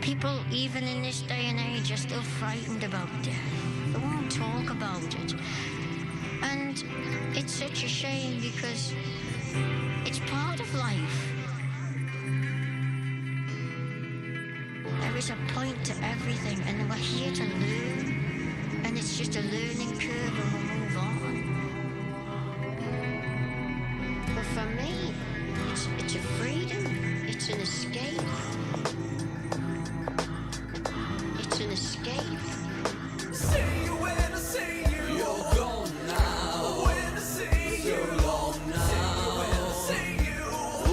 People, even in this day and age, are still frightened about death. They won't talk about it. And it's such a shame because it's part of life. There is a point to everything, and we're here to learn. And it's just a learning curve, and we'll move on. But for me, it's a freedom. It's an escape. It's an escape. See you when I see you. You're gone now. When I see you. So long now. See you when I see you.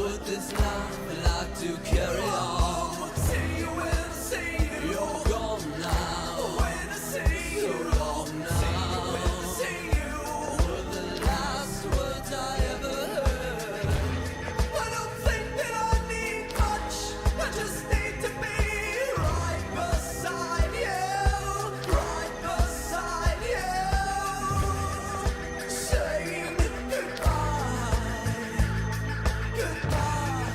Would this life like to carry on? See you when I see you. You're gone now. When I see you. So long now. See you when I see you. Were the last words I ever heard. I don't think that I need much. I just need to be right beside you. Right beside you. Saying goodbye. Goodbye.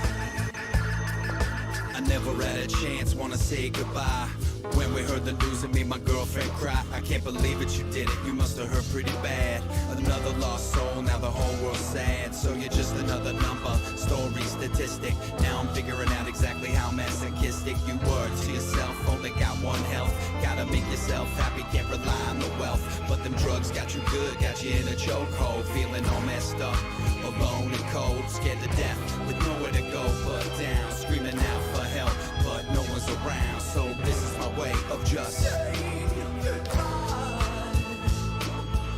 I never had a chance, wanna say goodbye. When we heard the news and made my girlfriend cry, I can't believe it, you did it, you must have hurt pretty bad. Another lost soul, now the whole world's sad. So you're just another number, story, statistic. Now I'm figuring out exactly how masochistic you were to yourself. Only got one health, gotta make yourself happy, can't rely on the wealth. But them drugs got you good, got you in a chokehold, feeling all messed up, alone and cold, scared to death, with nowhere to go but down, screaming out for help, but no one's around. So this is my way of just Saying goodbye.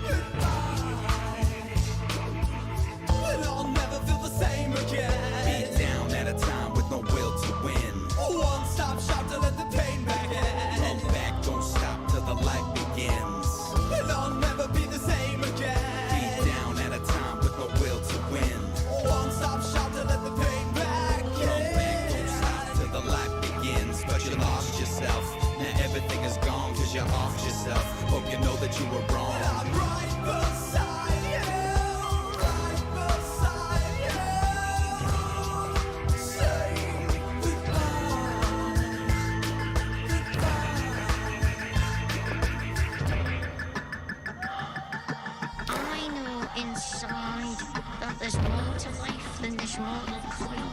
Goodbye. And I'll never feel the same again. beat down at a time with no will to win. One stop shop to let the pain back in. Come back, don't stop till the light begins. And I'll never be the same again. Beat down at a time with no will to win. One stop shop to let the pain back in. Come back, don't stop till the light begins. But you lost yourself, now everything is gone cause you offed yourself. Hope you know that you were wrong. I'm right beside you. Right beside you. Saying goodbye. Goodbye. I know inside that there's more to life than this mortal coil.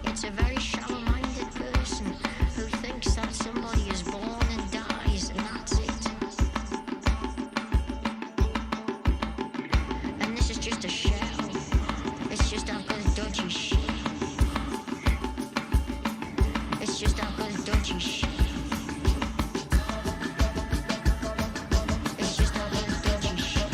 It's a very shallow-minded person who thinks that somebody is born and dies and that's it. And this is just a shell. It's just I've got a dodgy shit. It's just I've got a dodgy shit. It's just I've got a dodgy shit.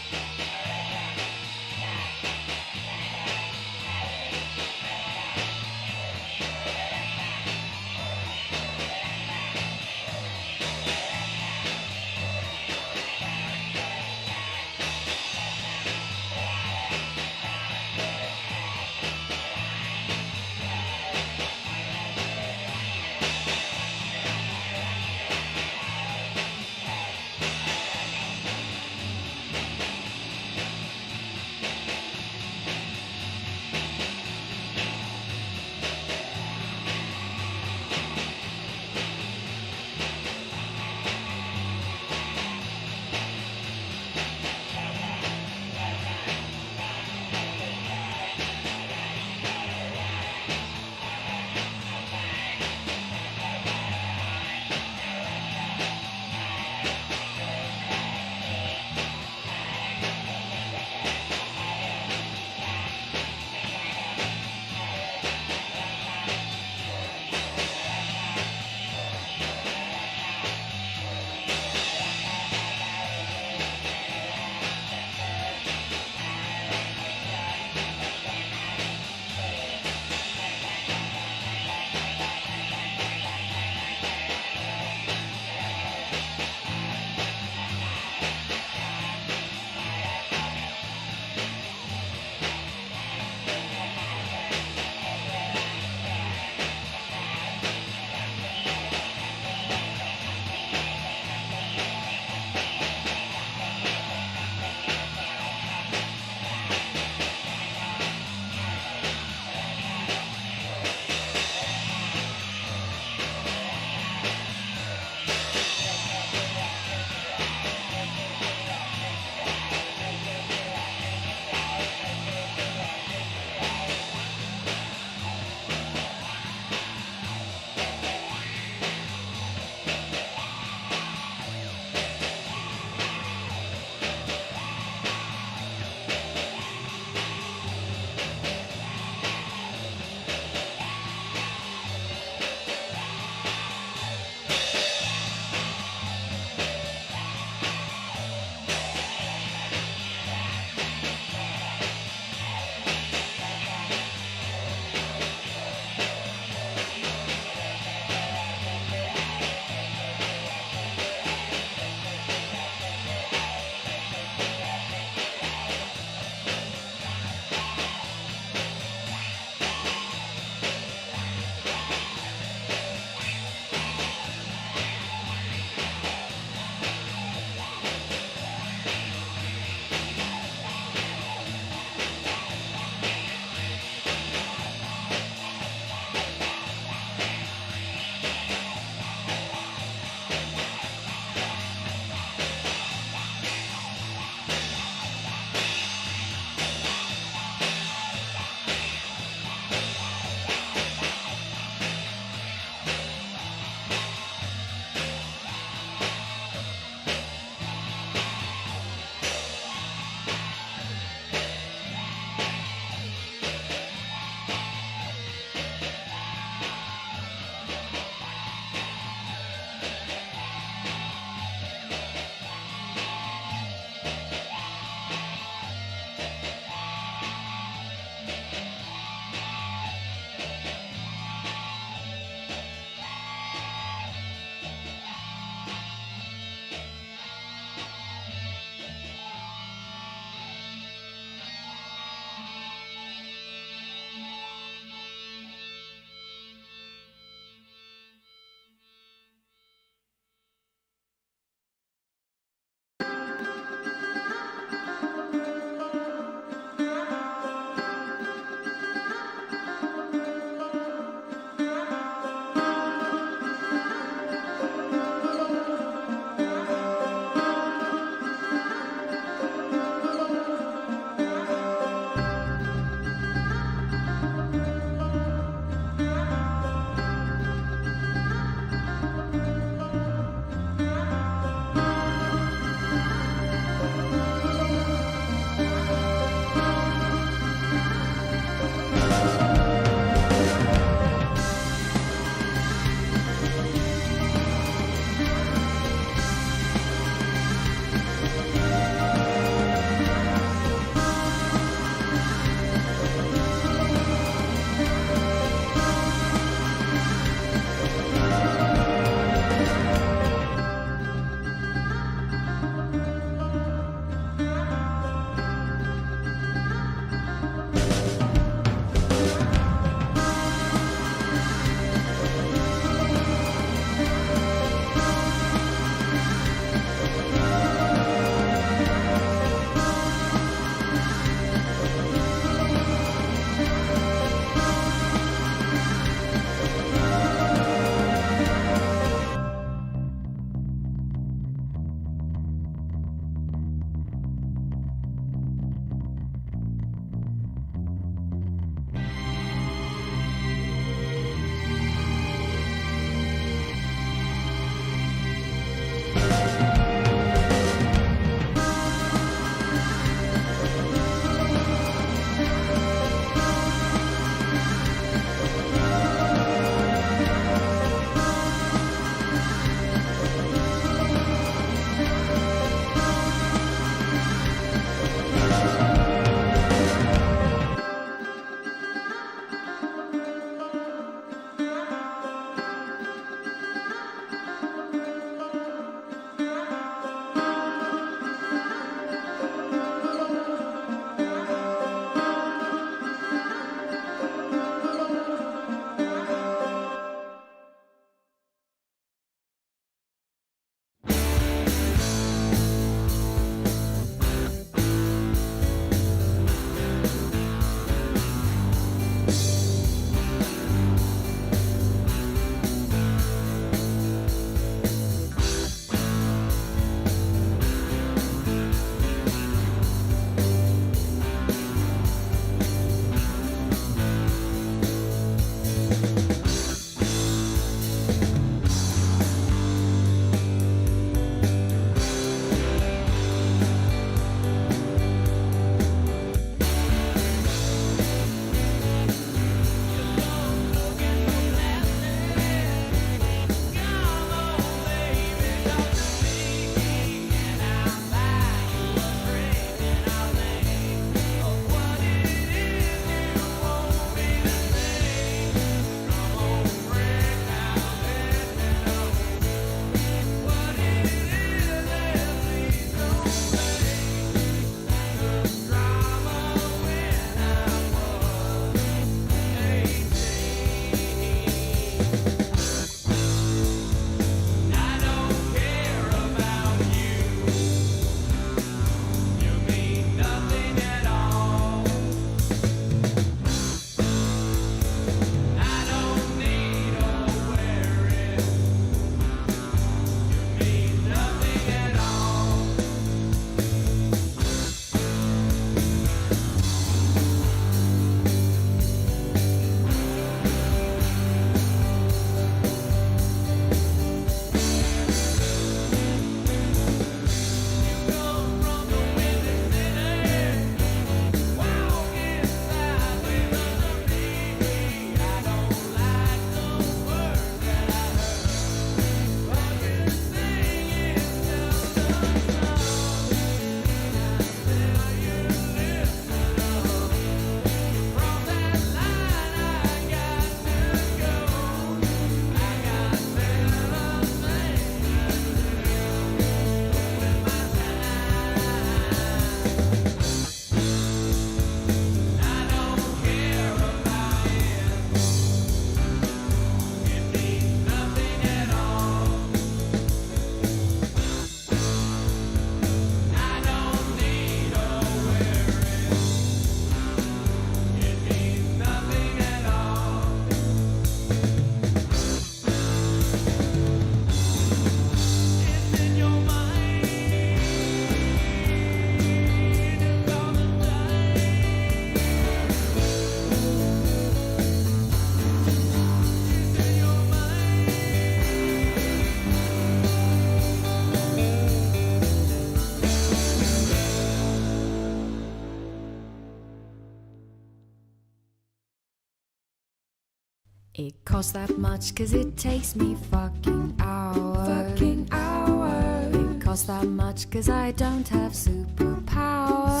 It costs that much cause it takes me fucking hours. It costs that much cause I don't have superpowers.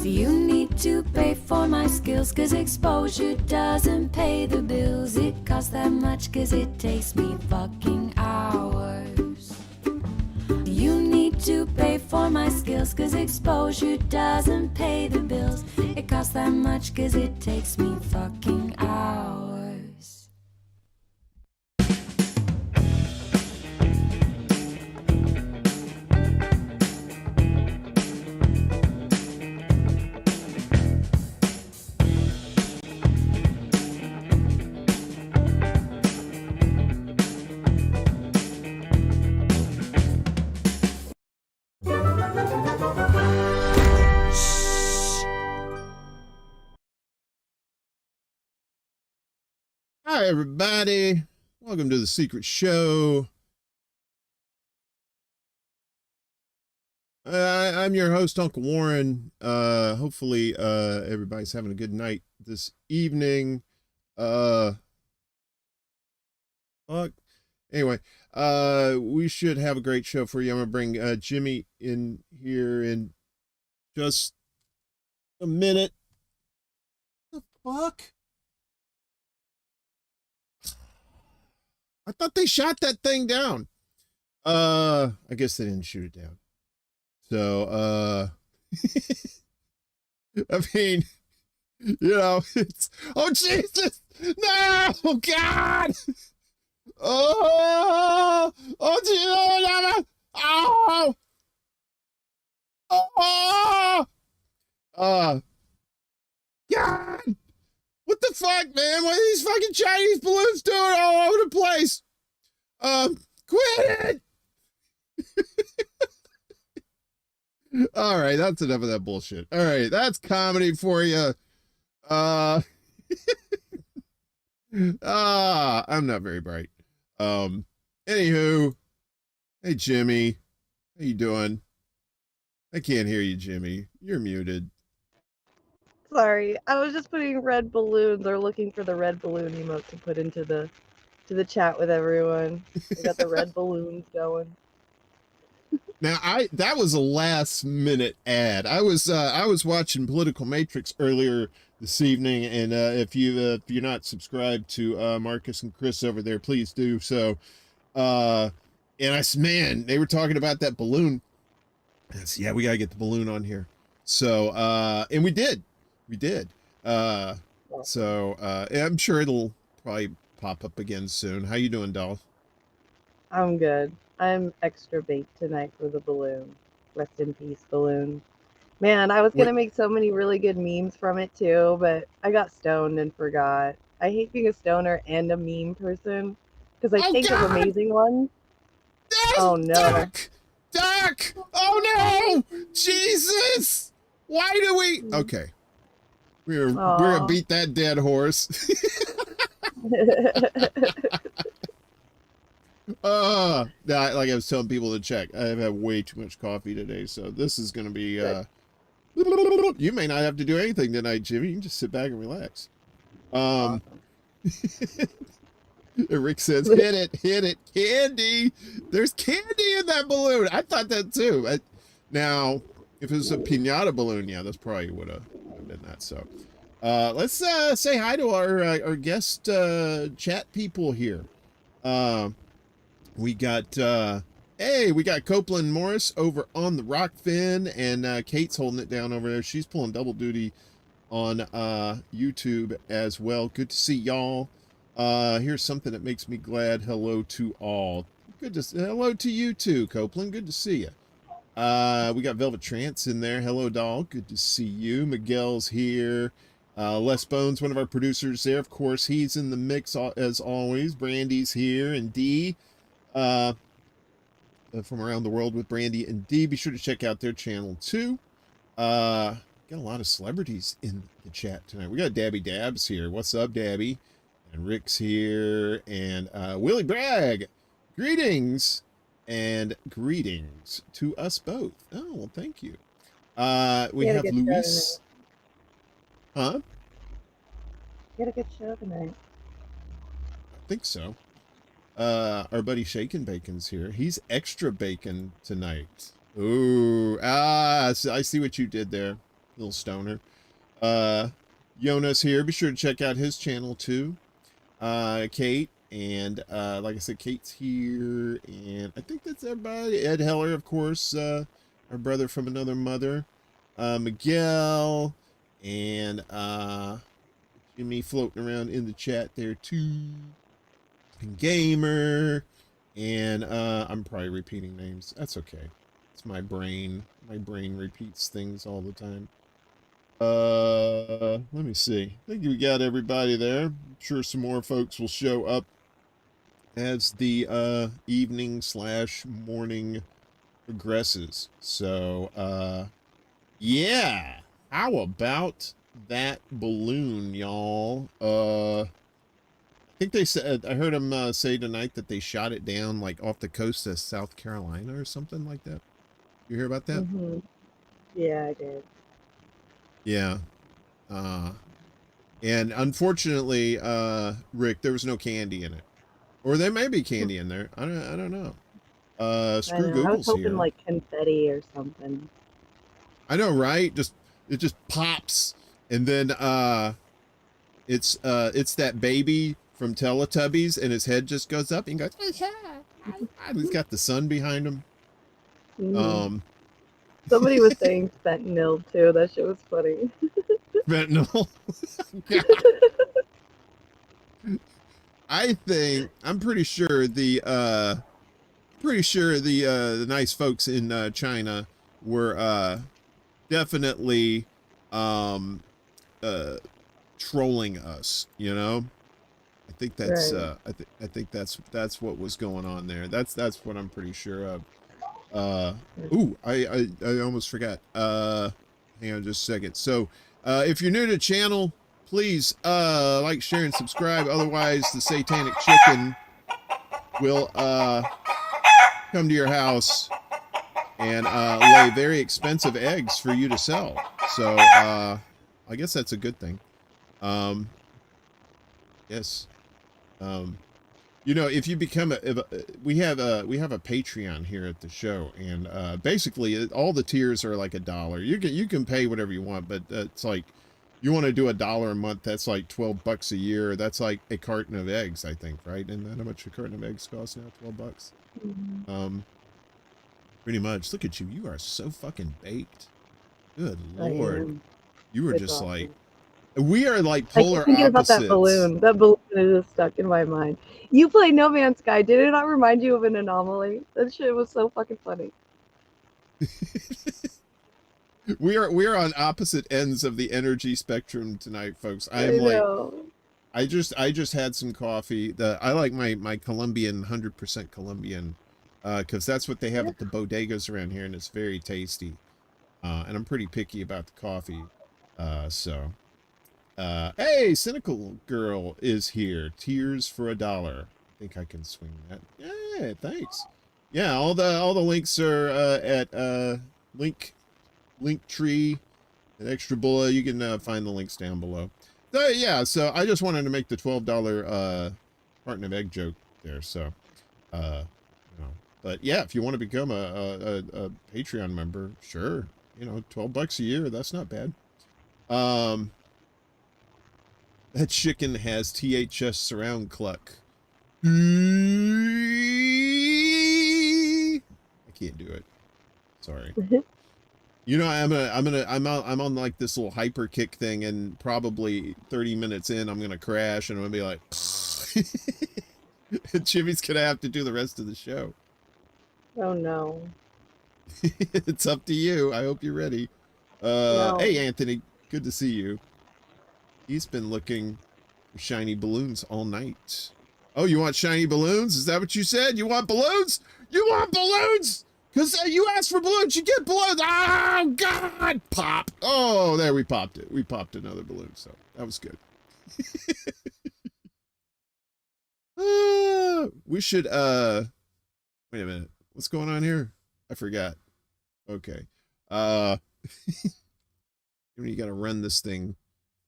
So you need to pay for my skills cause exposure doesn't pay the bills. It costs that much cause it takes me fucking hours. You need to pay for my skills cause exposure doesn't pay the bills. It costs that much cause it takes me fucking hours. Hi, everybody. Welcome to the Secret Show. I'm your host, Uncle Warren. Hopefully, everybody's having a good night this evening. Fuck. Anyway, we should have a great show for you. I'm gonna bring Jimmy in here in just a minute. What the fuck? I thought they shot that thing down. I guess they didn't shoot it down. So, I mean, you know, it's, oh, Jesus, no, God, oh, Jesus, oh, God. What the fuck, man? What are these fucking Chinese balloons doing all over the place? Quit it! All right, that's enough of that bullshit. All right, that's comedy for you. I'm not very bright. Anywho, hey, Jimmy. How you doing? I can't hear you, Jimmy. You're muted. Sorry, I was just putting red balloons or looking for the red balloon emote to put into the chat with everyone. We got the red balloons going. Now, that was a last minute ad. I was watching Political Matrix earlier this evening, and if you're not subscribed to Marcus and Kris over there, please do so. And I said, man, they were talking about that balloon. I said, yeah, we gotta get the balloon on here. So and we did. So I'm sure it'll probably pop up again soon. How you doing, doll? I'm good. I'm extra baked tonight for the balloon. Rest in peace, balloon. Man, I was gonna make so many really good memes from it too, but I got stoned and forgot. I hate being a stoner and a meme person because I think of amazing ones. Oh no. Duck! Oh no! Jesus! Why do we? Okay. We're gonna beat that dead horse. Like I was telling people to check, I've had way too much coffee today, so this is gonna be you may not have to do anything tonight, Jimmy. You can just sit back and relax. Rick says, hit it, candy. There's candy in that balloon. I thought that too. Now, if it was a piñata balloon, yeah, that's probably would have been that. So, let's say hi to our guest chat people here. We got we got Copeland Morris over on the Rockfin, and Kate's holding it down over there. She's pulling double duty on YouTube as well. Good to see y'all. Here's something that makes me glad. Hello to all. Hello to you too, Copeland. Good to see you. We got Velvet Trance in there. Hello, doll. Good to see you. Miguel's here. Les Bones, one of our producers there. Of course, he's in the mix as always. Brandy's here, and Dee from Around the World with Brandy and Dee. Be sure to check out their channel too. Got a lot of celebrities in the chat tonight. We got Dabby Dabs here. What's up, Dabby? And Rick's here, and Willie Bragg. Greetings, and greetings to us both. Oh, well, thank you. We have Luis. Huh? We had a good show tonight. I think so. Our buddy Shaken Bacon's here. He's extra bacon tonight. Ooh, I see what you did there, little stoner. Jonas here. Be sure to check out his channel too. Kate, and like I said, Kate's here, and I think that's everybody. Ed Heller, of course, our brother from another mother. Miguel, and Jimmy floating around in the chat there too. And Gamer, and I'm probably repeating names. That's okay. It's my brain. My brain repeats things all the time. Let me see. I think we got everybody there. I'm sure some more folks will show up as the evening / morning progresses. So yeah, how about that balloon, y'all? I think they said, I heard them say tonight that they shot it down like off the coast of South Carolina or something like that. You hear about that? Yeah, I did. Yeah. And unfortunately, Rick, there was no candy in it. Or there may be candy in there. I don't know. Screw Google's I was hoping here. like confetti or something. I know, right? It just pops, and then it's that baby from Teletubbies, and his head just goes up and goes, and he's got the sun behind him. Somebody was saying fentanyl too. That shit was funny. Fentanyl. I'm pretty sure the nice folks in China were definitely trolling us, you know. I think that's Right. I think that's what was going on there. That's what I'm pretty sure of. Ooh, I almost forgot. Hang on just a second. So if you're new to the channel, please like, share, and subscribe. Otherwise the satanic chicken will come to your house and lay very expensive eggs for you to sell. So I guess that's a good thing. Yes. You know, if you become we have a Patreon here at the show, and basically all the tiers are like $1. You can pay whatever you want, but it's like, you want to do $1 a month, that's like $12 a year. That's like a carton of eggs, I think, right? And that how much a carton of eggs costs now? $12. Pretty much. Look at you. You are so fucking baked. Good Lord. You were just awesome. like, we are like I polar keep thinking about opposites. that balloon. That balloon is just stuck in my mind. You play No Man's Sky. Did it not remind you of an anomaly? That shit was so fucking funny. We are on opposite ends of the energy spectrum tonight, folks. I know. I just had some coffee. I like my Colombian, 100% Colombian, because that's what they have at the bodegas around here, and it's very tasty. And I'm pretty picky about the coffee. Hey, Cynical Girl is here. Tears for $1. I think I can swing that. Yeah, thanks. Yeah, all the links are at Linktree and Extra Bulla. You can find the links down below. So yeah, so I just wanted to make the $12 carton of egg joke there. So, you know, but yeah, if you want to become a Patreon member, sure, you know, $12 a year, that's not bad. That chicken has THS surround cluck. I can't do it. Sorry. You know, I'm on like this little hyper kick thing, and probably 30 minutes in, I'm gonna crash, and I'm gonna be like, and Jimmy's gonna have to do the rest of the show. Oh no. It's up to you. I hope you're ready. No. Hey Anthony, good to see you. He's been looking for shiny balloons all night. Oh, you want shiny balloons? Is that what you said? You want balloons? You want balloons? Because you asked for balloons, you get balloons. Oh, God! Pop. Oh, there, we popped it. We popped another balloon, so that was good. We should, wait a minute. What's going on here? I forgot. Okay. You gotta run this thing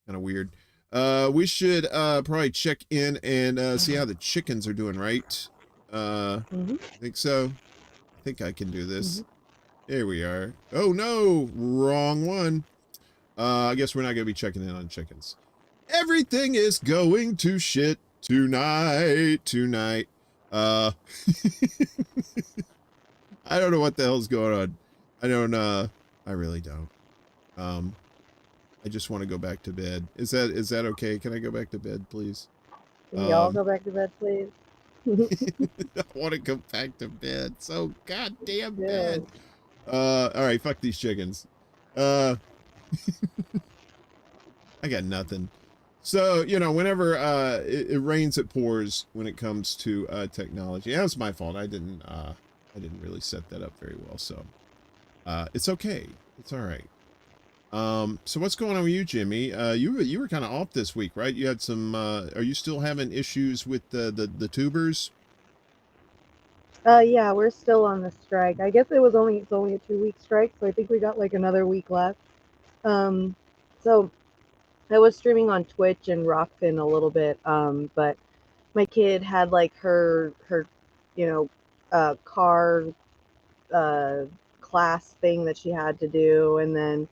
kind of weird. We should probably check in and see how the chickens are doing, right? I think so. I think I can do this. Here we are. Oh no, wrong one. I guess we're not gonna be checking in on chickens. Everything is going to shit tonight. I don't know what the hell's going on. I really don't. I just want to go back to bed. Is that okay? Can I go back to bed, please? Can we all go back to bed, please? I want to go back to bed so goddamn bad. All right, fuck these chickens. I got nothing. So, you know, whenever it rains, it pours when it comes to technology. That was my fault. I didn't really set that up very well. So, it's okay. It's all right. So what's going on with you, Jimmy? You were kind of off this week, right? You had some. Are you still having issues with the tubers? Yeah, we're still on the strike. I guess it's only a 2-week strike, so I think we got like another week left. So I was streaming on Twitch and Rockfin a little bit, but my kid had like her car class thing that she had to do, and then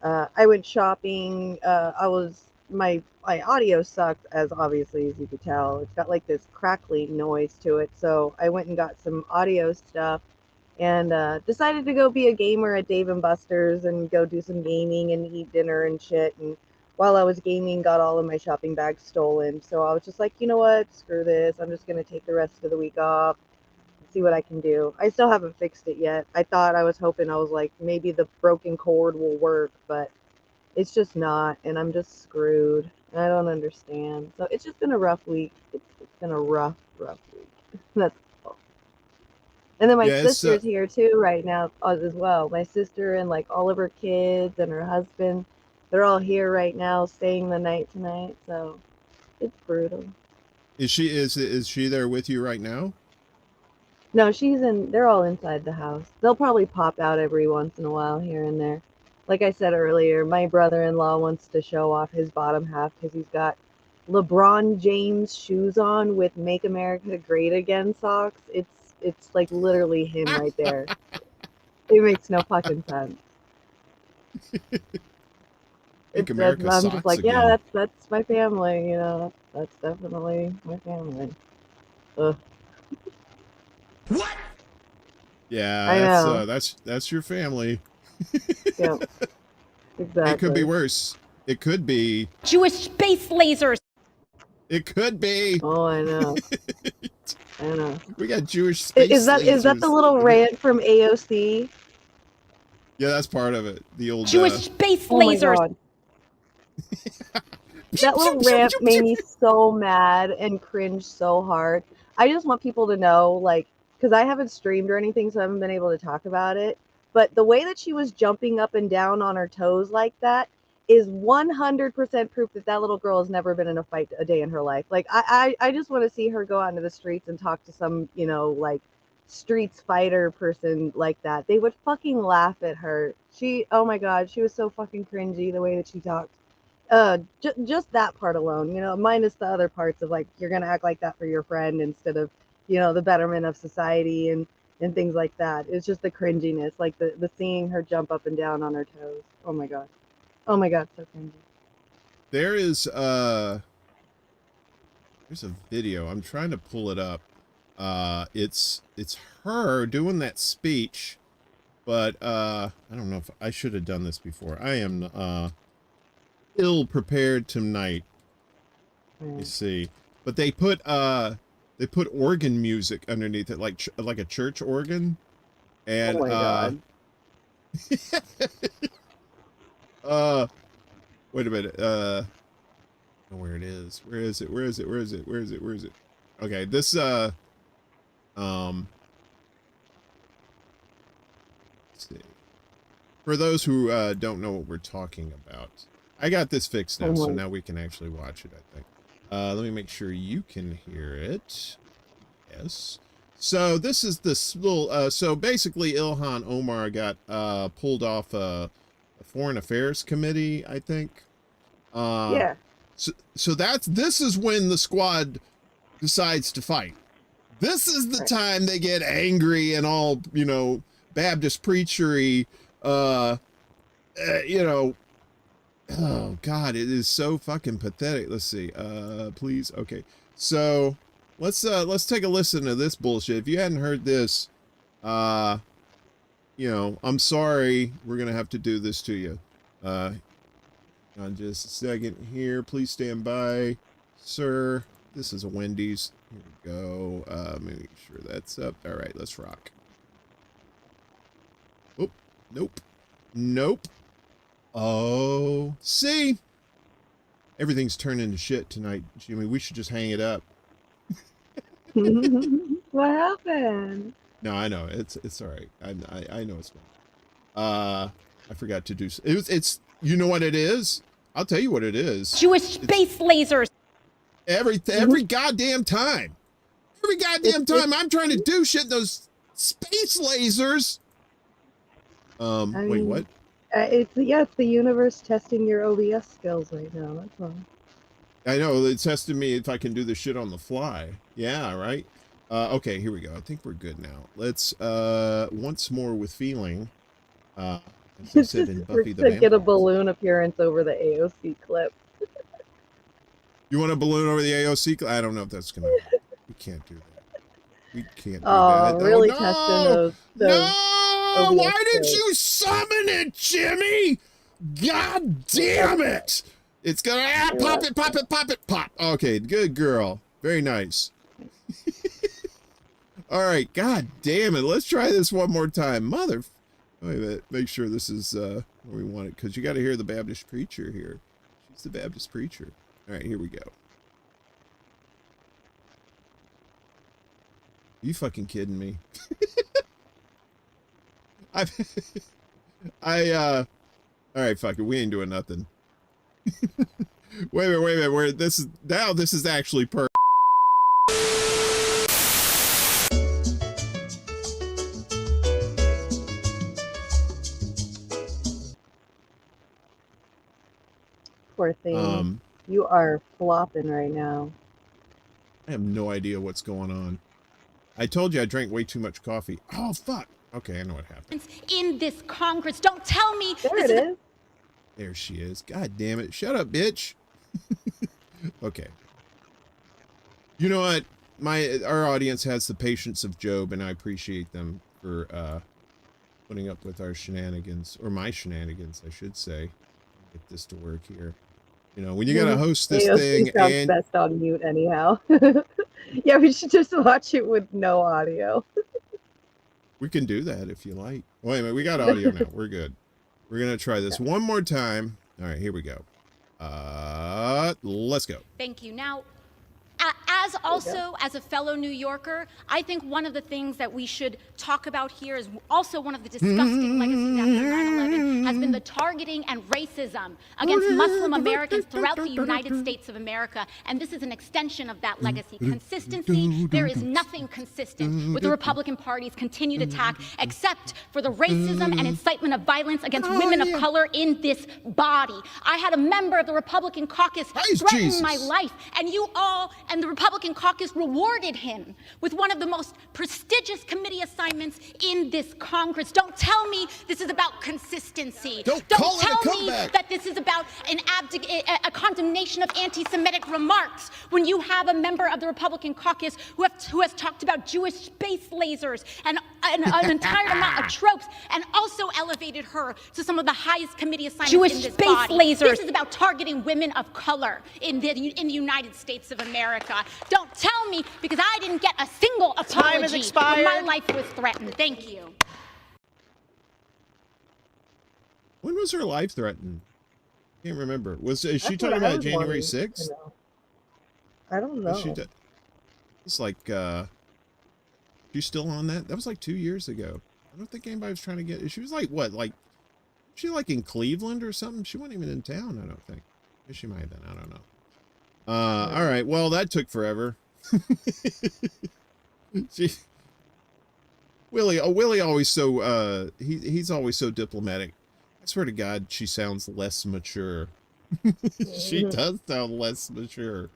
I went shopping. My audio sucked, as obviously as you could tell. It's got like this crackling noise to it, so I went and got some audio stuff and decided to go be a gamer at Dave and Buster's and go do some gaming and eat dinner and shit. And while I was gaming, got all of my shopping bags stolen. So I was just like, you know what? Screw this. I'm just going to take the rest of the week off, see what I can do. I still haven't fixed it yet. I was hoping, I was like, maybe the broken cord will work, but it's just not, and I'm just screwed. I don't understand. So it's just been a rough week. It's been a rough week. That's all. And then my sister's here too right now as well. My sister and like all of her kids and her husband, they're all here right now staying the night tonight. So it's brutal. Is she there with you right now? No, they're all inside the house. They'll probably pop out every once in a while here and there. Like I said earlier, my brother-in-law wants to show off his bottom half because he's got LeBron James shoes on with Make America Great Again socks. It's like literally him right there. It makes no fucking sense. Make America I'm socks just like, again. yeah, that's my family, you know. That's definitely my family. Ugh. What? Yeah, that's your family. Yeah, exactly. It could be worse. It could be Jewish space lasers. It could be. Oh, I know. I know. We got Jewish space Is that the little rant from AOC? Yeah, that's part of it. The old Jewish space lasers. Oh my God. That little rant made me so mad and cringe so hard. I just want people to know, like, because I haven't streamed or anything, so I haven't been able to talk about it. But the way that she was jumping up and down on her toes like that is 100% proof that that little girl has never been in a fight a day in her life. Like, I just want to see her go out into the streets and talk to some, you know, like, streets fighter person like that. They would fucking laugh at her. Oh my God, she was so fucking cringy the way that she talked. Just that part alone, you know, minus the other parts of like, you're going to act like that for your friend instead of, you know, the betterment of society and things like that. It's just the cringiness, like the seeing her jump up and down on her toes. Oh my God. Oh my God, so cringy. There's a video. I'm trying to pull it up. It's her doing that speech, but I don't know if I should have done this before. I am ill prepared tonight. Let me see. But they put organ music underneath it, like a church organ. And oh my God. Wait a minute. Where it is? Where is it? Where is it? Where is it? Where is it? Where is it? Okay, this let's see. For those who don't know what we're talking about, I got this fixed now, so now we can actually watch it, I think. Let me make sure you can hear it. Yes. So this is this little, so basically Ilhan Omar got pulled off a Foreign Affairs Committee, I think. Yeah. So this is when the squad decides to fight. This is the time they get angry and all, you know, Baptist preachery, you know, oh God, it is so fucking pathetic. Let's see, please. Okay. So let's take a listen to this bullshit. If you hadn't heard this, you know, I'm sorry, we're going to have to do this to you. On just a second here, please stand by, sir. This is a Wendy's. Here we go. Make sure that's up. All right, let's rock. Oh, nope. Nope. Oh, see? Everything's turned into shit tonight, Jimmy. We should just hang it up. What happened? No, I know. It's all right. I know it's fine. I forgot to do it's you know what it is? I'll tell you what it is. Jewish space lasers. Every goddamn time. Every goddamn time I'm trying to do shit, those space lasers. Wait, what? It's the universe testing your OBS skills right now. That's all. I know, it's testing me if I can do this shit on the fly. Yeah, right. Okay, here we go. I think we're good now. Let's once more with feeling. As I said in Buffy the Vampire. Get a balloon appearance over the AOC clip. You want a balloon over the AOC clip? I don't know if that's gonna. We can't do that. We can't do that. Really oh, no! testing those No! OBS Why did skills. you summon it, Jimmy? God damn it! It's gonna pop it, pop it, pop it, pop. Okay, good girl. Very nice. All right, god damn it. Let's try this one more time. Mother. Wait a minute. Make sure this is where we want it, because you got to hear the Baptist preacher here. She's the Baptist preacher. All right, here we go. Are you fucking kidding me? all right, fuck it. We ain't doing nothing. wait a minute. This is actually per. Poor thing. You are flopping right now. I have no idea what's going on. I told you I drank way too much coffee. Oh, fuck. Okay, I know what happened. In this Congress, don't tell me. There it is. There she is. God damn it. Shut up, bitch. Okay. You know what? Our audience has the patience of Job, and I appreciate them for putting up with our shenanigans, or my shenanigans, I should say. Get this to work here. You know, when you gotta host this thing sounds and best on mute anyhow. Yeah, we should just watch it with no audio. we can do that if you like. Wait a minute, we got audio now. We're good. We're gonna try this one more time. All right, here we go. Let's go. Thank you. Now, as a fellow New Yorker, I think one of the things that we should talk about here is also one of the disgusting legacies after 9/11 has been the targeting and racism against Muslim Americans throughout the United States of America. And this is an extension of that legacy. Consistency, there is nothing consistent with the Republican Party's continued attack except for the racism and incitement of violence against women of color in this body. I had a member of the Republican caucus threaten my life, and you all and the Republican caucus rewarded him with one of the most prestigious committee assignments in this Congress. Don't tell me this is about consistency. Don't tell me that this is about a condemnation of anti-Semitic remarks when you have a member of the Republican caucus who has talked about Jewish space lasers and an entire amount of tropes, and also elevated her to some of the highest committee assignments Jewish in this space body. lasers. This is about targeting women of color in the United States of America. Don't tell me, because I didn't get a single apology when my life was threatened. Thank you. When was her life threatened? Can't remember. Is she That's talking what I about was January wanting to 6th? know. I don't know. It's like, she's still on that? That was like 2 years ago. I don't think anybody was trying to get, she was like, what, like, she like in Cleveland or something? She wasn't even in town, I don't think. Maybe she might have been, I don't know. All right, well, that took forever. Willie always so, he's always so diplomatic. I swear to God, she sounds less mature She does sound less mature.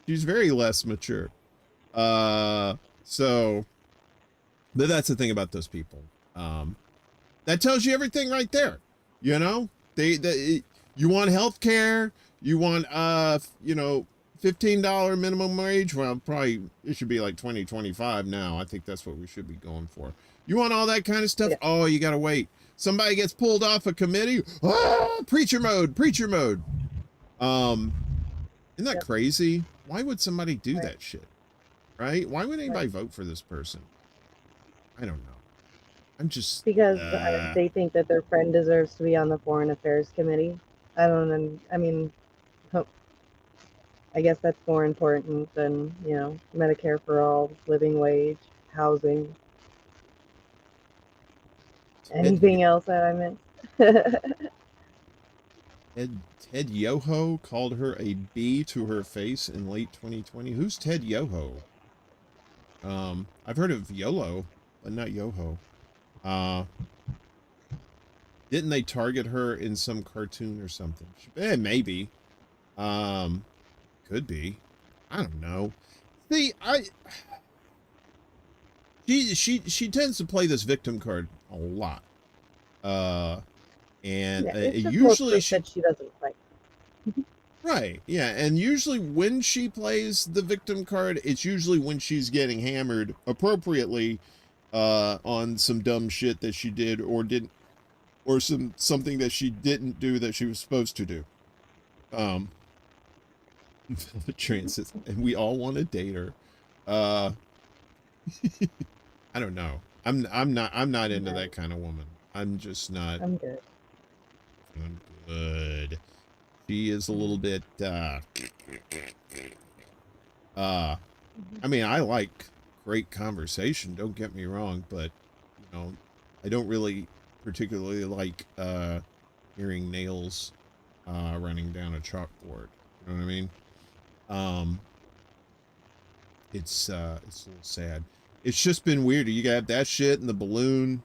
She's very less mature. So, but that's the thing about those people. That tells you everything right there. You know, you want health care, you want, $15 minimum wage. Well, probably it should be like 25 now. I think that's what we should be going for. You want all that kind of stuff? Yeah. Oh, you got to wait. Somebody gets pulled off a committee. Oh, preacher mode. Isn't that crazy? Why would somebody do that shit? Right? Why would anybody vote for this person? I don't know. I'm just because they think that their friend deserves to be on the Foreign Affairs Committee. I guess that's more important than, Medicare for all, living wage, housing, anything else that I missed. Ted Yoho called her a B to her face in late 2020. Who's Ted Yoho? I've heard of YOLO, but not Yoho. Didn't they target her in some cartoon or something? Maybe. Could be. I don't know. See, she tends to play this victim card a lot. Usually she doesn't play. Right, yeah, and usually when she plays the victim card, it's usually when she's getting hammered appropriately on some dumb shit that she did or didn't, or something that she didn't do that she was supposed to do. The transit, and we all want to date her. I don't know. I'm not into that kind of woman. I'm just not. I'm good. I'm good. She is a little bit, I mean, I like great conversation, don't get me wrong, but, I don't really particularly like, hearing nails, running down a chalkboard. You know what I mean? It's a little sad. It's just been weird. You got that shit and the balloon.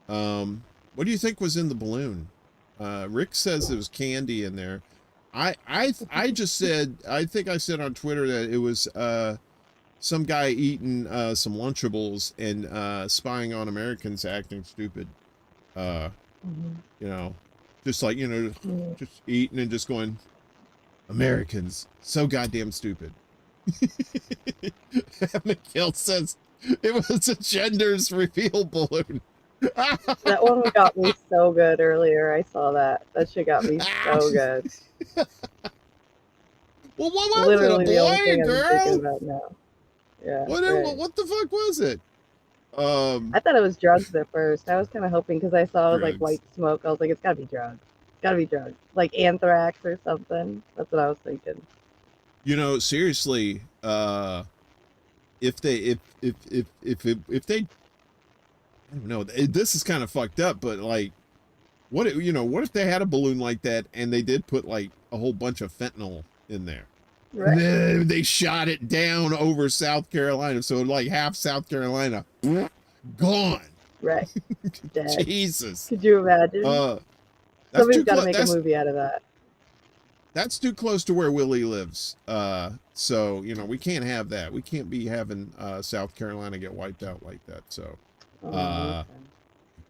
What do you think was in the balloon? Rick says there was candy in there. I just said, I think I said on Twitter that it was some guy eating some Lunchables and spying on Americans acting stupid. Just like, just eating and just going, Americans, so goddamn stupid. Mikhail says it was a gender's reveal balloon. That one got me so good earlier. I saw that. That shit got me so good. Well, what was Literally it, a the only boy, thing I'm girl? thinking about now. Yeah. What the fuck was it? I thought it was drugs at first. I was kind of hoping because I saw it was like white smoke. I was like, it's gotta be drugs. It's gotta be drugs, like anthrax or something. That's what I was thinking. Seriously, if they, I don't know, this is kind of fucked up, but like, what if they had a balloon like that and they did put like a whole bunch of fentanyl in there? Right. And then they shot it down over South Carolina, so like half South Carolina gone. Right. Dead. Jesus. Could you imagine? Somebody's got to make a movie out of that. That's too close to where Willie lives. So we can't have that. We can't be having South Carolina get wiped out like that. So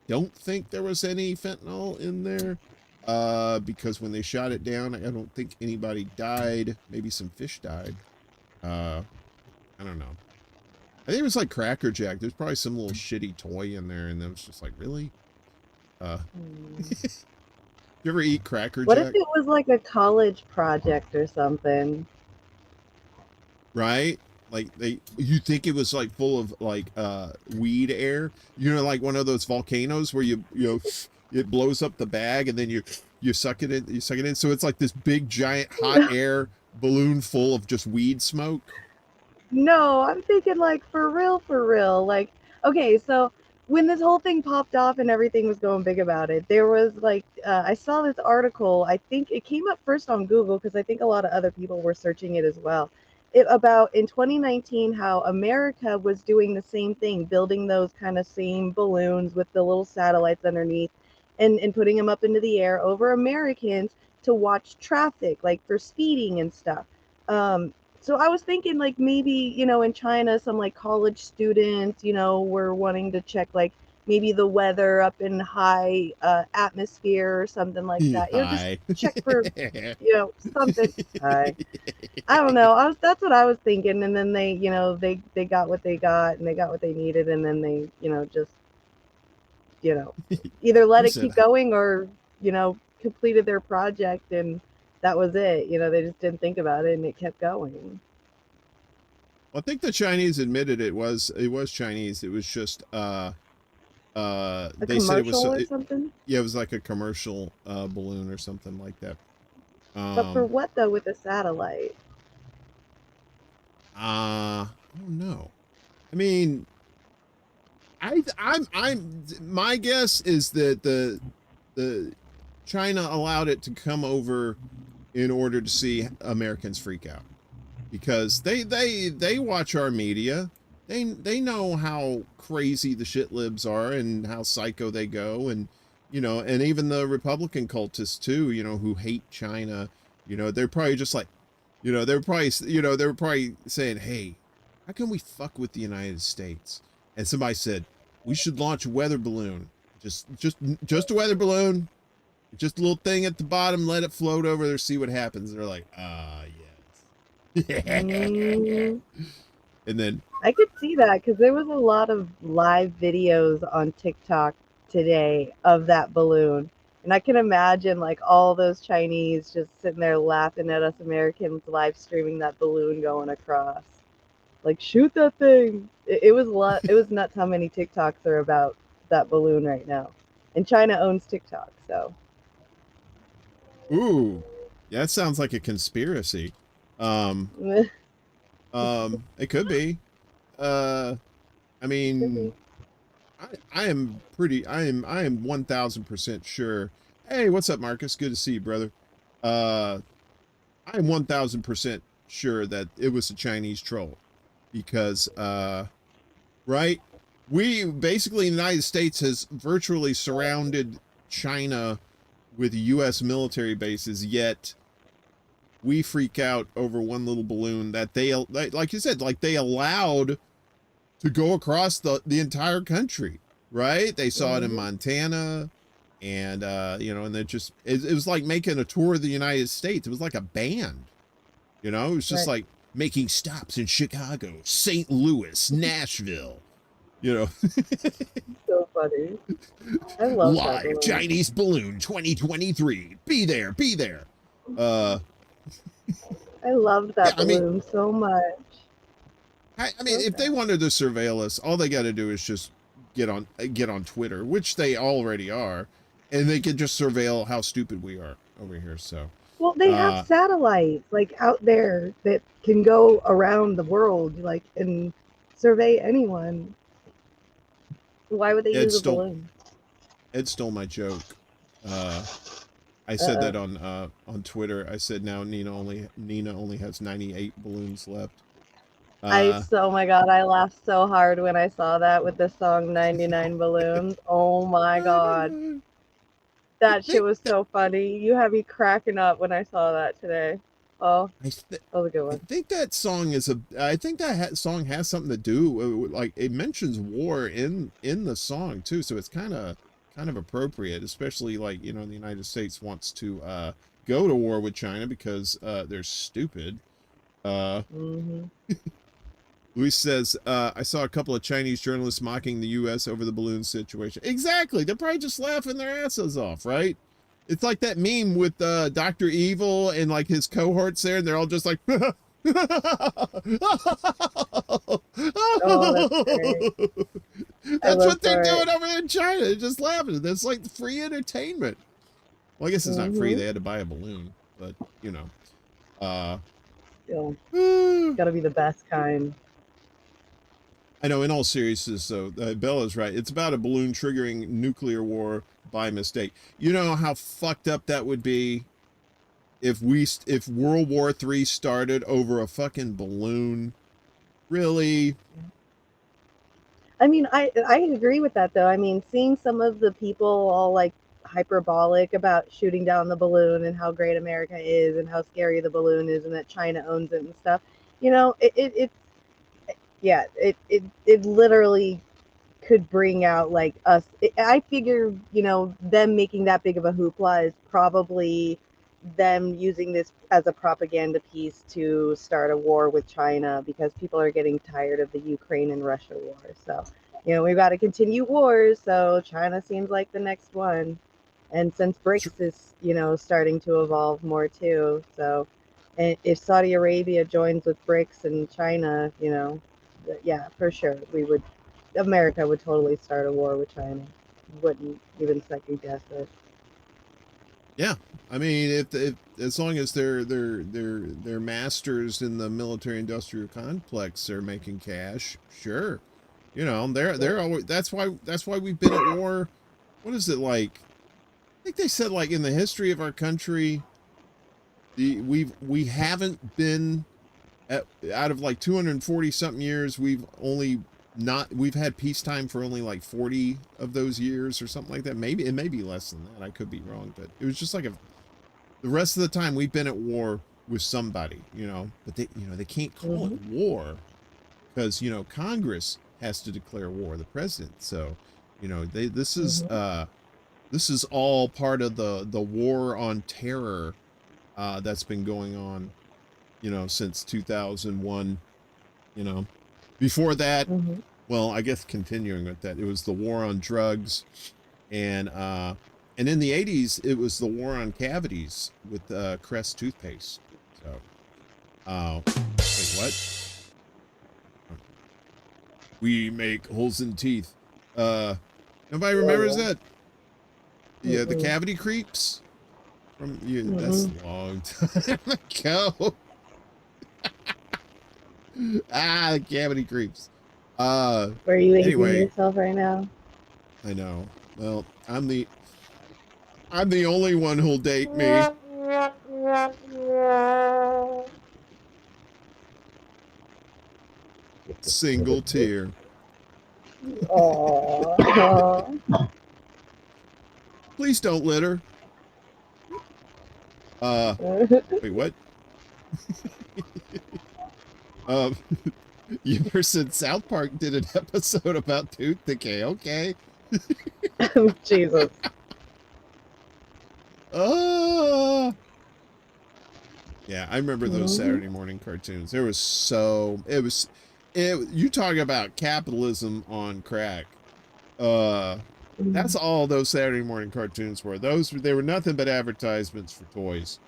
don't think there was any fentanyl in there. Because when they shot it down, I don't think anybody died. Maybe some fish died. I don't know. I think it was like Cracker Jack. There's probably some little shitty toy in there, and then it's just like, really? You ever eat Cracker Jack? What if it was like a college project or something? Right? Like you think it was like full of like weed air? Like one of those volcanoes where it blows up the bag and then you suck it in. So it's like this big giant hot air balloon full of just weed smoke. No, I'm thinking like for real. Like, okay, so when this whole thing popped off and everything was going big about it, there was like, I saw this article, I think it came up first on Google because I think a lot of other people were searching it as well. About in 2019, how America was doing the same thing, building those kind of same balloons with the little satellites underneath and putting them up into the air over Americans to watch traffic, like for speeding and stuff. So I was thinking like maybe, you know, in China, some like college students, you know, were wanting to check like maybe the weather up in high atmosphere or something like that. You know, just Hi. check for, you know, something. Hi. I don't know. That's what I was thinking. And then they, you know, they got what they got and they got what they needed. And then they, you know, just, you know, either let You it said keep going or, you know, completed their project and that was it. You know, they just didn't think about it and it kept going. I think the Chinese admitted it was Chinese. It was just A they said it was commercial or something? yeah, it was like a commercial balloon or something like that. But for what though with a satellite? I don't know. I mean, I'm my guess is that the China allowed it to come over in order to see Americans freak out, because they watch our media. They know how crazy the shit libs are and how psycho they go, and you know, and even the Republican cultists too, you know, who hate China, you know, they're probably just like, you know, they're probably saying, hey, how can we fuck with the United States? And somebody said, we should launch a weather balloon. Just a weather balloon. Just a little thing at the bottom, let it float over there, see what happens. They're like, yes. Mm, And then, I could see that because there was a lot of live videos on TikTok today of that balloon. And I can imagine like all those Chinese just sitting there laughing at us Americans live streaming that balloon going across. Like, shoot that thing. It was it was nuts how many TikToks are about that balloon right now. And China owns TikTok, so. ooh, yeah, that sounds like a conspiracy. Um, it could be. I mean, I am 1000% sure. Hey, what's up, Marcus? Good to see you, brother. I am 1000% sure that it was a Chinese troll, because, right? We basically, the United States has virtually surrounded China with U.S. military bases, yet we freak out over one little balloon that they, like you said, like they allowed to go across the entire country, right? They saw it in Montana, and you know, and it was like making a tour of the United States. It was like a band, you know. It was just like making stops in Chicago, St. Louis, Nashville, you know. So funny. I love that Live balloon. Chinese balloon 2023. Be there, be there. I loved that Yeah, I mean- balloon so much. I mean, if they wanted to surveil us, all they got to do is just get on Twitter, which they already are, and they could just surveil how stupid we are over here. So, Well, they have satellites like out there that can go around the world, like and survey anyone. Why would they Ed use a stole- balloon? Ed stole my joke. I said that on Twitter. I said now Nina only has 98 balloons left. Oh my god, I laughed so hard when I saw that with the song 99 Balloons. Oh my god. That shit was so funny. You had me cracking up when I saw that today. Oh, that was a good I one. think that song song has something to do like it mentions war in the song too, so it's kind of appropriate, especially like, you know, the United States wants to go to war with China because they're stupid. Luis says, I saw a couple of Chinese journalists mocking the U.S. over the balloon situation. Exactly. They're probably just laughing their asses off, right? It's like that meme with Dr. Evil and like his cohorts there, and they're all just like, Oh, that's great. That's what they're doing over there in China. They're just laughing. That's like free entertainment. Well, I guess it's not free. They had to buy a balloon, but you know, Still, gotta be the best kind. I know, in all seriousness, though, Bella's right. It's about a balloon triggering nuclear war by mistake. You know how fucked up that would be if World War III started over a fucking balloon? Really? I mean, I agree with that though. I mean, seeing some of the people all like hyperbolic about shooting down the balloon and how great America is and how scary the balloon is and that China owns it and stuff. You know, it literally could bring out like us. I figure, you know, them making that big of a hoopla is probably them using this as a propaganda piece to start a war with China because people are getting tired of the Ukraine and Russia war. So, you know, we've got to continue wars. So China seems like the next one. And since BRICS is, you know, starting to evolve more too. So, and if Saudi Arabia joins with BRICS and China, you know, yeah, for sure, America would totally start a war with China. Wouldn't even second guess it. Yeah, I mean, if as long as they're masters in the military-industrial complex, they're making cash. Sure, you know, they're always that's why we've been at war. What is it like? I think they said like in the history of our country, we haven't been out of like 240 something years, we've had peacetime for only like 40 of those years or something like that. Maybe it may be less than that. I could be wrong, but it was just like the rest of the time we've been at war with somebody, you know, but they can't call it war because, you know, Congress has to declare war, the president. So, you know, this is all part of the war on terror that's been going on, you know, since 2001, you know. Before that, well, I guess continuing with that, it was the war on drugs, and in the 80s, it was the war on cavities with Crest toothpaste. So, wait, what? We make holes in teeth. Nobody remembers that? Yeah, the cavity creeps. From you, that's a long time ago. The cavity creeps. Were you aging yourself right now? I know. Well, I'm the only one who'll date me. Single tear. Aww. Please don't litter. Wait, what? You ever said South Park did an episode about tooth decay? Okay. Jesus. Yeah, I remember those Saturday morning cartoons. You talk about capitalism on crack. That's all those Saturday morning cartoons were. They were nothing but advertisements for toys.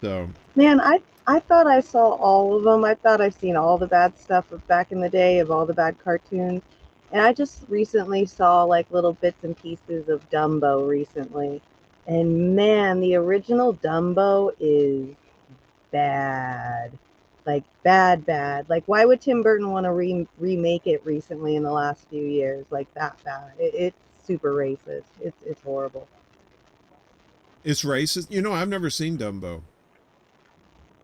So, man, I thought I saw all of them. I thought I've seen all the bad stuff of back in the day of all the bad cartoons. And I just recently saw like little bits and pieces of Dumbo recently. And man, the original Dumbo is bad. Like bad. Like why would Tim Burton want to remake it recently in the last few years? Like that bad. It's super racist. It's horrible. it's racist. You know, I've never seen Dumbo.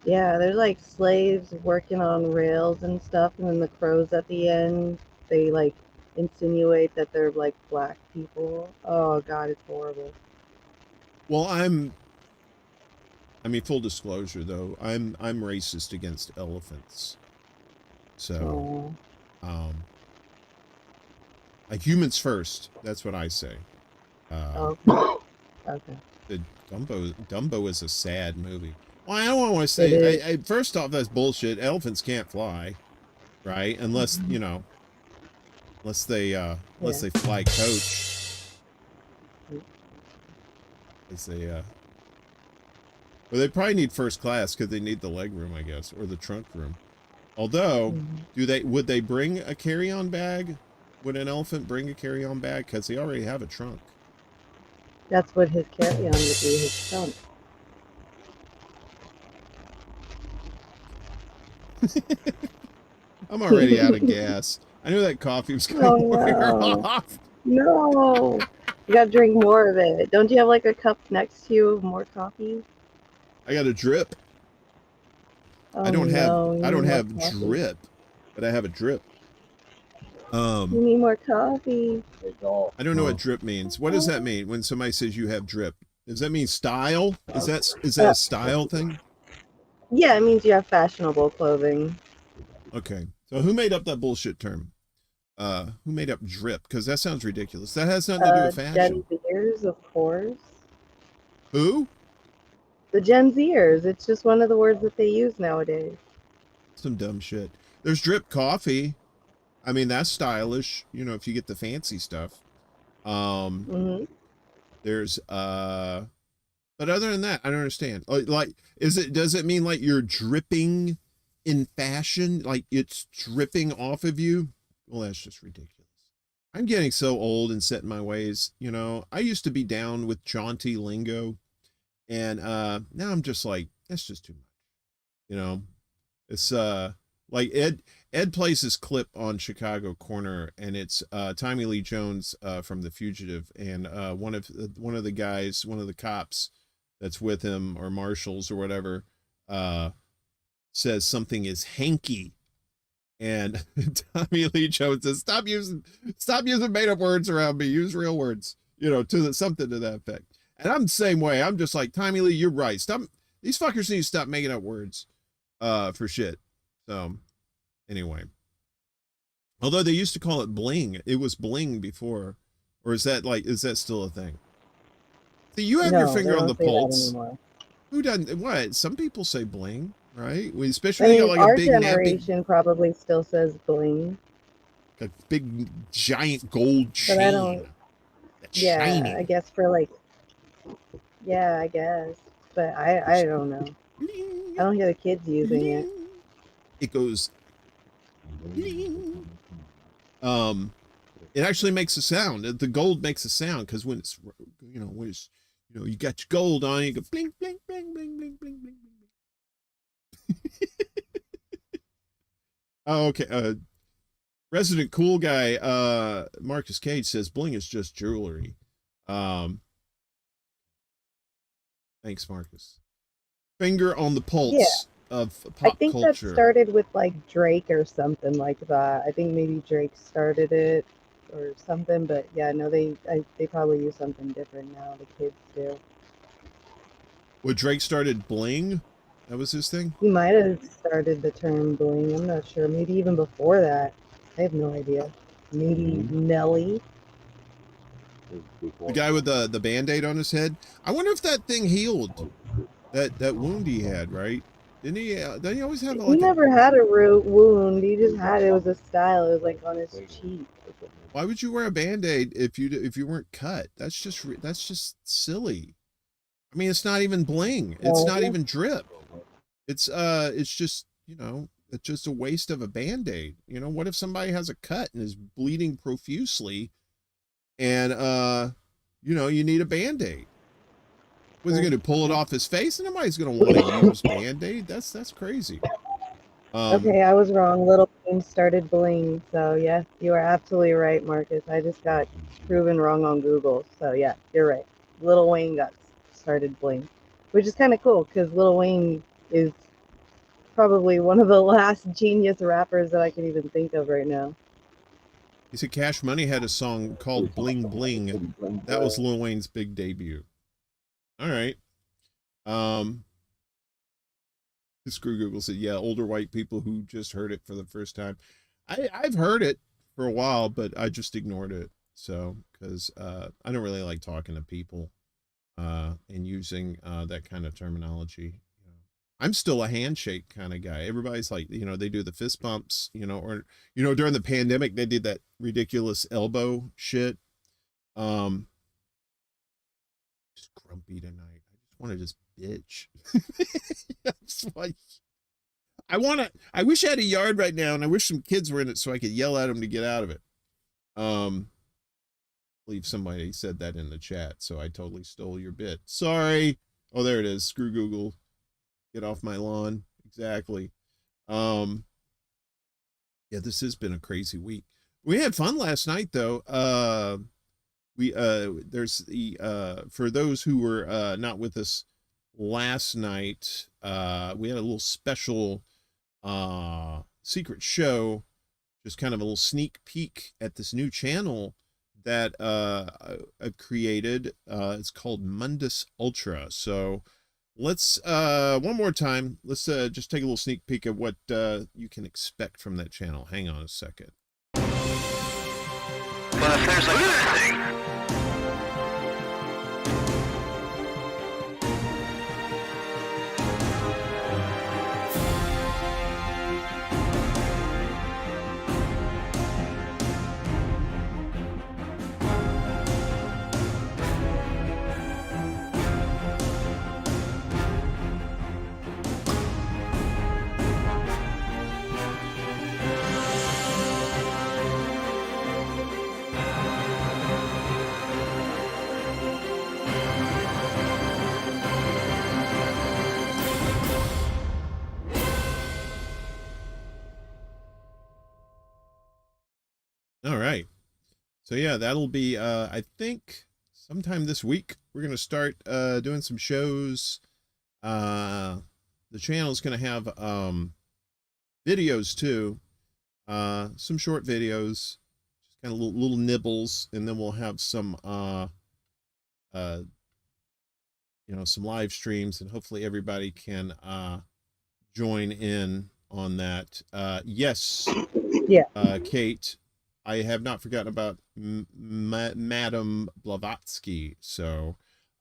Yeah, they're like slaves working on rails and stuff, and then the crows at the end, they like insinuate that they're like black people. Oh God, it's horrible. Well, I mean, full disclosure though, I'm racist against elephants. So, like humans first. That's what I say. Okay. Dumbo is a sad movie. Well, I don't want to say. First off, that's bullshit. Elephants can't fly, right? Unless you know, unless they fly coach. Well, they probably need first class because they need the leg room, I guess, or the trunk room. Although, would they bring a carry-on bag? Would an elephant bring a carry-on bag? Because they already have a trunk. That's what his carry-on would be, his trunk. I'm already out of gas. I knew that coffee was going to wear off. No, you gotta drink more of it. Don't you have like a cup next to you of more coffee? I got a drip. I don't have drip, but I have a drip. You need more coffee. I don't know what drip means. What does that mean when somebody says you have drip? Does that mean style? Is that a style thing? Yeah, it means you have fashionable clothing. Okay. So who made up that bullshit term? Who made up drip? Because that sounds ridiculous. That has nothing to do with fashion. Gen Zers, of course. Who? The Gen Zers. It's just one of the words that they use nowadays. Some dumb shit. There's drip coffee. I mean, that's stylish, you know, if you get the fancy stuff. There's but other than that, I don't understand. Like, does it mean like you're dripping in fashion? Like it's dripping off of you? Well, that's just ridiculous. I'm getting so old and set in my ways, you know. I used to be down with jaunty lingo, and now I'm just like, that's just too much. You know, it's like Ed plays his clip on Chicago Corner, and it's Tommy Lee Jones from The Fugitive, and one of the guys, one of the cops that's with him, or marshals or whatever, says something is hanky, and Tommy Lee Jones says, stop using made up words around me, use real words, you know, something to that effect. And I'm the same way. I'm just like, Tommy Lee, you're right. Stop. These fuckers need to stop making up words for shit. So anyway, although they used to call it bling, it was bling before, or is that still a thing? See, you have your finger on the pulse. Who doesn't? What? Some people say bling, right? Especially I mean, like our a big generation probably still says bling. a big giant gold chain. But I don't. Yeah, shining. I guess for like. Yeah, I guess, but I don't know. I don't hear the kids using it. It goes. It actually makes a sound. The gold makes a sound because when it's, you know, you got your gold on, you go bling, bling, bling, bling, bling, bling, bling, bling. Oh, okay. Resident cool guy, Marcus Cage says bling is just jewelry. Thanks, Marcus. Finger on the pulse of pop I think culture. that started with like Drake or something like that. I think maybe Drake started it or something, but yeah, no, they probably use something different now. The kids do. Well, Drake started bling. That was his thing. He might have started the term bling. I'm not sure. Maybe even before that. I have no idea. Maybe Nelly. The guy with the Band-Aid on his head. I wonder if that thing healed. That wound he had, right? Didn't he? Didn't he always have like? He never had a wound. He just had it was a style. It was like on his cheek. Why would you wear a Band-Aid if you weren't cut? That's just silly. I mean, it's not even bling. It's not even drip. It's just, you know, it's just a waste of a Band-Aid. You know, what if somebody has a cut and is bleeding profusely, and you know, you need a Band-Aid? Was he going to pull it off his face? And nobody's going to want to use Band-Aid. That's crazy. Okay, I was wrong. Little Wayne started bling. So yes, you are absolutely right, Marcus. I just got proven wrong on Google. So yeah, you're right. Little Wayne got started bling, which is kind of cool because Little Wayne is probably one of the last genius rappers that I can even think of right now. He said Cash Money had a song called Bling Bling. That was Lil Wayne's big debut. All right. Screw Google said, yeah, older white people who just heard it for the first time. I've heard it for a while, but I just ignored it. So, because I don't really like talking to people and using that kind of terminology. I'm still a handshake kind of guy. Everybody's like, you know, they do the fist bumps, you know, or, you know, during the pandemic, they did that ridiculous elbow shit. Just grumpy tonight. I just want to just bitch. Like, I wish I had a yard right now, and I wish some kids were in it so I could yell at them to get out of it. I believe somebody said that in the chat, so I totally stole your bit. Sorry. Oh, there it is. Screw Google. Get off my lawn. Exactly. Yeah, this has been a crazy week. We had fun last night though. There's the for those who were not with us last night, we had a little special secret show just kind of a little sneak peek at this new channel that I've created. It's called Mundus Ultra. So let's one more time, let's just take a little sneak peek at what you can expect from that channel. Hang on a second. Well, if there's a good thing. All right. So yeah, that'll be I think sometime this week we're gonna start doing some shows. The channel's gonna have videos too, some short videos, just kind of little nibbles, and then we'll have some you know, some live streams, and hopefully everybody can join in on that. Yes, Yeah. Kate, I have not forgotten about Madam Blavatsky. So,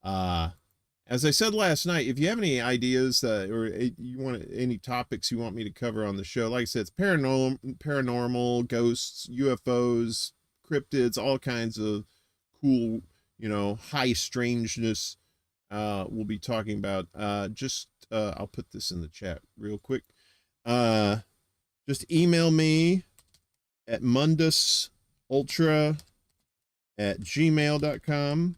as I said last night, if you have any ideas or you want any topics you want me to cover on the show, like I said, it's paranormal, ghosts, UFOs, cryptids, all kinds of cool, you know, high strangeness. We'll be talking about. I'll put this in the chat real quick. Just email me at mundusultra@gmail.com,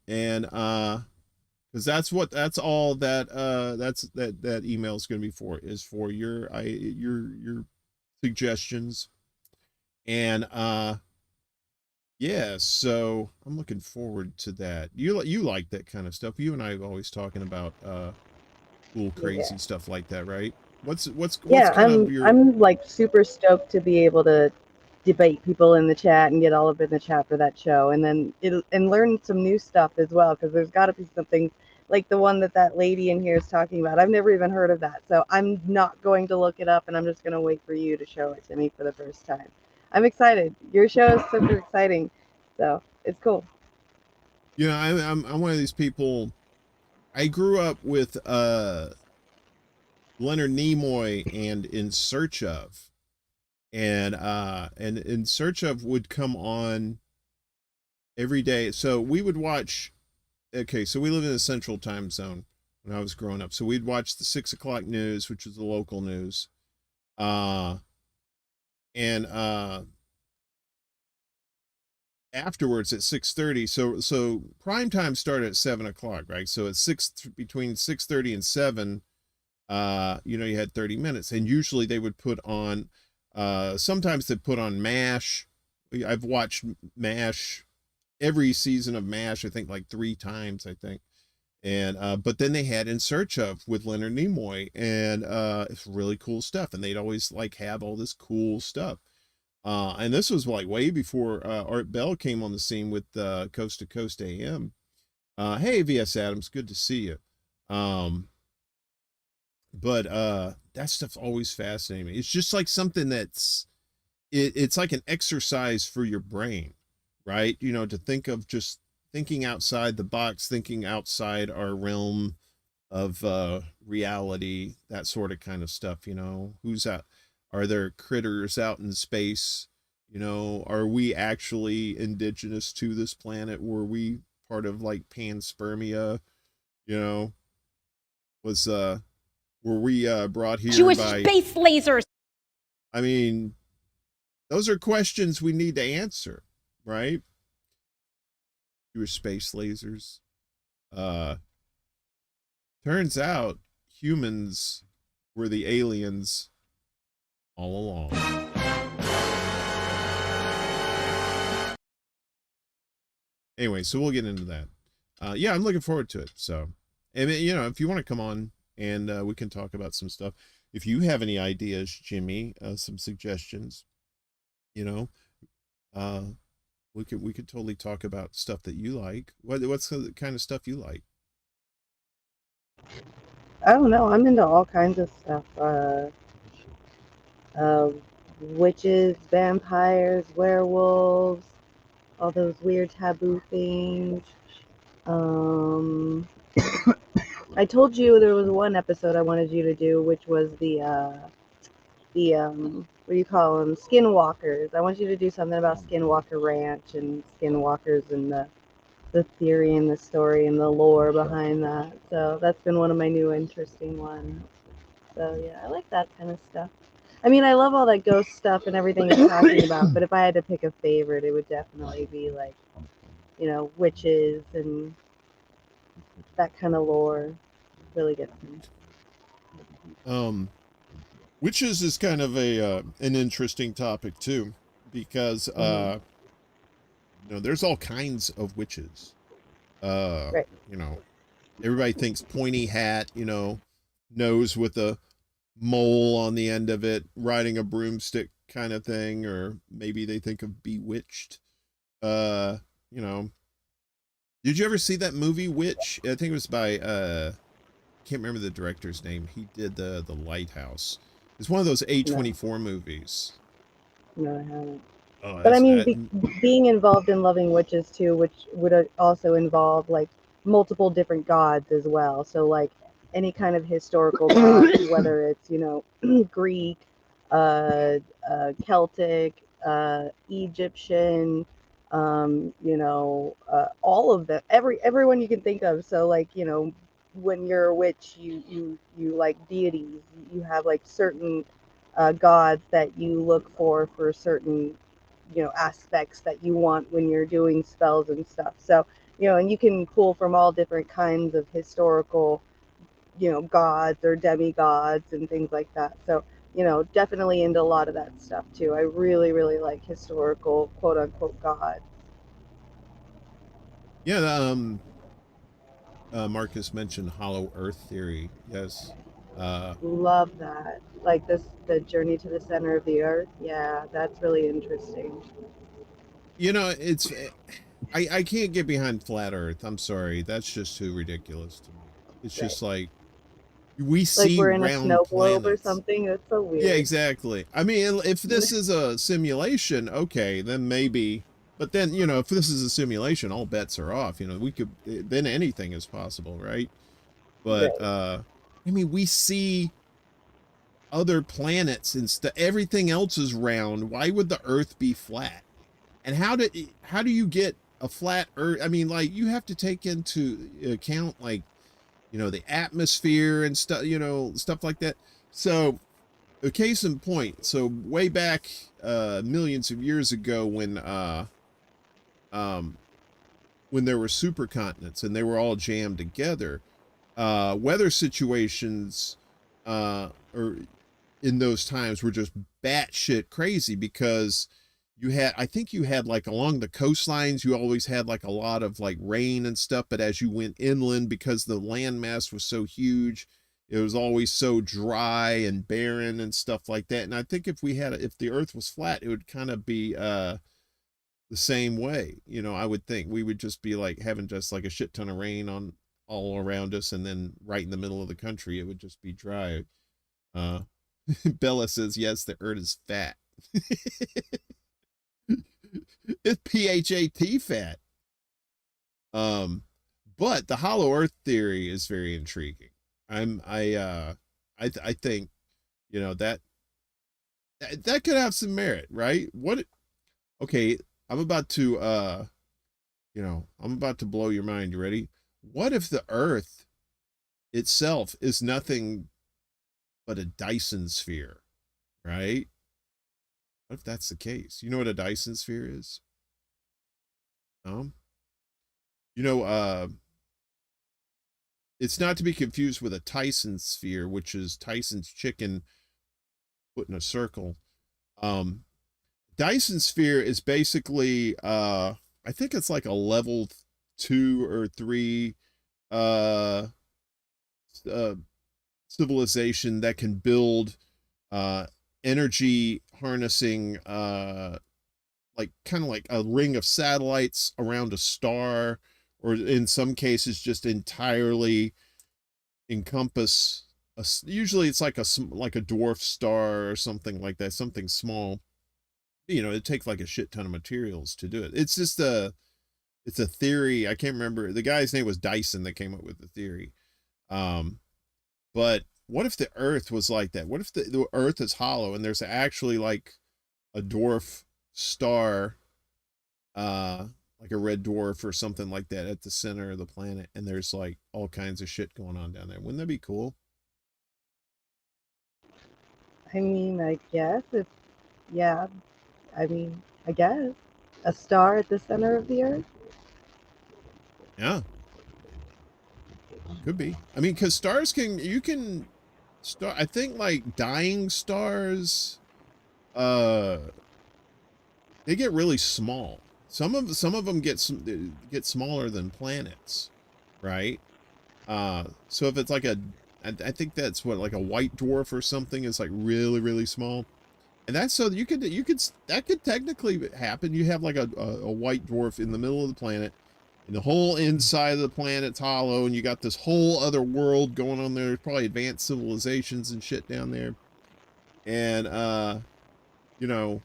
and because that's all that that email is going to be for, is for your suggestions. And yeah, so I'm looking forward to that. You like that kind of stuff. You and I are always talking about cool, crazy stuff like that, right? What's Yeah, kind of your... I'm like super stoked to be able to debate people in the chat and get all up in the chat for that show, and then and learn some new stuff as well, because there's got to be something like the one that lady in here is talking about. I've never even heard of that, so I'm not going to look it up, and I'm just going to wait for you to show it to me for the first time. I'm excited. Your show is super exciting, so it's cool. You know, I'm one of these people. I grew up with Leonard Nimoy and In Search Of, and In Search Of would come on every day. So we would watch. Okay, so we live in the Central Time Zone when I was growing up, so we'd watch the 6 o'clock news, which was the local news, and afterwards at 6:30. So prime time started at 7 o'clock, right? So at between 6:30 and 7. You know, you had 30 minutes, and usually they would put on, sometimes they put on MASH. I've watched MASH, every season of MASH, I think like 3 times, I think. And, but then they had In Search Of with Leonard Nimoy, and, it's really cool stuff. And they'd always like have all this cool stuff. And this was like way before, Art Bell came on the scene with, Coast to Coast AM. Hey, VS Adams, good to see you. But that stuff's always fascinating me. It's just like something that's it's like an exercise for your brain, right? You know, to think of just thinking outside the box, thinking outside our realm of reality, that sort of kind of stuff. You know, who's out? Are there critters out in space? You know, are we actually indigenous to this planet? Were we part of like panspermia? You know, were we brought here Jewish by space lasers? I mean, those are questions we need to answer, right? Jewish space lasers. Turns out humans were the aliens all along. Anyway, so we'll get into that. Yeah, I'm looking forward to it. So, and you know, if you want to come on and we can talk about some stuff. if you have any ideas, Jimmy, some suggestions, you know, uh, we could totally talk about stuff that you like. What's the kind of stuff you like? I don't know. I'm into all kinds of stuff. Uh, witches, vampires, werewolves, all those weird taboo things. Um, I told you there was one episode I wanted you to do, which was the what do you call them, skinwalkers. I want you to do something about Skinwalker Ranch and skinwalkers and the theory and the story and the lore behind that. So that's been one of my new interesting ones. So yeah, I like that kind of stuff. I mean, I love all that ghost stuff and everything you're talking about, but if I had to pick a favorite, it would definitely be like, witches and that kind of lore really gets me. Witches is kind of an interesting topic too, because Mm-hmm. there's all kinds of witches. Right. You know, everybody thinks pointy hat, nose with a mole on the end of it, riding a broomstick kind of thing, or maybe they think of Bewitched. You know, did you ever see that movie Witch? I think it was by can't remember the director's name. He did the Lighthouse. It's one of those No, A24 movies. no, I haven't. Oh, But I that's mean, being involved in loving witches too, which would also involve like multiple different gods as well. So like any kind of historical gods, whether it's Greek, Celtic, Egyptian, all of them, everyone you can think of. So like when you're a witch, you like deities. You have like certain gods that you look for certain aspects that you want when you're doing spells and stuff. So and you can pull from all different kinds of historical gods or demigods and things like that. So definitely into a lot of that stuff too. I really really like historical quote unquote gods. yeah. Marcus mentioned Hollow Earth theory. Yes. Uh, Love that. Like the journey to the center of the earth. Yeah, that's really interesting. it's I can't get behind flat Earth. I'm sorry, that's just too ridiculous to me. It's Right. just like we Like see we're in a round snow globe or planets. something. That's so Yeah, weird. exactly. I mean, if this is a simulation, okay, then maybe. But then, if this is a simulation, all bets are off. We could then anything is possible, right? But Right. I mean, we see other planets and stuff. Everything else is round. Why would the Earth be flat? And how do you get a flat Earth? I mean, like you have to take into account like the atmosphere and stuff, stuff like that. So a case in point, so way back millions of years ago um when there were supercontinents and they were all jammed together, weather situations or in those times were just batshit crazy because I think you had like along the coastlines, you always had like a lot of like rain and stuff. But as you went inland, because the landmass was so huge, it was always so dry and barren and stuff like that. And I think if the earth was flat, it would kind of be, the same way. I would think we would just be like having just like a shit ton of rain on all around us. And then right in the middle of the country, it would just be dry. Uh, Bella says, yes, the earth is fat. It's PHAT fat. But the hollow earth theory is very intriguing. I think, that that could have some merit, right? Okay, I'm about to I'm about to blow your mind. You ready? What if the earth itself is nothing but a Dyson sphere, right? What if that's the case? You know what a Dyson sphere is? Um, you know, it's not to be confused with a Tyson sphere, which is Tyson's chicken put in a circle. Um, Dyson sphere is basically, I think it's like a level 2 or 3 uh, uh civilization that can build energy harnessing like kind of like a ring of satellites around a star, or in some cases just entirely encompass usually it's like a dwarf star or something like that, something small. You know, it takes like a shit ton of materials to do it. It's just it's a theory. I can't remember, the guy's name was Dyson that came up with the theory. But what if the Earth was like that? What if the Earth is hollow and there's actually like a dwarf star, like a red dwarf or something like that at the center of the planet, and there's like all kinds of shit going on down there? Wouldn't that be cool? I mean, I guess it's, yeah, I mean, I guess. A star at the center of the earth? Yeah. Could be. I mean, because stars you can star, I think like dying stars, they get really small. Some of them get smaller than planets, right? So if it's like I think that's what, like a white dwarf or something is like really, really small. And that's so that could technically happen. You have like a white dwarf in the middle of the planet, and the whole inside of the planet's hollow, and you got this whole other world going on there. There's probably advanced civilizations and shit down there. And you know,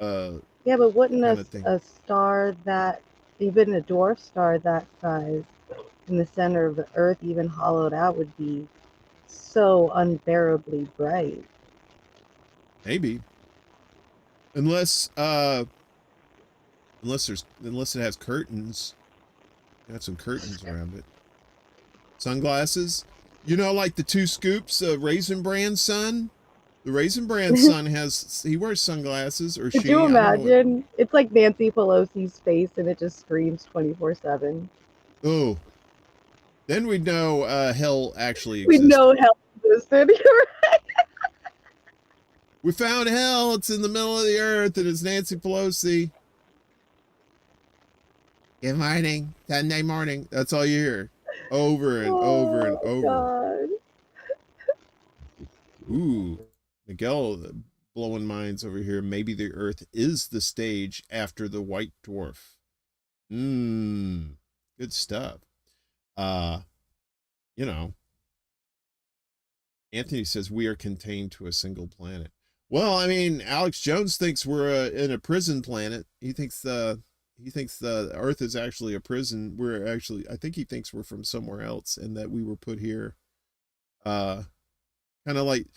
Yeah, but wouldn't kind of a star that, even a dwarf star that size, in the center of the earth, even hollowed out, would be so unbearably bright? maybe. Unless it has curtains. Got some curtains around it. Sunglasses. You know, like the two scoops of Raisin Bran's son? The Raisin Bran son he wears sunglasses, or Could she. you I don't know imagine? It's like Nancy Pelosi's face and it just screams 24/7. Oh. Then we'd know hell actually We exists. know hell existed. We found hell. It's in the middle of the earth, and it's Nancy Pelosi. Good morning. Sunday morning. That's all you hear. Over and over and over. God. Ooh. Miguel blowing minds over here. Maybe the earth is the stage after the white dwarf. Good stuff. You know. Anthony says we are contained to a single planet. Well, I mean, Alex Jones thinks we're in a prison planet. He thinks the Earth is actually a prison. I think he thinks we're from somewhere else, and that we were put here, kind of like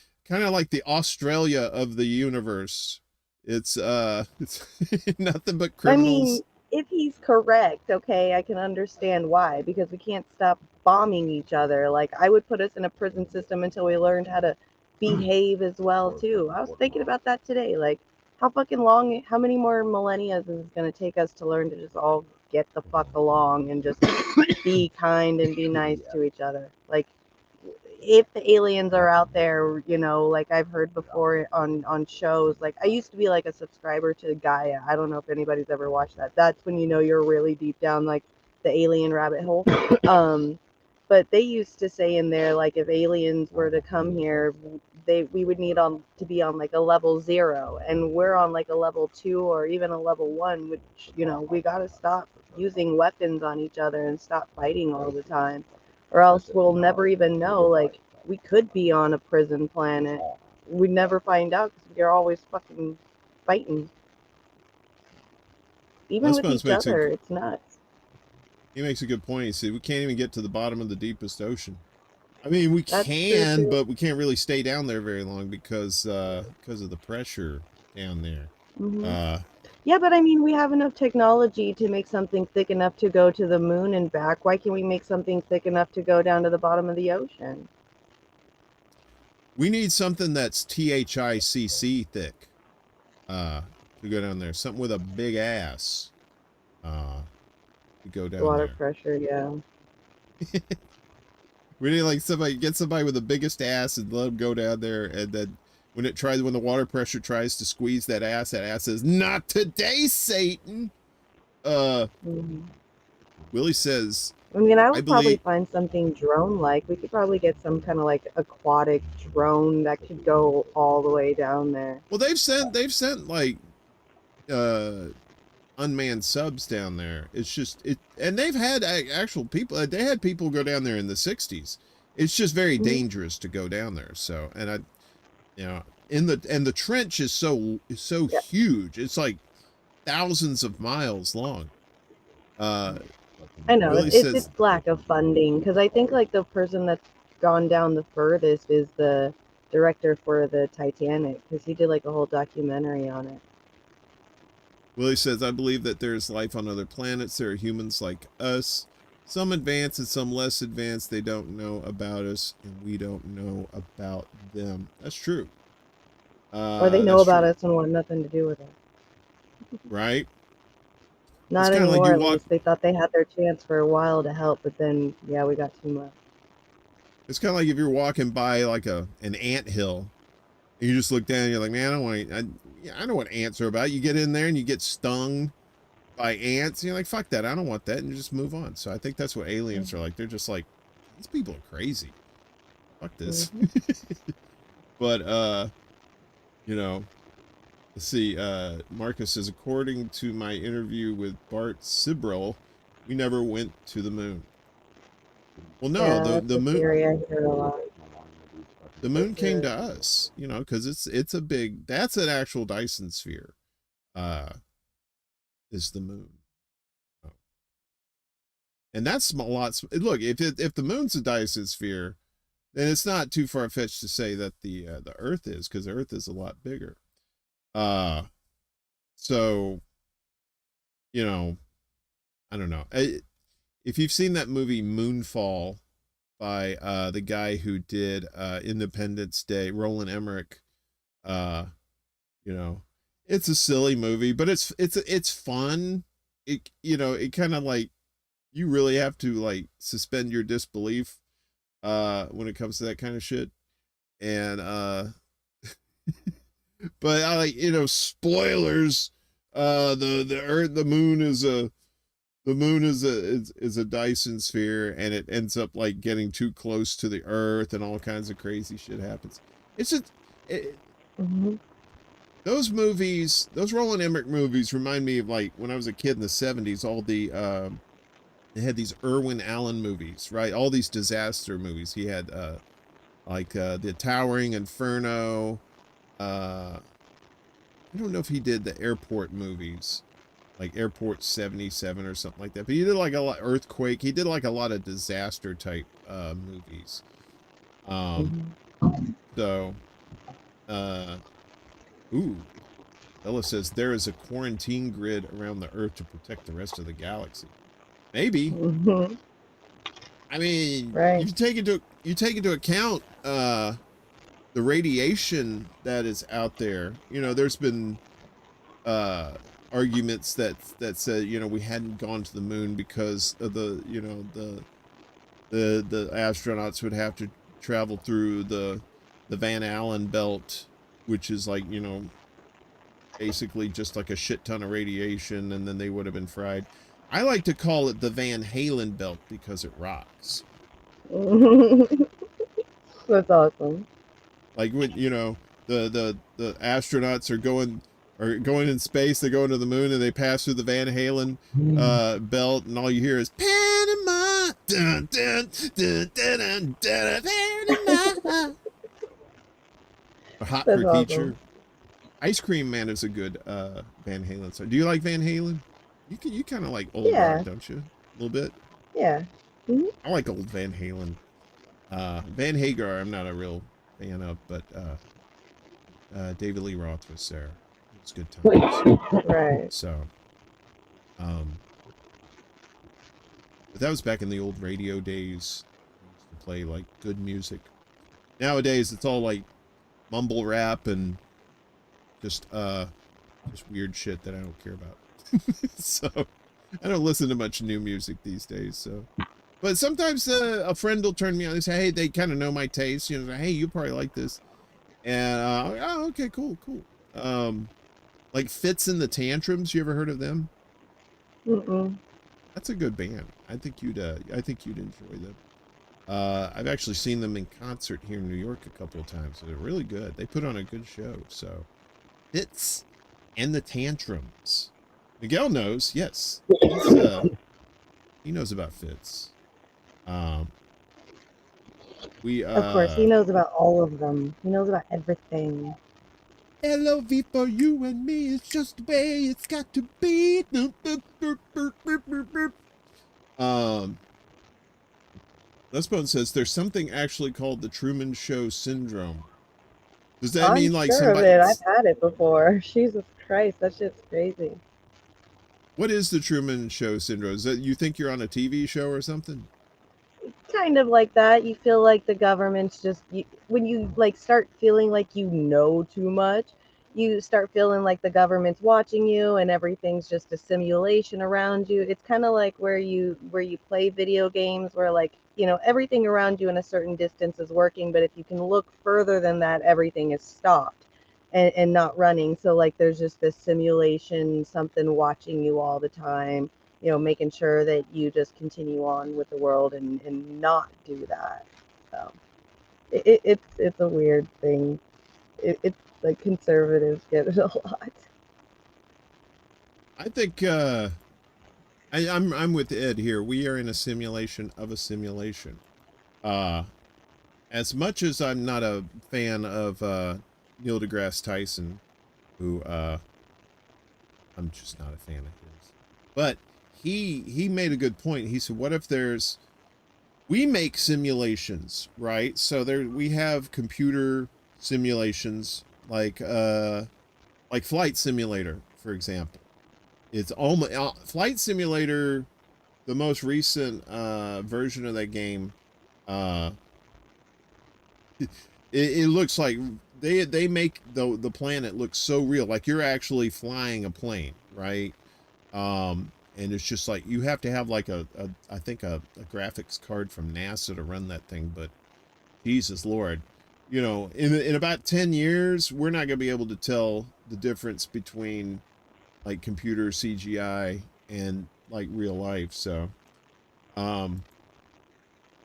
the Australia of the universe. It's nothing but criminals. I mean, if he's correct, okay, I can understand why, because we can't stop bombing each other. Like, I would put us in a prison system until we learned how to behave as well too. I was thinking about that today. Like, how many more millennia is it going to take us to learn to just all get the fuck along and just be kind and be nice to each other? Like, if the aliens are out there, you know, like I've heard before on shows, like I used to be like a subscriber to Gaia. I don't know if anybody's ever watched that. That's when you know you're really deep down like the alien rabbit hole. But they used to say in there, like, if aliens were to come here, we would need to be on like a level 0, and we're on like a level 2 or even a level 1, which, you know, we got to stop using weapons on each other and stop fighting all the time, or else we'll never even know. Like, we could be on a prison planet. We'd never find out because we're always fucking fighting. Even with each other, it's nuts. He makes a good point. You see, we can't even get to the bottom of the deepest ocean. I mean, we That's can, true. but we can't really stay down there very long because of the pressure down there. Mm-hmm. Yeah, but I mean, we have enough technology to make something thick enough to go to the moon and back. Why can't we make something thick enough to go down to the bottom of the ocean? We need something that's THICC thick to go down there. Something with a big ass to go down Water there. pressure, yeah. We need like get somebody with the biggest ass and let them go down there, and then when the water pressure tries to squeeze that ass says, "Not today, Satan." Willie says, I mean, I I would probably believe. find something drone-like. We could probably get some kind of like aquatic drone that could go all the way down there. Well, they've sent like uh unmanned subs down there. It's just it, and they've had actual people. They had people go down there in the '60s. It's just very Mhm. dangerous to go down there. So, and I, you know, the trench is so Yeah. huge. It's like thousands of miles long. I know Willie it's says, lack of funding because I think like the person that's gone down the furthest is the director for the Titanic because he did like a whole documentary on it. Willie says, I believe that there is life on other planets. There are humans like us, some advanced and some less advanced. They don't know about us, and we don't know about them. That's true. Or they know That's about true. us and want nothing to do with it. Right? It's Not kind of like anymore, you at walk. least. They thought they had their chance for a while to help, but then, yeah, we got too much. It's kind of like if you're walking by like an ant hill, and you just look down, and you're like, man, I don't want. I know what ants are about. You get in there and you get stung by ants. And you're like, fuck that. I don't want that, and you just move on. So I think that's what aliens are like. They're just like, these people are crazy. Fuck this. But you know, let's see. Marcus says, according to my interview with Bart Sibrel, we never went to the moon. Well, no, Yeah, the that's the a moon theory I hear a lot. the moon came to us, you know, because it's a big. That's an actual Dyson sphere. Is the moon, and that's a lot. Look, if the moon's a Dyson sphere, then it's not too far fetched to say that the Earth is, because the Earth is a lot bigger. So, you know, I don't know. If you've seen that movie Moonfall by the guy who did Independence Day, Roland Emmerich, you know, it's a silly movie, but it's fun. It, you know, it kind of like, you really have to like suspend your disbelief when it comes to that kind of shit. And but I like, you know, spoilers. The Earth, the moon is a Dyson sphere, and it ends up like getting too close to the Earth, and all kinds of crazy shit happens. It's just those movies, those Roland Emmerich movies, remind me of like when I was a kid in the '70s. All the they had these Irwin Allen movies, right? All these disaster movies. He had like the Towering Inferno. I don't know if he did the airport movies, like Airport 77 or something like that. But he did like a lot Earthquake. He did like a lot of disaster type movies. So ooh, Ella says there is a quarantine grid around the Earth to protect the rest of the galaxy. Maybe. I mean, Right. you take into account the radiation that is out there. You know, there's been arguments that said, you know, we hadn't gone to the moon because of the, you know, the astronauts would have to travel through the Van Allen belt, which is like, you know, basically just like a shit ton of radiation, and then they would have been fried. I like to call it the Van Halen belt because it rocks. That's awesome. Like when, you know, the astronauts are going in space, they go into the moon, and they pass through the Van Halen belt, and all you hear is Panama, dun, dun, dun, dun, dun, dun, Panama. A Hot That's for awesome. Teacher. Ice Cream Man is a good Van Halen song. Do you like Van Halen? You kind of like old rock, don't you? A little bit. Yeah. I like old Van Halen. Van Hagar, I'm not a real fan of, but David Lee Roth was there. It was good times. Right. So, but that was back in the old radio days. I used to play like good music. Nowadays, it's all like mumble rap and just weird shit that I don't care about. So, I don't listen to much new music these days. So, but sometimes a friend will turn me on and say, hey, they kind of know my taste. You know, hey, you probably like this. And, oh, okay, cool. Like Fits in the Tantrums. You ever heard of them? Mm-mm. That's a good band. I think you'd enjoy them. I've actually seen them in concert here in New York a couple of times. They're really good. They put on a good show. So, Fitz and the Tantrums. Miguel knows. Yes, he knows about Fitz. Of course, he knows about all of them. He knows about everything. LOV for you and me. It's just the way it's got to be. Lesbone says there's something actually called the Truman Show syndrome. Does that mean like sure somebody? I've had it before. Jesus Christ, that shit's crazy. What is the Truman Show syndrome? Is that you think you're on a TV show or something? Kind of like that. You feel like the government's just when you like start feeling like you know too much, you start feeling like the government's watching you and everything's just a simulation around you. It's kind of like where you play video games where like, you know, everything around you in a certain distance is working, but if you can look further than that, everything is stopped and not running. So like there's just this simulation, something watching you all the time, you know, making sure that you just continue on with the world and not do that. So it's a weird thing. It's like conservatives get it a lot. I think I'm with Ed here. We are in a simulation of a simulation. As much as I'm not a fan of Neil deGrasse Tyson, who I'm just not a fan of his, but he made a good point. He said, what if we make simulations, right? So we have computer simulations like Flight Simulator, for example. It's almost Flight Simulator, the most recent version of that game. It looks like they make the planet look so real, like you're actually flying a plane, right? And it's just like you have to have like I think a graphics card from NASA to run that thing. But Jesus Lord, you know, in about 10 years, we're not gonna be able to tell the difference between like computer CGI and like real life. So,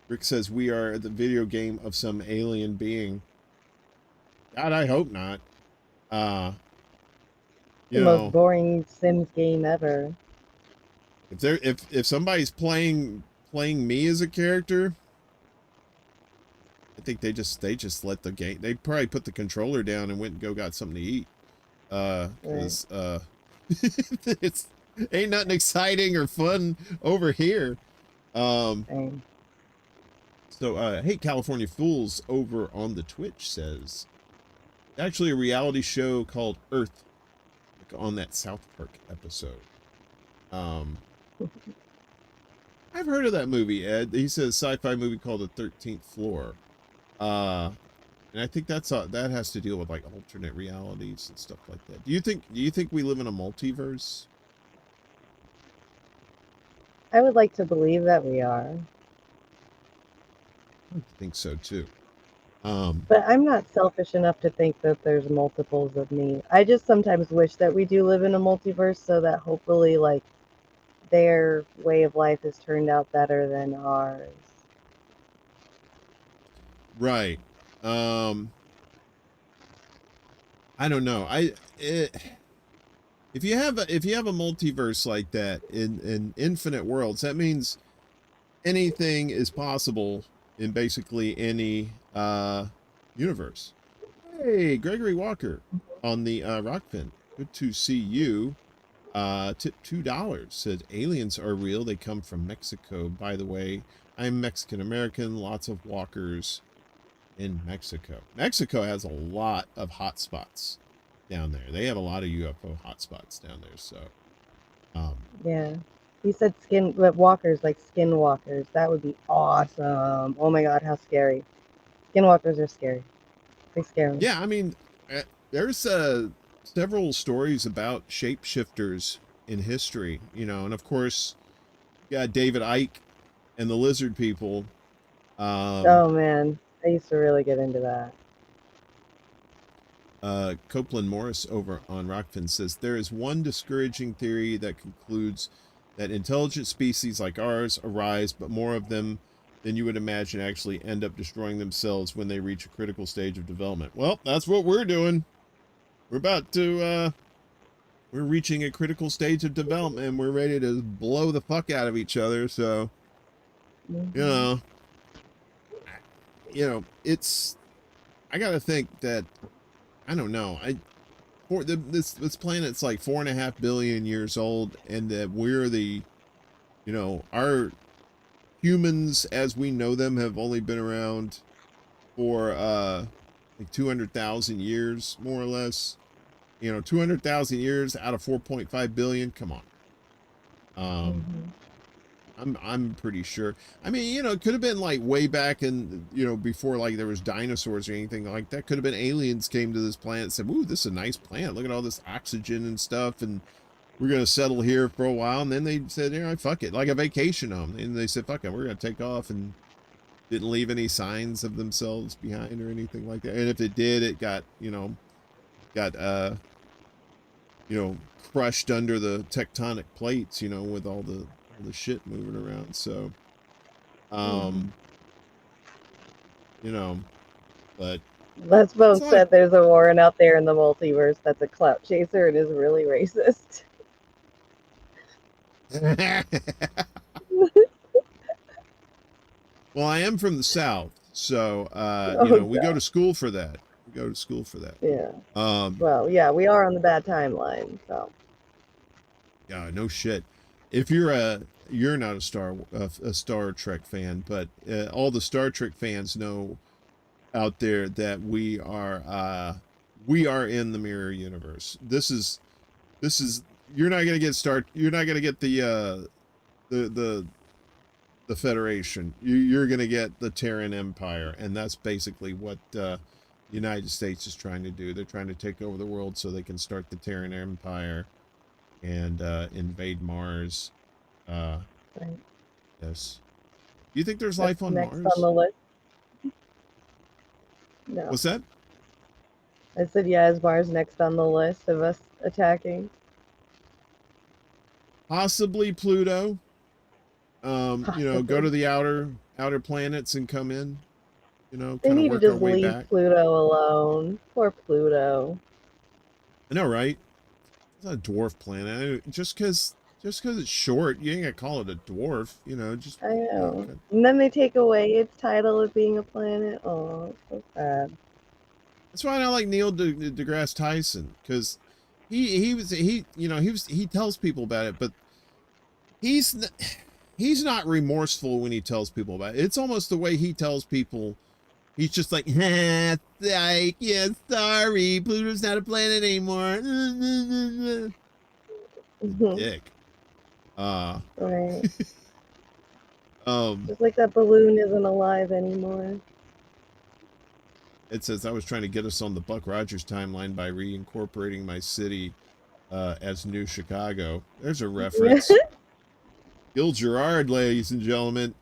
Rick says we are the video game of some alien being. God, I hope not. The most boring Sims game ever. If somebody's playing me as a character, I think they just let the game. They probably put the controller down and went and got something to eat. Because it's ain't nothing exciting or fun over here. So hey, California Fools over on the Twitch says actually a reality show called Earth, like on that South Park episode. I've heard of that movie, Ed. He says sci-fi movie called The 13th Floor. And I think that has to deal with like alternate realities and stuff like that. Do you think we live in a multiverse? I would like to believe that we are. I think so too. But I'm not selfish enough to think that there's multiples of me. I just sometimes wish that we do live in a multiverse so that hopefully like their way of life has turned out better than ours. Right. I don't know. If you have a multiverse like that in infinite worlds, that means anything is possible in basically any universe. Hey, Gregory Walker on the Rockfin. Good to see you. Tip $2. Said aliens are real. They come from Mexico. By the way, I'm Mexican American. Lots of walkers in Mexico. Mexico has a lot of hot spots down there. They have a lot of UFO hotspots down there. So, yeah. He said walkers, like skinwalkers. That would be awesome. Oh my God, how scary. Skinwalkers are scary. They scare me. yeah, I mean, there's several stories about shapeshifters in history, you know, and of course, you got David Icke and the lizard people. Oh man, I used to really get into that. Copeland Morris over on Rockfin says there is one discouraging theory that concludes that intelligent species like ours arise, but more of them than you would imagine actually end up destroying themselves when they reach a critical stage of development. Well, that's what we're doing. We're about to, we're reaching a critical stage of development, and we're ready to blow the fuck out of each other, so, you know, it's, I gotta think that, I don't know, this planet's like 4.5 billion years old, and that we're the, you know, our humans as we know them have only been around for like 200,000 years, more or less. You know, 200,000 years out of 4.5 billion. Come on. I'm pretty sure. I mean, you know, it could have been like way back in, you know, before like there was dinosaurs or anything like that. Could have been aliens came to this planet and said, "Ooh, this is a nice planet. Look at all this oxygen and stuff, and we're gonna settle here for a while." And then they said, "Yeah, fuck it," like a vacation home. And they said, "Fuck it, we're gonna take off," and didn't leave any signs of themselves behind or anything like that. And if it did, it got, you know, crushed under the tectonic plates, you know, with all the shit moving around. So, you know, but Let's both it's said there's a Warren out there in the multiverse that's a clout chaser and is really racist. well, I am from the South, so, Oh, you know, we go God. to school for that. We go to school for that. Yeah. Well, yeah, we are on the bad timeline, so. Yeah, no shit. If you're not a Star Trek fan, but all the Star Trek fans know out there that we are in the mirror universe. This is you're not gonna get the Federation. You're gonna get the Terran Empire, and that's basically what the United States is trying to do. They're trying to take over the world so they can start the Terran Empire and invade Mars. Right. Yes. Do you think there's That's life on next Mars? on the list. No. What's that? I said, yeah, is Mars next on the list of us attacking? Possibly Pluto. You know, go to the outer planets and come in. You know, They kind of need to work our just way leave back. Pluto alone. Poor Pluto. I know, right? It's not a dwarf planet. Just because it's short, you ain't gonna call it a dwarf. You know, just. I know. And then they take away its title of being a planet. Oh, it's so sad. That's why I like Neil deGrasse Tyson, because he tells people about it, but he's not remorseful when he tells people about it. It's almost the way he tells people. He's just like, like, yeah, sorry, Pluto's not a planet anymore. Dick. Right. Um, Just like that balloon isn't alive anymore. It says I was trying to get us on the Buck Rogers timeline by reincorporating my city as New Chicago. There's a reference. Gil Gerard, ladies and gentlemen.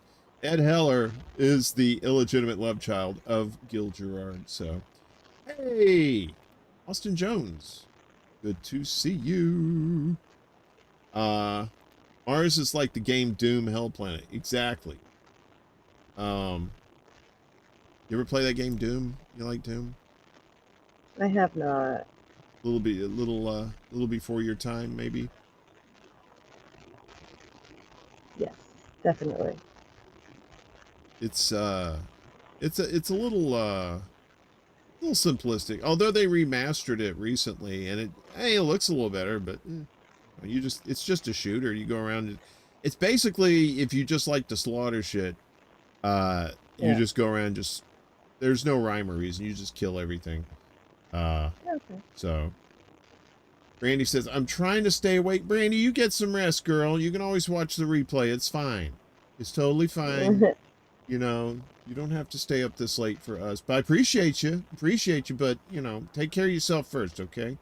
Ed Heller is the illegitimate love child of Gil Gerard. So, hey, Austin Jones, good to see you. Mars is like the game Doom Hell Planet. Exactly. You ever play that game Doom? You like Doom? I have not. A little before your time, maybe. Yes, definitely. It's a little simplistic. Although they remastered it recently, and it looks a little better, but it's just a shooter. You go around and it's basically, if you just like to slaughter shit, you just go around, there's no rhyme or reason. You just kill everything. Okay. So Brandy says, I'm trying to stay awake. Brandy, you get some rest, girl. You can always watch the replay. It's fine. It's totally fine. You know, you don't have to stay up this late for us. But I appreciate you, but, you know, take care of yourself first, okay?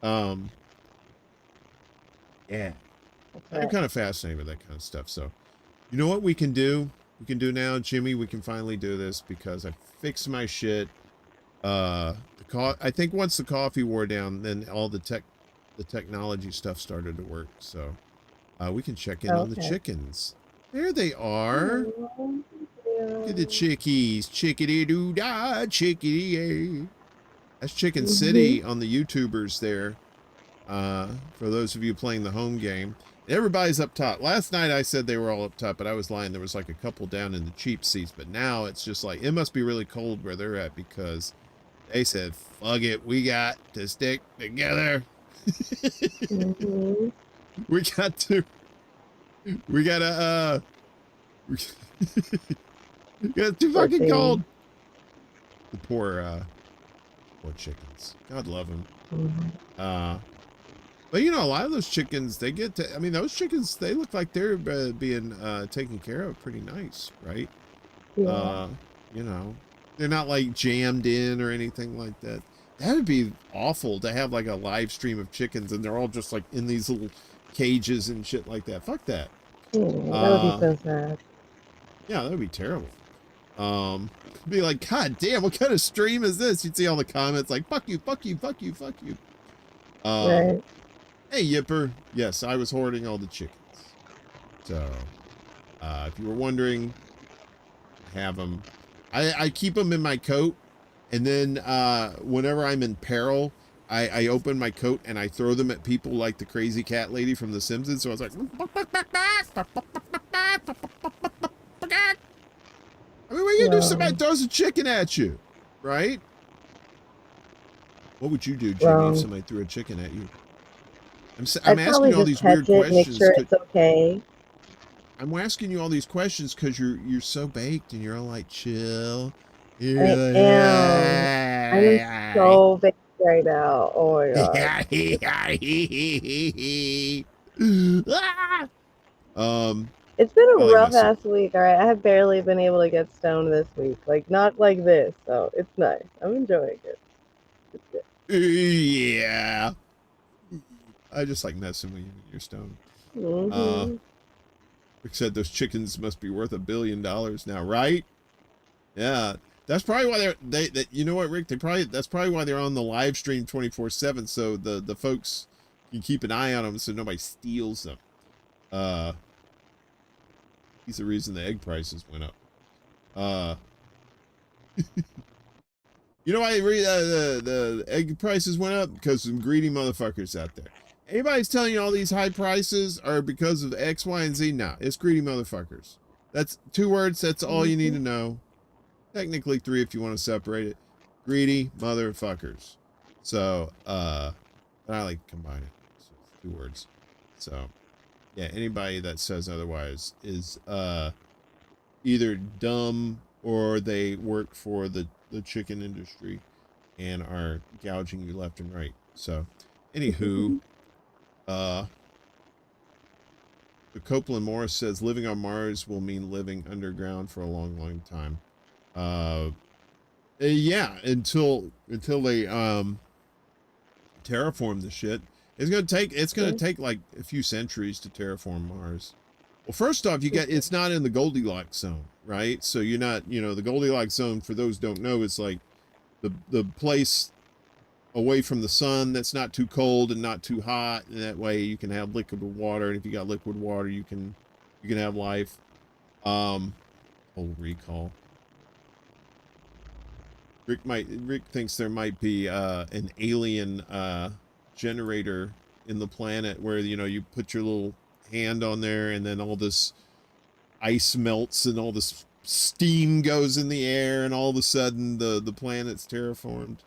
Yeah. I'm kind of fascinated with that kind of stuff. So, you know what we can do? We can do now, Jimmy, we can finally do this because I fixed my shit. I think once the coffee wore down, then all the technology stuff started to work. So, We can check in on the Okay. chickens. There they are. Oh, Look at the chickies. Chickadee doo dah, chickadee. That's Chicken City on the YouTubers there. For those of you playing the home game. Everybody's up top. Last night I said they were all up top, but I was lying. There was like a couple down in the cheap seats, but now it's just like, it must be really cold where they're at because they said, fuck it, we got to stick together. Mhm. We got too Poor fucking thing. cold. The poor chickens. God love them. Mhm. But you know, a lot of those chickens, they get to, I mean, those chickens, they look like they're being taken care of pretty nice, right? Yeah. You know, they're not like jammed in or anything like that. That would be awful to have like a live stream of chickens and they're all just like in these little cages and shit like that. Fuck that. That would be so sad. Yeah, that would be terrible. Be like, God damn, what kind of stream is this? You'd see all the comments like, fuck you, fuck you, fuck you, fuck you. Right. Hey, Yipper. Yes, I was hoarding all the chickens. So, if you were wondering, I have them. I keep them in my coat, and then whenever I'm in peril, I open my coat and I throw them at people like the crazy cat lady from The Simpsons. So I was like, I mean, what are you gonna do? Somebody throws a chicken at you, right? What would you do, Jimmy, if somebody threw a chicken at you? I'm asking you all these weird questions. Make sure it's okay. I'm asking you all these questions because you're so baked and you're all like chill. I am. I'm so big right now. Oh my god. It's been a rough ass week. All right, I have barely been able to get stoned this week. Like not like this, so it's nice. I'm enjoying it. It's good. Yeah. I just like messing with you when you're stoned. Rick said those chickens must be worth $1 billion now, right? Yeah. That's probably why they you know what, Rick? That's probably why they're on the live stream 24/7, so the folks can keep an eye on them so nobody steals them. He's the reason the egg prices went up. You know why the egg prices went up? Because some greedy motherfuckers out there. Anybody's telling you all these high prices are because of X, Y, and Z? No, it's greedy motherfuckers. That's 2 words. That's all you need to know. Technically 3 if you want to separate it. Greedy motherfuckers. So, I like to combine it. So it's 2 words. So, yeah, anybody that says otherwise is either dumb or they work for the chicken industry and are gouging you left and right. So, anywho, the Copeland Morris says living on Mars will mean living underground for a long, long time. Yeah, until they terraform the shit. It's gonna take like a few centuries to terraform Mars. Well, first off, it's not in the Goldilocks zone, right? So you're not, the Goldilocks zone, for those who don't know, is like the place away from the sun that's not too cold and not too hot, and that way you can have liquid water, and if you got liquid water, you can have life. Whole recall. Rick thinks there might be an alien generator in the planet where you put your little hand on there and then all this ice melts and all this steam goes in the air and all of a sudden the planet's terraformed.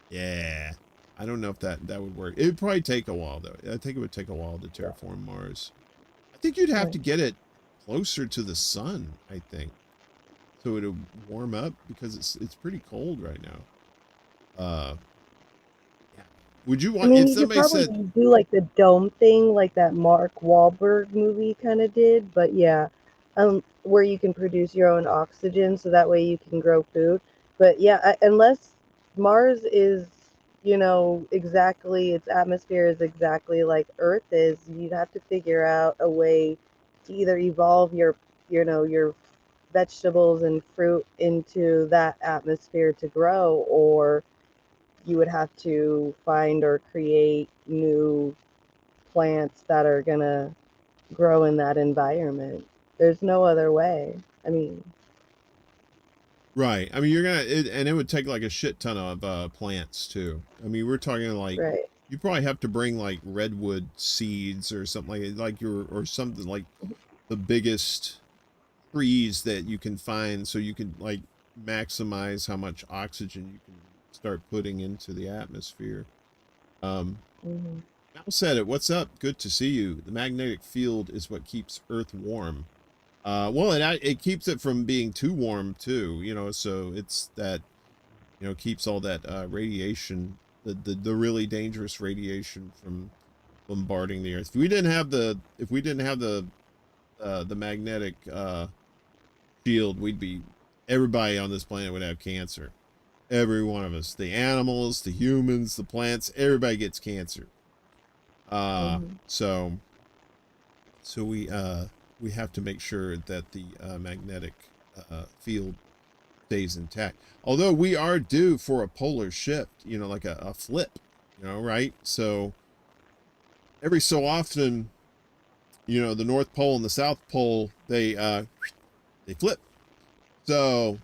Yeah, I don't know if that would work. It would probably take a while though. I think it would take a while to terraform Mars. I think you'd have to get it closer to the sun, I think, so it'll warm up, because it's pretty cold right now. Would you want? I mean, if you could somebody probably said, do like the dome thing, like that Mark Wahlberg movie kind of did, but yeah, where you can produce your own oxygen, so that way you can grow food. But yeah, unless Mars is, exactly, its atmosphere is exactly like Earth is, you'd have to figure out a way to either evolve your vegetables and fruit into that atmosphere to grow, or you would have to find or create new plants that are gonna grow in that environment. There's no other way. I mean, Right. I mean, and it would take like a shit ton of plants too. I mean, we're talking like right. you probably have to bring like redwood seeds or something like your or something like the biggest trees that you can find, so you can like maximize how much oxygen you can start putting into the atmosphere. Mhm. Mal said it. What's up? Good to see you. The magnetic field is what keeps Earth warm. Well, it keeps it from being too warm too, you know, so it's that, you know, keeps all that radiation, the really dangerous radiation from bombarding the Earth. If we didn't have the magnetic field, everybody on this planet would have cancer. Every one of us, the animals, the humans, the plants, everybody gets cancer. So we have to make sure that the magnetic field stays intact. Although we are due for a polar shift, you know, like a flip, you know, right? So every so often, you know, the North Pole and the South Pole, they flip. So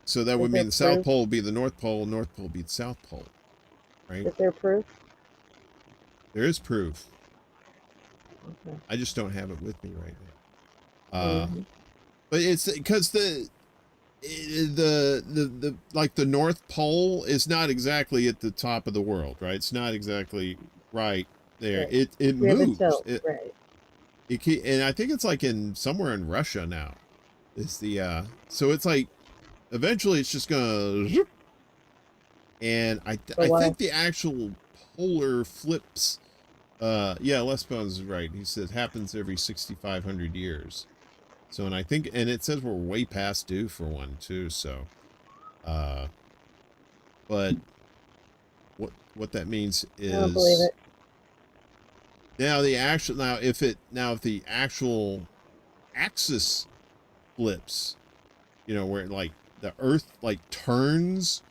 that would mean the South Pole would be the North Pole be the South Pole, right? Is there proof? There is proof. Okay. I just don't have it with me right now. But it's because the like the North Pole is not exactly at the top of the world, right? It's not exactly right there. Right. It We have a moves. tilt, right. And I think it's like somewhere in Russia now. Is the so it's like eventually it's just gonna, and I think the actual polar flips. Yeah, Les Bones is right. He said happens every 6,500 years. So, and I think, and it says we're way past due for one too. So, but what that means is, I don't believe it. If the actual axis flips, you know, where like the Earth like turns,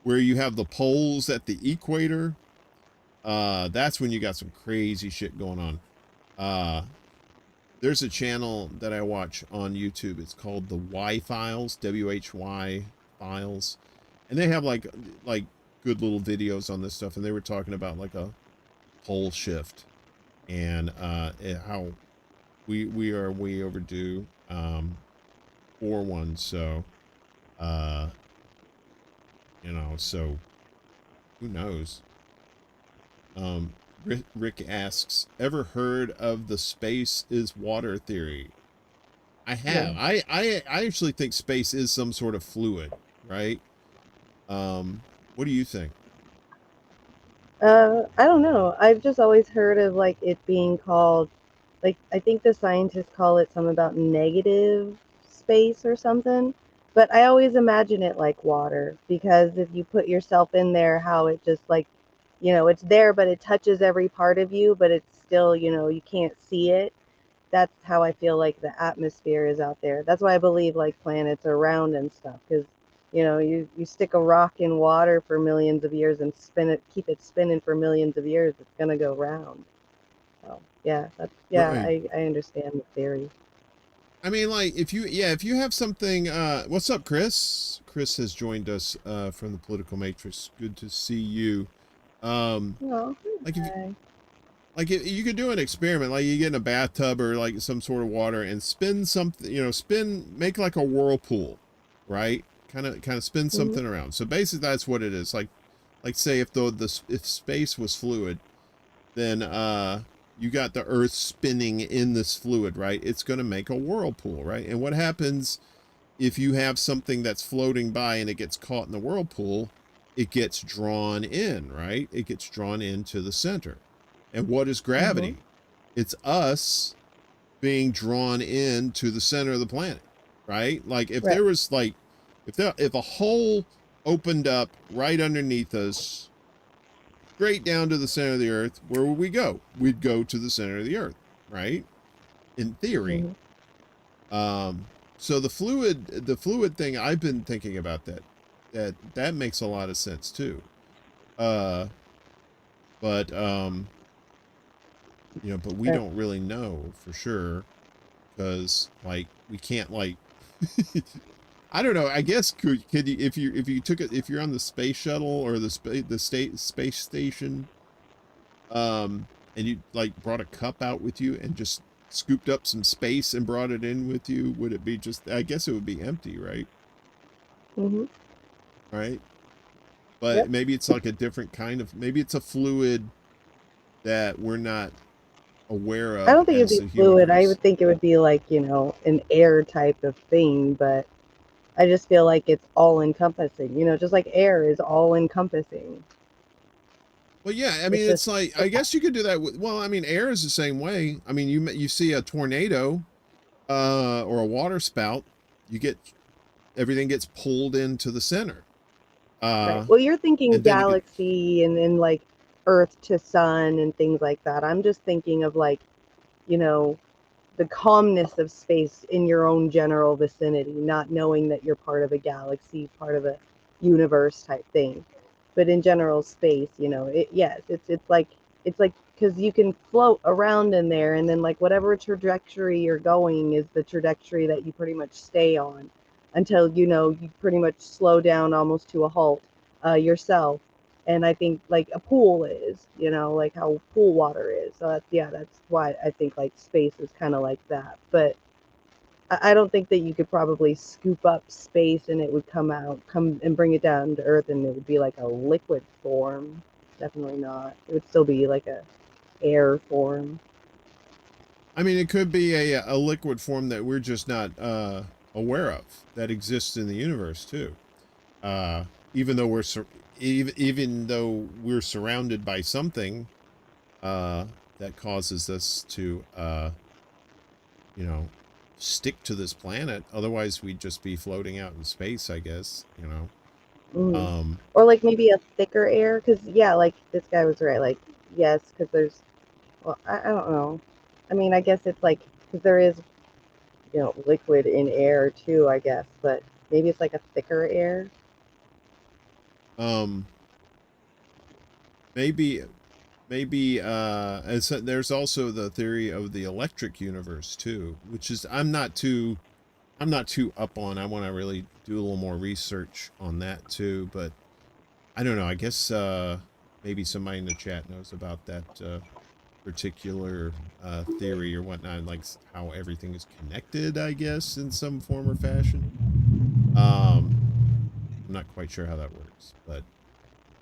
where you have the poles at the equator, that's when you got some crazy shit going on. There's a channel that I watch on YouTube. It's called the Y Files, WHY Files, and they have like good little videos on this stuff. And they were talking about like a pole shift and how we are way overdue for one. So you know, so who knows? Rick asks, ever heard of the space is water theory? I have. Yeah. I actually think space is some sort of fluid, right? What do you think? I don't know. I've just always heard of like it being called, like, I think the scientists call it something about negative space or something. But I always imagine it like water, because if you put yourself in there, how it just like, you know, it's there, but it touches every part of you, but it's still, you know, you can't see it. That's how I feel like the atmosphere is out there. That's why I believe like planets are round and stuff, because, you know, you stick a rock in water for millions of years and keep it spinning for millions of years, it's gonna go round. So yeah, right. I understand the theory. I mean, like, if you have something, what's up, Kris? Kris has joined us from the Political Matrix. Good to see you. Like if you could do an experiment, like you get in a bathtub or like some sort of water and spin something, you know, make like a whirlpool, right? Kind of spin something around. So basically that's what it is. Like say if if space was fluid, then you got the Earth spinning in this fluid, right? It's going to make a whirlpool, right? And what happens if you have something that's floating by and it gets caught in the whirlpool? It gets drawn in, right? It gets drawn into the center. And what is gravity? It's us being drawn into the center of the planet, right? Like if there was like, if a hole opened up right underneath us, straight down to the center of the Earth, where would we go? We'd go to the center of the Earth, right? In theory. So the fluid thing, I've been thinking about that makes a lot of sense too. But you know, but we don't really know for sure because like we can't like I don't know. I guess could you if you took it if you're on the space shuttle or the space station, and you like brought a cup out with you and just scooped up some space and brought it in with you, would it be just? I guess it would be empty, right? Mm-hmm. Right. But Yep. maybe it's like a different kind of. Maybe it's a fluid that we're not aware of. I don't think it'd as be a fluid. I humans. would think it would be like, you know, an air type of thing, but I just feel like it's all encompassing, you know, just like air is all encompassing. Well, yeah, I It's mean, just it's like I guess you could do that with. Well, I mean, air is the same way. I mean, you see a tornado, or a water spout, you get everything gets pulled into the center. right. Well, you're thinking And then you get galaxy and like Earth to sun and things like that. I'm just thinking of like, you know, the calmness of space in your own general vicinity, not knowing that you're part of a galaxy, part of a universe type thing. But in general space, you know, yes, it's like because you can float around in there, and then like whatever trajectory you're going is the trajectory that you pretty much stay on until you know you pretty much slow down almost to a halt yourself. And I think like a pool is, you know, like how pool water is. So that's why I think like space is kind of like that. But I don't think that you could probably scoop up space and it would come and bring it down to Earth, and it would be like a liquid form. Definitely not. It would still be like a air form. I mean, it could be a liquid form that we're just not aware of that exists in the universe too. Even though even though we're surrounded by something that causes us to you know, stick to this planet. Otherwise, we'd just be floating out in space, I guess. You know. Or like maybe a thicker air, because yeah, like this guy was right. Like yes, because there's, well, I don't know. I mean, I guess it's like because there is, you know, liquid in air too, I guess, but maybe it's like a thicker air. Maybe as there's also the theory of the electric universe too, which is I'm not too up on. I want to really do a little more research on that too, but I don't know. I guess maybe somebody in the chat knows about that particular theory or whatnot, like how everything is connected, I guess, in some form or fashion. I'm not quite sure how that works, but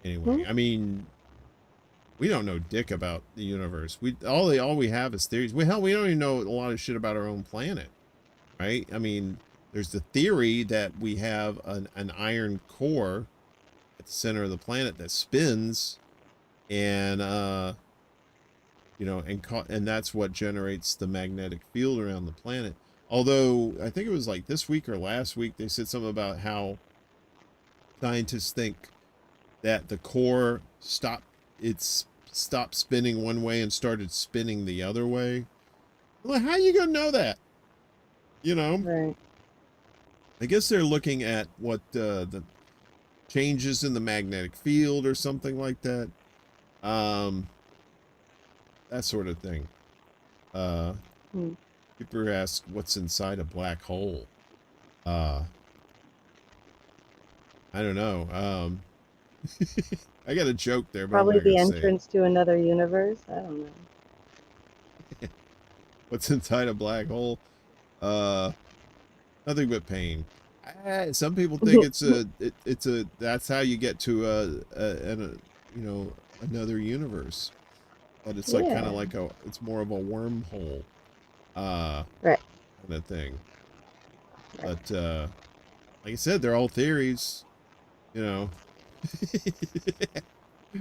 anyway, I mean, we don't know dick about the universe. All we have is theories. We don't even know a lot of shit about our own planet, right? I mean, there's the theory that we have an iron core at the center of the planet that spins, and you know, and that's what generates the magnetic field around the planet. Although I think it was like this week or last week they said something about how scientists think that the core stopped spinning one way and started spinning the other way. Well, how are you gonna know that? You know, Right. I guess they're looking at what the changes in the magnetic field or something like that. That sort of thing. People ask what's inside a black hole. I don't know. I got a joke there, but Probably I'm not the gonna say it. entrance to another universe. I don't know. What's inside a black hole? Nothing but pain. Some people think it's a that's how you get to you know, another universe. But it's like kind Yeah. of like it's more of a wormhole Right. kind of thing. But like I said, they're all theories, you know.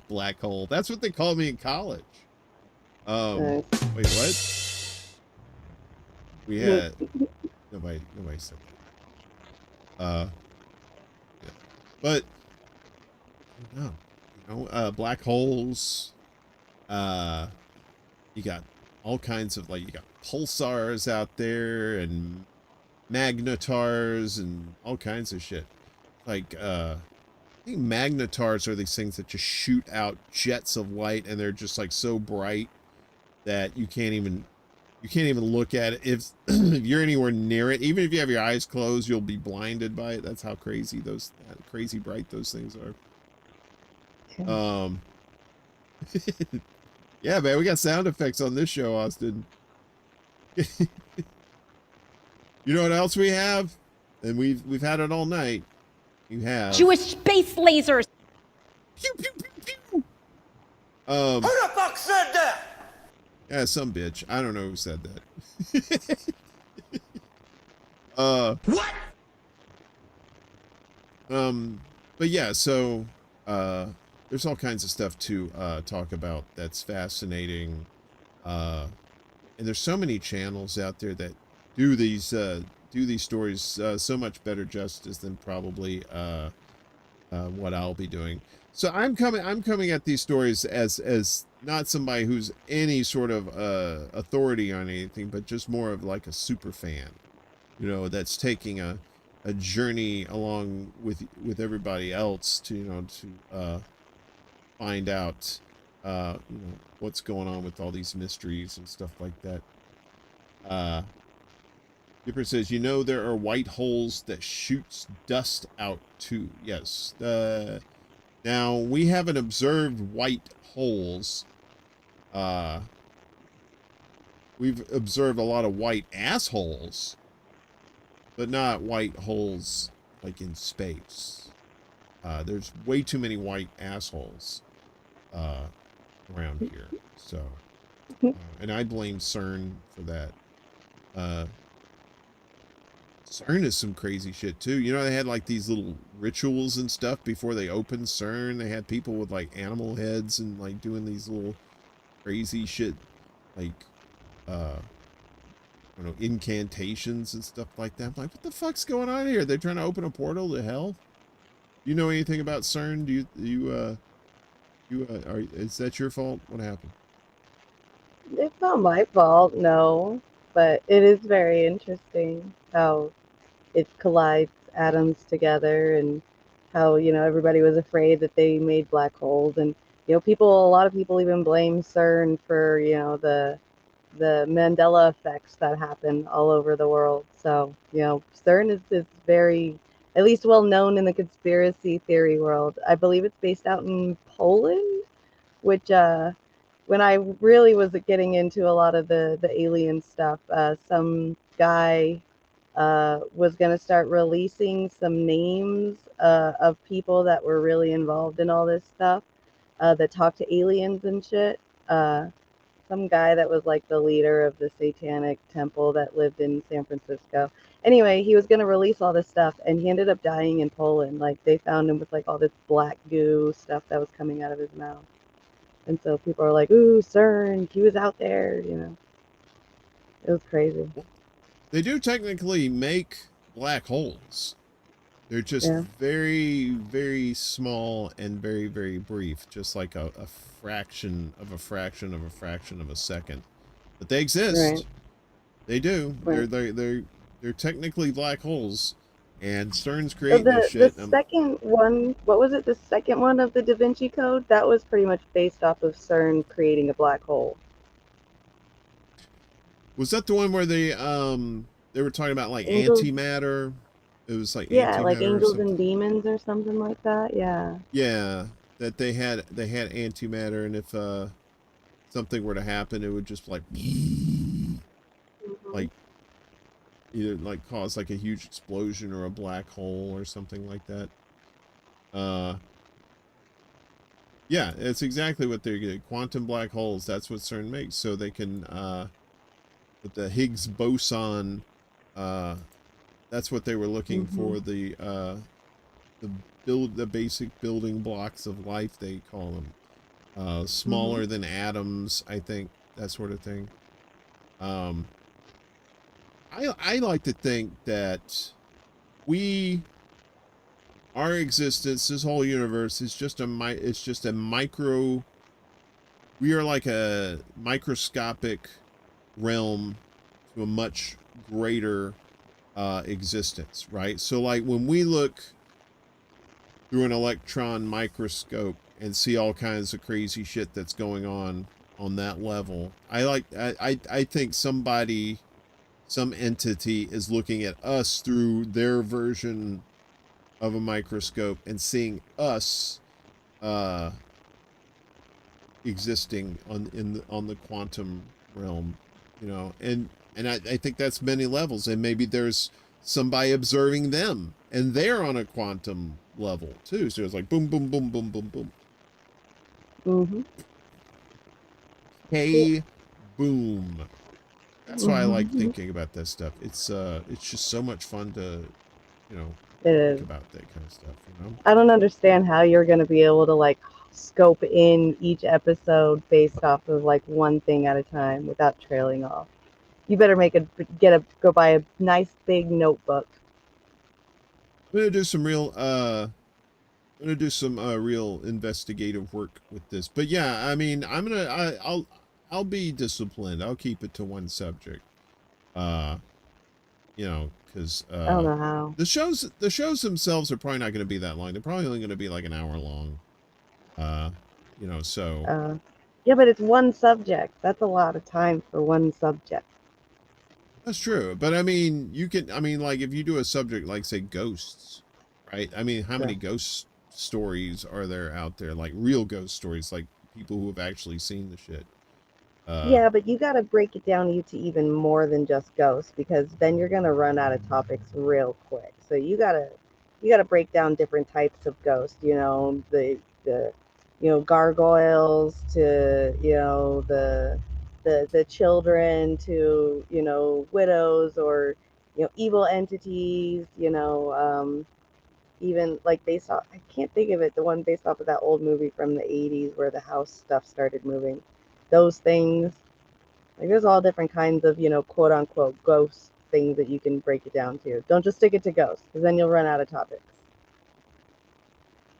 Black hole. That's what they called me in college. Right. Wait, what? We had nobody said that. Yeah. But I don't know. You know, black holes. You got all kinds of, like, you got pulsars out there and magnetars and all kinds of shit. Like I think magnetars are these things that just shoot out jets of light, and they're just like so bright that you can't even look at it. If you're anywhere near it, even if you have your eyes closed, you'll be blinded by it. That's how crazy crazy bright those things are. Yeah, man, we got sound effects on this show, Austin. You know what else we have? And we've had it all night. You have Jewish space lasers. pew, pew, pew, pew. Who the fuck said that? Yeah, some bitch. I don't know who said that. What? But yeah, so there's all kinds of stuff to talk about that's fascinating. And there's so many channels out there that do these stories so much better justice than probably what I'll be doing. So I'm coming at these stories as not somebody who's any sort of authority on anything, but just more of like a super fan, you know, that's taking a journey along with everybody else to find out what's going on with all these mysteries and stuff like that. Dipper says, there are white holes that shoots dust out too. Yes. Now, we haven't observed white holes. We've observed a lot of white assholes, but not white holes like in space. There's way too many white assholes around here. So, and I blame CERN for that. CERN is some crazy shit too. They had like these little rituals and stuff before they opened CERN. They had people with like animal heads and like doing these little crazy shit, like incantations and stuff like that. I'm like, what the fuck's going on here? They're trying to open a portal to hell. Do you know anything about CERN? Is that your fault? What happened? It's not my fault, no, but it is very interesting how it collides atoms together, and how everybody was afraid that they made black holes, and a lot of people even blame CERN for the Mandela effects that happen all over the world. So CERN is very, at least well known in the conspiracy theory world. I believe it's based out in Poland, which when I really was getting into a lot of the alien stuff, some guy was going to start releasing some names of people that were really involved in all this stuff, that talked to aliens and shit. Some guy that was like the leader of the satanic temple that lived in San Francisco. Anyway, he was going to release all this stuff, and he ended up dying in Poland. Like, they found him with like all this black goo stuff that was coming out of his mouth. And so people are like, ooh, CERN, he was out there, It was crazy. They do technically make black holes. They're just very, very small and very, very brief, just like a fraction of a fraction of a fraction of a second. But they exist. Right. They do. Right. They're technically black holes, and CERN's creating So this shit. the second one, what was it? The second one of the Da Vinci Code, that was pretty much based off of CERN creating a black hole. Was that the one where they were talking about like antimatter? It was like like antimatter angels and demons or something like that. Yeah. Yeah, that they had antimatter, and if something were to happen, it would just like like either like cause like a huge explosion or a black hole or something like that. Yeah, it's exactly what they're getting. Quantum black holes. That's what CERN makes, so they can with the Higgs boson. That's what they were looking for, the basic building blocks of life, they call them. Smaller than atoms, I think, that sort of thing. I like to think that our existence, this whole universe, is just a micro. We are like a microscopic realm to a much greater existence, right? So like when we look through an electron microscope and see all kinds of crazy shit that's going on on that level. I think somebody, some entity is looking at us through their version of a microscope and seeing us existing on the quantum realm, you know, and I think that's many levels, and maybe there's somebody observing them and they're on a quantum level too. So it's like boom, boom, boom, boom, boom, boom. Mm-hmm. Hey, boom. That's why I like Mm-hmm. thinking about that stuff. It's just so much fun to, you know, It think is. about that kind of stuff, you know? I don't understand how you're going to be able to like scope in each episode based off of like one thing at a time without trailing off. You better go buy a nice big notebook. I'm gonna do some real investigative work with this. But yeah, I mean, I'll be disciplined. I'll keep it to one subject. You know, because I don't know how. the shows themselves are probably not going to be that long. They're probably only going to be like an hour long. You know, so Yeah, but it's one subject. That's a lot of time for one subject. that's true. But I mean, like if you do a subject like say ghosts, right? I mean, how many Right. ghost stories are there out there? Like real ghost stories, like people who have actually seen the shit. Yeah, but you got to break it down to even more than just ghosts, because then you're going to run out of topics real quick. So you got to break down different types of ghosts, you know, the gargoyles to, the children to, widows or, evil entities, even like based off, I can't think of it, the one based off of that old movie from the 80s where the house stuff started moving. Those things, like there's all different kinds of, quote unquote ghost things that you can break it down to. Don't just stick it to ghosts, because then you'll run out of topics.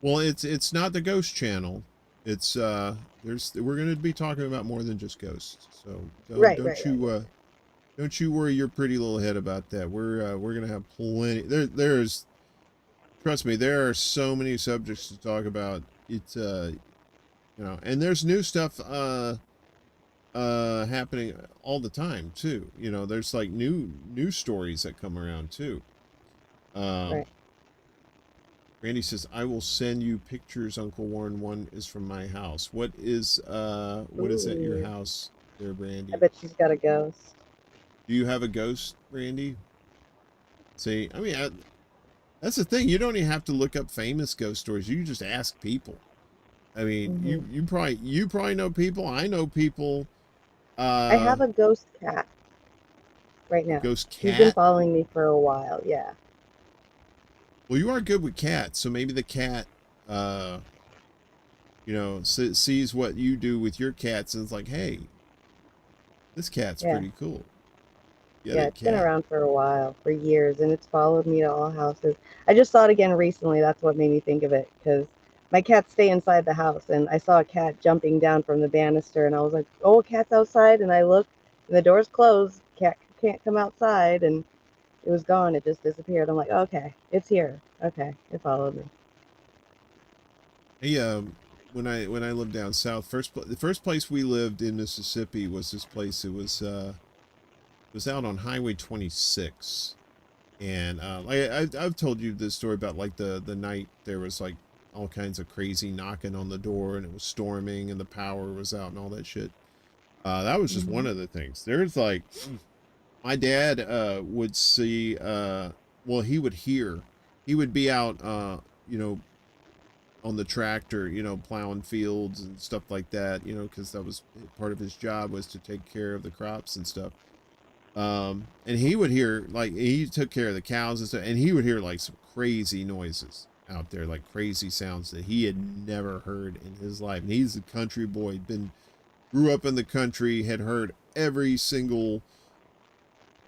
Well, it's not the ghost channel. It's we're going to be talking about more than just ghosts. So Right. don't you worry your pretty little head about that. We're going to have plenty. There's trust me, there are so many subjects to talk about. It's you know, and there's new stuff happening all the time too. You know, there's like new stories that come around too. Right. Randy says, I will send you pictures, Uncle Warren. One is from my house. What is at your Ooh. house there, Brandy? I bet she's got a ghost. Do you have a ghost, Randy? See, I mean, that's the thing. You don't even have to look up famous ghost stories. You can just ask people. I mean, Mm-hmm. you probably know people. I know people. I have a ghost cat right now. Ghost She's been cat. following me for a while. Yeah. Well, you are good with cats, so maybe the cat, you know, sees what you do with your cats and is like, hey, this cat's Yeah. pretty cool. Yeah, a it's been cat. around for a while, for years, and it's followed me to all houses. I just saw it again recently. That's what made me think of it, because my cats stay inside the house, and I saw a cat jumping down from the banister, and I was like, oh, a cat's outside, and I looked, and the door's closed. Cat can't come outside, and it was gone. It just disappeared. I'm like, okay, it's here. Okay, it followed me. Hey, when I lived down south, the first place we lived in Mississippi was this place. It was out on Highway 26, and I've told you this story about like the night there was like all kinds of crazy knocking on the door, and it was storming, and the power was out, and all that shit. That was just one of the things. There's like, my dad would see, well, he would be out, you know, on the tractor, you know, plowing fields and stuff like that, you know, because that was part of his job, was to take care of the crops and stuff. And he would hear, like, he took care of the cows and stuff, and he would hear like some crazy noises out there, like crazy sounds that he had never heard in his life. And he's a country boy, grew up in the country, had heard every single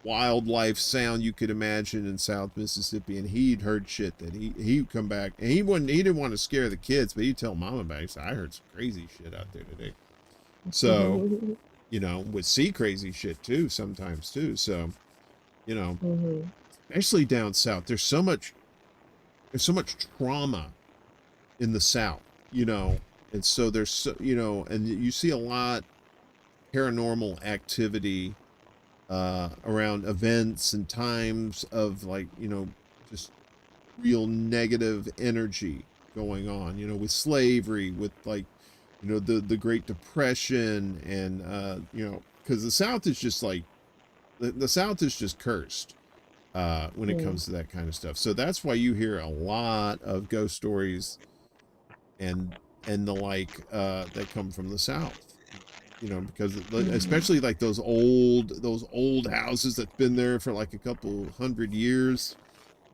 wildlife sound you could imagine in South Mississippi, and he'd heard shit that he'd come back, and he didn't want to scare the kids, but he'd tell mom about it. He said, I heard some crazy shit out there today. So, you know, would see crazy shit too sometimes too. So, you know, especially down south, there's so much trauma in the South, you know, and so there's so, you know, and you see a lot paranormal activity around events and times of, like, you know, just real negative energy going on, you know, with slavery, with, like, you know, the Great Depression, and you know, because the South is just like the South is just cursed when it comes to that kind of stuff. So that's why you hear a lot of ghost stories and the like that come from the South. You know, because especially like those old houses that's been there for like a couple hundred years.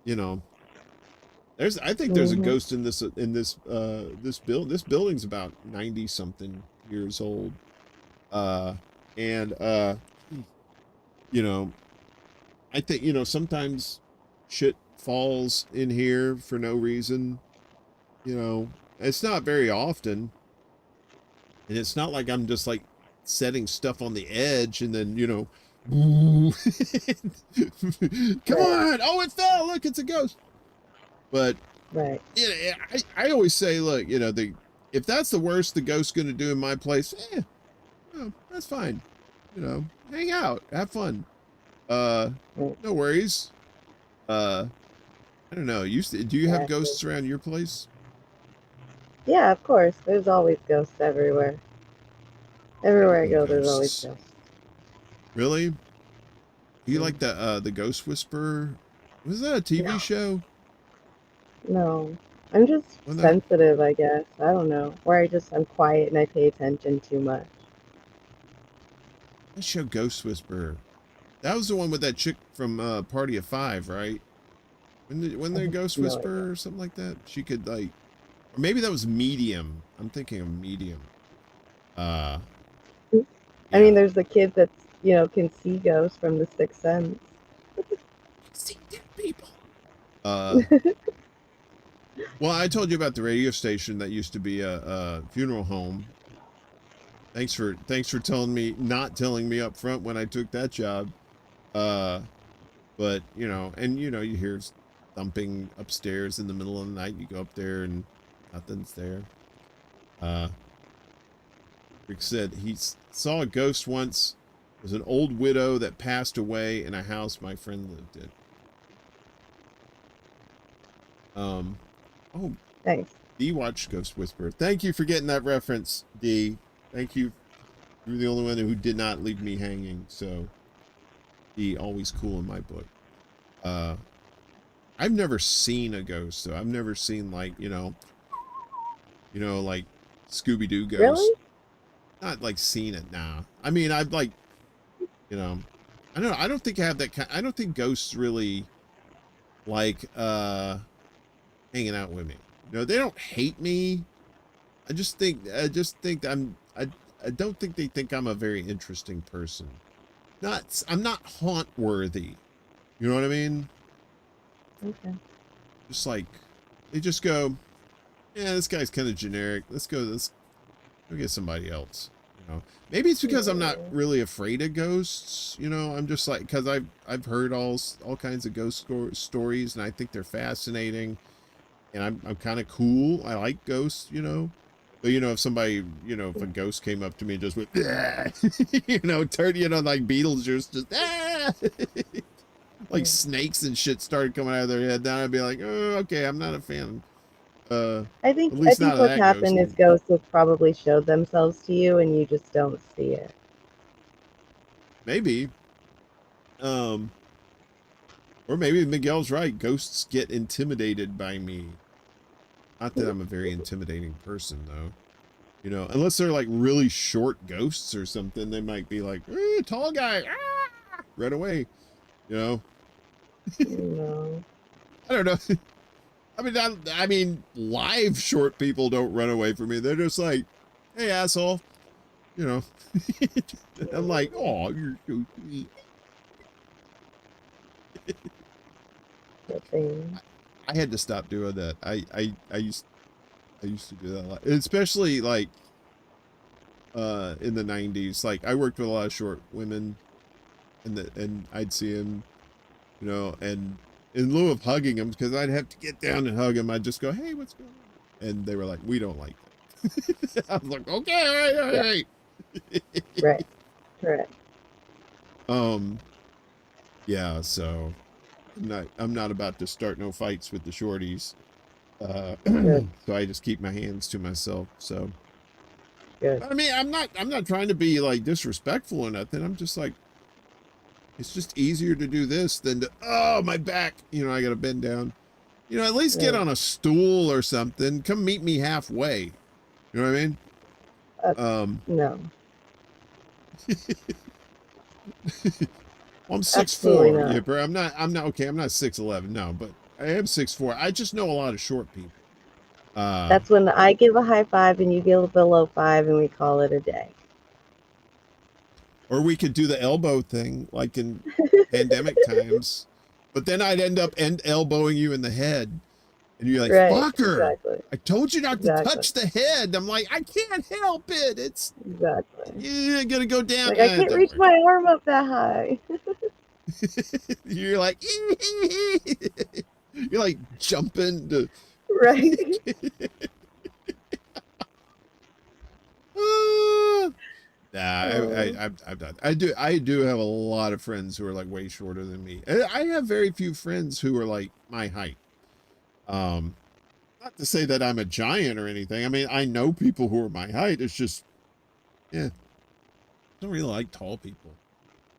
You know, I think there's a ghost in this this building's about 90 something years old. You know, I think, you know, sometimes shit falls in here for no reason. You know, it's not very often. And it's not like I'm just like setting stuff on the edge and then, you know, come on, oh, it fell, look, it's a ghost. But Right. yeah, I always say, look, you know, if that's the worst the ghost's gonna do in my place, well, that's fine. You know, hang out, have fun. No worries. I don't know. Do you have ghosts around your place? Yeah, of course. There's always ghosts everywhere. Everywhere I go, there's always Ghosts. ghosts. Really? You like the Ghost Whisperer? Was that a TV show? No. I'm just When that- sensitive, I guess. I don't know. Or I'm quiet and I pay attention too much. That show Ghost Whisperer. That was the one with that chick from Party of Five, right? When the Ghost No Whisperer or something like that, she could like, or maybe that was Medium. I'm thinking of Medium. I mean, there's the kid that's, you know, can see ghosts from the Sixth Sense. See dead people. Well, I told you about the radio station that used to be a funeral home. Thanks for not telling me up front when I took that job. But you know, and you know, you hear thumping upstairs in the middle of the night. You go up there and nothing's there. Rick said he saw a ghost once. It was an old widow that passed away in a house my friend lived in. Oh, Thanks. D watched Ghost Whisperer. Thank you for getting that reference, D. Thank you. You're the only one who did not leave me hanging. So, D, always cool in my book. I've never seen a ghost, though. I've never seen, like, you know, like Scooby-Doo ghost. Really? Not like seen it now. I mean, I've like, you know, I don't know. I don't think I have that kind. I don't think ghosts really like hanging out with me. You know, they don't hate me. I just think I don't think they think I'm a very interesting person. I'm not haunt worthy. You know what I mean? Okay. Just like they just go, yeah, this guy's kind of generic. Let's go get somebody else. You know, maybe it's because I'm not really afraid of ghosts. You know, I'm just like, because I've heard all kinds of ghost stories, and I think they're fascinating, and I'm kind of cool. I like ghosts, you know. But you know, if somebody, you know, if a ghost came up to me and just went, you know, turned, you know, like Beetlejuice, just like snakes and shit started coming out of their head, then I'd be like, oh, okay, I'm not a fan. I think at least not of what's that happened ghost. is ghosts have probably showed themselves to you and you just don't see it. Maybe. Or maybe Miguel's right. Ghosts get intimidated by me. Not that I'm a very intimidating person, though. You know, unless they're like really short ghosts or something, they might be like, tall guy, run away. You know? No. I don't know. I mean, live short people don't run away from me. They're just like, hey, asshole. You know? I'm like, oh, you're so sweet. I had to stop doing that. I used to do that a lot, especially like in the 90s. Like I worked with a lot of short women, and I'd see them, you know, and in lieu of hugging them, because I'd have to get down and hug them, I'd just go, hey, what's going on? And they were like, we don't like that. I was like, okay, all right. Right. Correct. Yeah, so I'm not about to start no fights with the shorties. Good. So I just keep my hands to myself. So Good. I mean, I'm not trying to be like disrespectful or nothing. I'm just like, it's just easier to do this than to, oh, my back, you know, I gotta bend down. You know, at least get Right. on a stool or something. Come meet me halfway. You know what I mean? No. I'm Absolutely 6'4", not. Yipper. I'm not okay, I'm not 6'11", no, but I am 6'4". I just know a lot of short people. That's when I give a high five and you give a low five and we call it a day. Or we could do the elbow thing like in pandemic times. But then I'd end up elbowing you in the head. And you're like, Right, fucker, exactly. I told you not to Exactly. touch the head. I'm like, I can't help it. It's Exactly. you're gonna go down. Like, I can't Don't reach worry. my arm up that high. You're like, you're like jumping to. Right. I'm not. I do have a lot of friends who are like way shorter than me. I have very few friends who are like my height. Not to say that I'm a giant or anything. I mean, I know people who are my height. It's just, yeah, I don't really like tall people.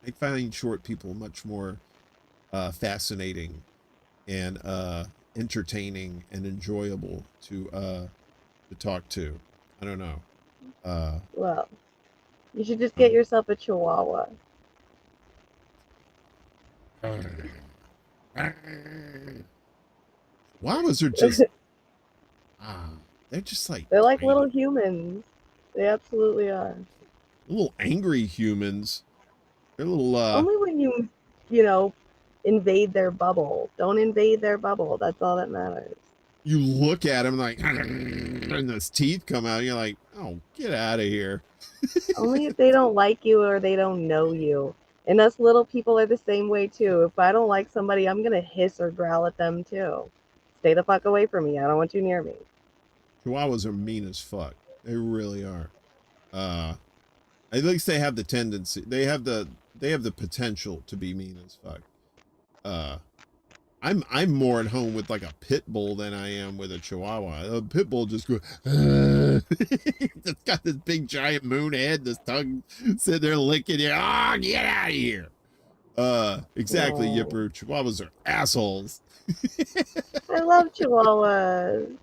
I find short people much more fascinating and entertaining and enjoyable to talk to. I don't know. Well, you should just get yourself a Chihuahua. Llamas are just, they're just like, They're like tiny, little humans. They absolutely are. little angry humans. They're little, Only when you invade their bubble. Don't invade their bubble. That's all that matters. you look at them like, and those teeth come out. And you're like, oh, get out of here. Only if they don't like you or they don't know you. And us little people are the same way too. If I don't like somebody, I'm gonna hiss or growl at them too. Stay the fuck away from me. I don't want you near me. Chihuahuas are mean as fuck. They really are. At least they have the tendency. They have the potential to be mean as fuck. I'm more at home with like a pit bull than I am with a Chihuahua. A pit bull just goes, it's got this big giant moon head, this tongue sitting there licking you. Oh, get out of here. Exactly, Oh. Yipper. Chihuahuas are assholes. I love Chihuahuas.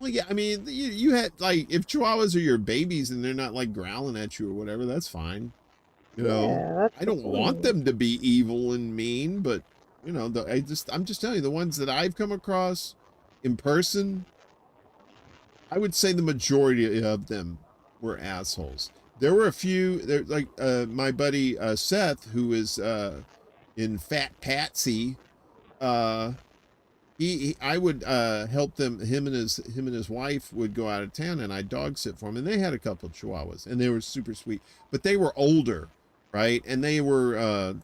Well, yeah, I mean, you had like, if Chihuahuas are your babies and they're not like growling at you or whatever, that's fine. You know, Yeah, that's I don't the want point. them to be evil and mean, but you know, I'm just telling you, the ones that I've come across in person, I would say the majority of them were assholes. There were a few, like my buddy Seth, who is in Phat Patsy. I would help them. Him and his wife would go out of town, and I'd dog sit for them. And they had a couple of Chihuahuas, and they were super sweet. But they were older, right? And they were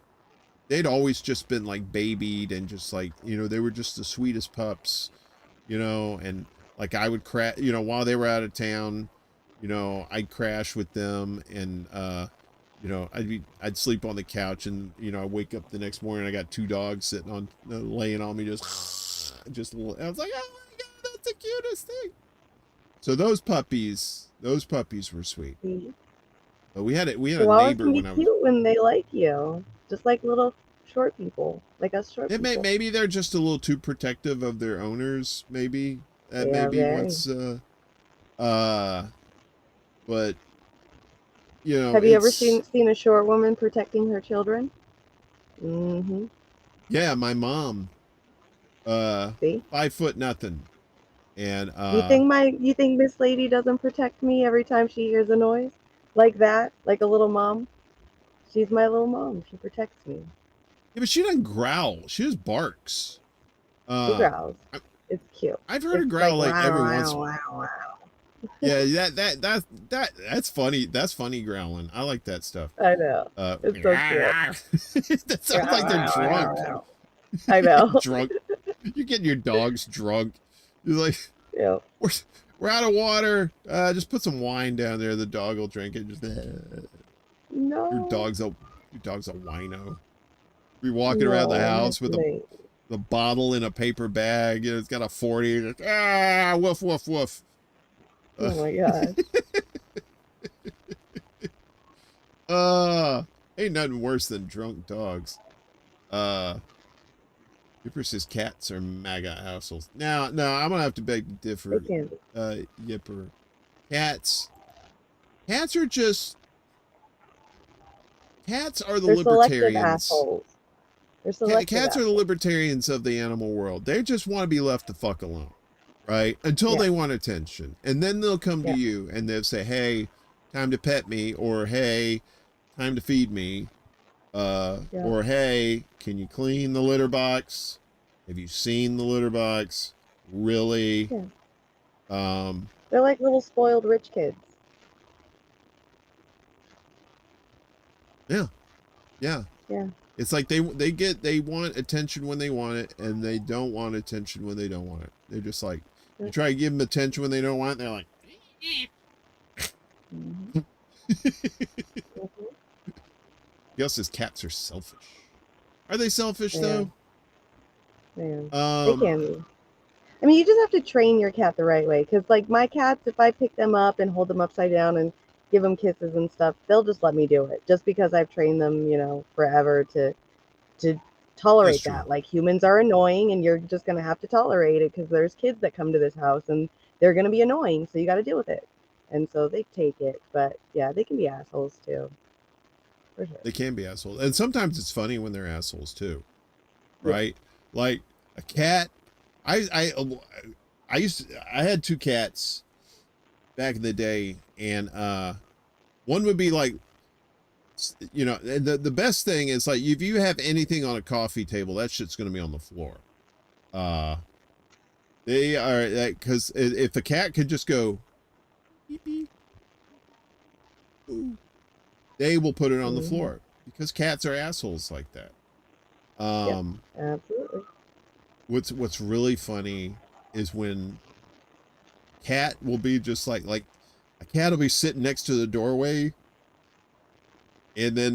they'd always just been like babied, and just like, you know, they were just the sweetest pups, you know. And like I would crash, you know, while they were out of town, you know, I'd crash with them, and you know, I'd sleep on the couch, and you know, I wake up the next morning, I got two dogs sitting on, laying on me, just a little. I was like, oh my god, that's the cutest thing. So those puppies were sweet. See? But we had a Chihuahuas neighbor can be when I was. cute when they like you. Just like little short people. Like us short people. Maybe they're just a little too protective of their owners. Maybe that Yeah, may be very. what's but you know, Have you ever it's, seen a short woman protecting her children? Mm-hmm. yeah, my mom, See? 5 foot nothing, and You think this lady doesn't protect me every time she hears a noise? Like that? Like a little mom? She's my little mom. She protects me. yeah, but she doesn't growl. She just barks. She growls. It's cute. I've heard her It's growl like wow, every wow, once. wow, wow. Yeah, that's funny. That's funny growling. I like that stuff. I know. It's so cute. That sounds like they're drunk. I know. Drunk. You're getting your dogs drunk. You're like, Yeah. we're out of water. Just put some wine down there. The dog will drink it. Just No. Your dog's a wino. Be walking around the house with the bottle in a paper bag. You know, it's got a 40. Woof, woof, woof. Oh my god. Ain't nothing worse than drunk dogs. Yipper says cats are MAGA assholes. Now, no, I'm gonna have to beg to differ. Yipper. Cats are just... Cats are the They're libertarians. Selective assholes. They're selective Cats are the assholes. libertarians of the animal world. They just want to be left the fuck alone, right? Until they want attention. And then they'll come to you and they'll say, hey, time to pet me, or hey, time to feed me, or hey, can you clean the litter box? Have you seen the litter box? Really? They're like little spoiled rich kids. Yeah. It's like they want attention when they want it, and they don't want attention when they don't want it. They're just like, you try to give them attention when they don't want it, they're like, Gus says cats are selfish. Are they selfish though? Yeah. They can be. I mean, you just have to train your cat the right way. Because, like, my cats, if I pick them up and hold them upside down and give them kisses and stuff, they'll just let me do it. Just because I've trained them, you know, forever to tolerate that. Like, humans are annoying, and you're just going to have to tolerate it because there's kids that come to this house, and they're going to be annoying, so you got to deal with it. And so they take it. But, yeah, they can be assholes, too. For sure. They can be assholes. And sometimes it's funny when they're assholes, too. Right? Yeah. Like, a cat... I had 2 cats back in the day, and one would be like, you know, the best thing is like, if you have anything on a coffee table, that shit's gonna be on the floor. They are like, because if the cat could just go beep, beep, ooh, they will put it on the floor, because cats are assholes like that. Absolutely. What's really funny is when cat will be just like a cat will be sitting next to the doorway, and then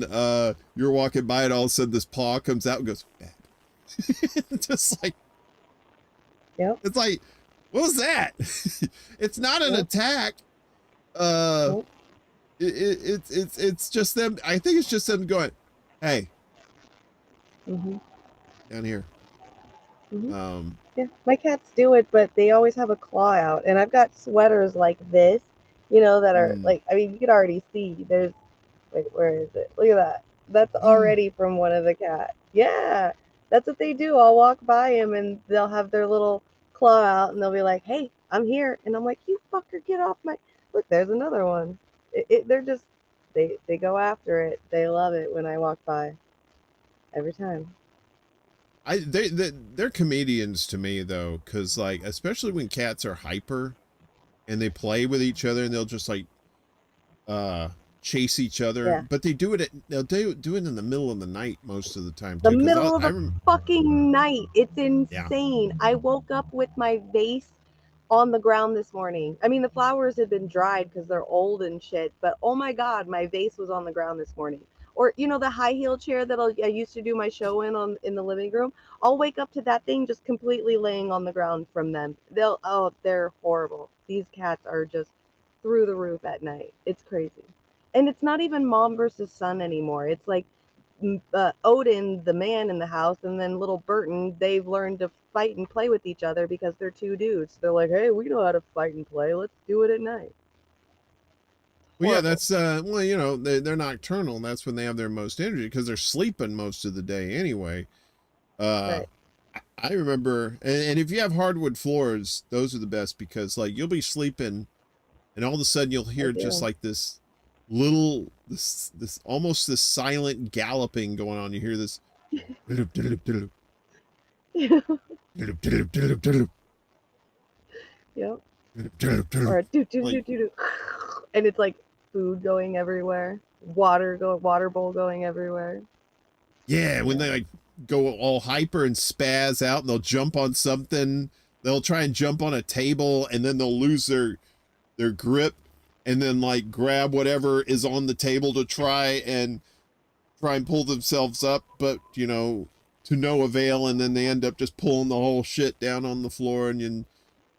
you're walking by, and all of a sudden this paw comes out and goes just like, it's like, what was that? It's not an attack. It's just them. I think it's just them going, hey, down here. Yeah, my cats do it, but they always have a claw out, and I've got sweaters like this, you know, that are like, I mean, you could already see there's, wait, where is it? Look at that. That's already from one of the cats. Yeah, that's what they do. I'll walk by them, and they'll have their little claw out, and they'll be like, hey, I'm here. And I'm like, you fucker, get off my, look, there's another one. They're just, they go after it. They love it when I walk by every time. They're comedians to me though, because like, especially when cats are hyper and they play with each other, and they'll just like chase each other, but they'll do it in the middle of the night most of the time too. The middle of the fucking night. It's insane. Yeah. I woke up with my vase on the ground this morning. I mean, the flowers had been dried because they're old and shit, but oh my god, my vase was on the ground this morning. Or, you know, the high heel chair that I used to do my show in the living room. I'll wake up to that thing just completely laying on the ground from them. They're horrible. These cats are just through the roof at night. It's crazy. And it's not even mom versus son anymore. It's like Odin, the man in the house, and then little Burton, they've learned to fight and play with each other because they're 2 dudes. They're like, hey, we know how to fight and play. Let's do it at night. Well, yeah, that's, well, you know, they're nocturnal, and that's when they have their most energy, because they're sleeping most of the day anyway. Right. I remember, and if you have hardwood floors, those are the best, because, like, you'll be sleeping, and all of a sudden you'll hear just, like, this little, this almost this silent galloping going on. You hear this. Yep. Or do. And it's like food going everywhere, water bowl going everywhere. Yeah, when they like go all hyper and spaz out, and they'll jump on something. They'll try and jump on a table, and then they'll lose their grip, and then like grab whatever is on the table to try and pull themselves up, but you know, to no avail, and then they end up just pulling the whole shit down on the floor, and you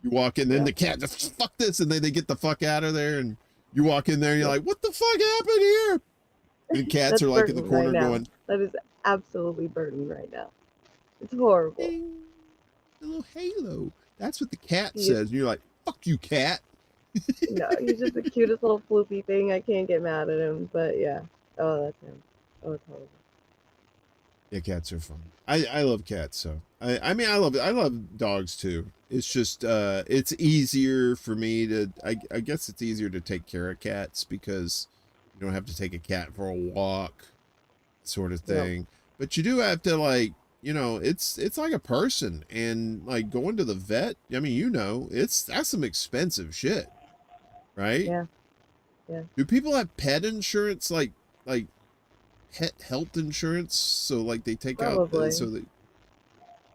walk in, then the cat just fuck this, and then they get the fuck out of there, and you walk in there and you're like, what the fuck happened here? And cats are like in the corner going, that is absolutely burdened right now. It's horrible. ding, a little halo. That's what the cat says. And you're like, fuck you, cat. No, he's just the cutest little floopy thing. I can't get mad at him, but yeah. Oh, that's him. Oh, it's horrible. Yeah, cats are fun. I love cats, so I mean I love dogs too. It's just it's easier for me to I guess it's easier to take care of cats because you don't have to take a cat for a walk, sort of thing. Yep. But you do have to, like, you know, it's like a person, and like going to the vet, I mean, you know, that's some expensive shit, right? Yeah. Yeah. Do people have pet insurance, like pet health insurance, so like they take Probably. out so they,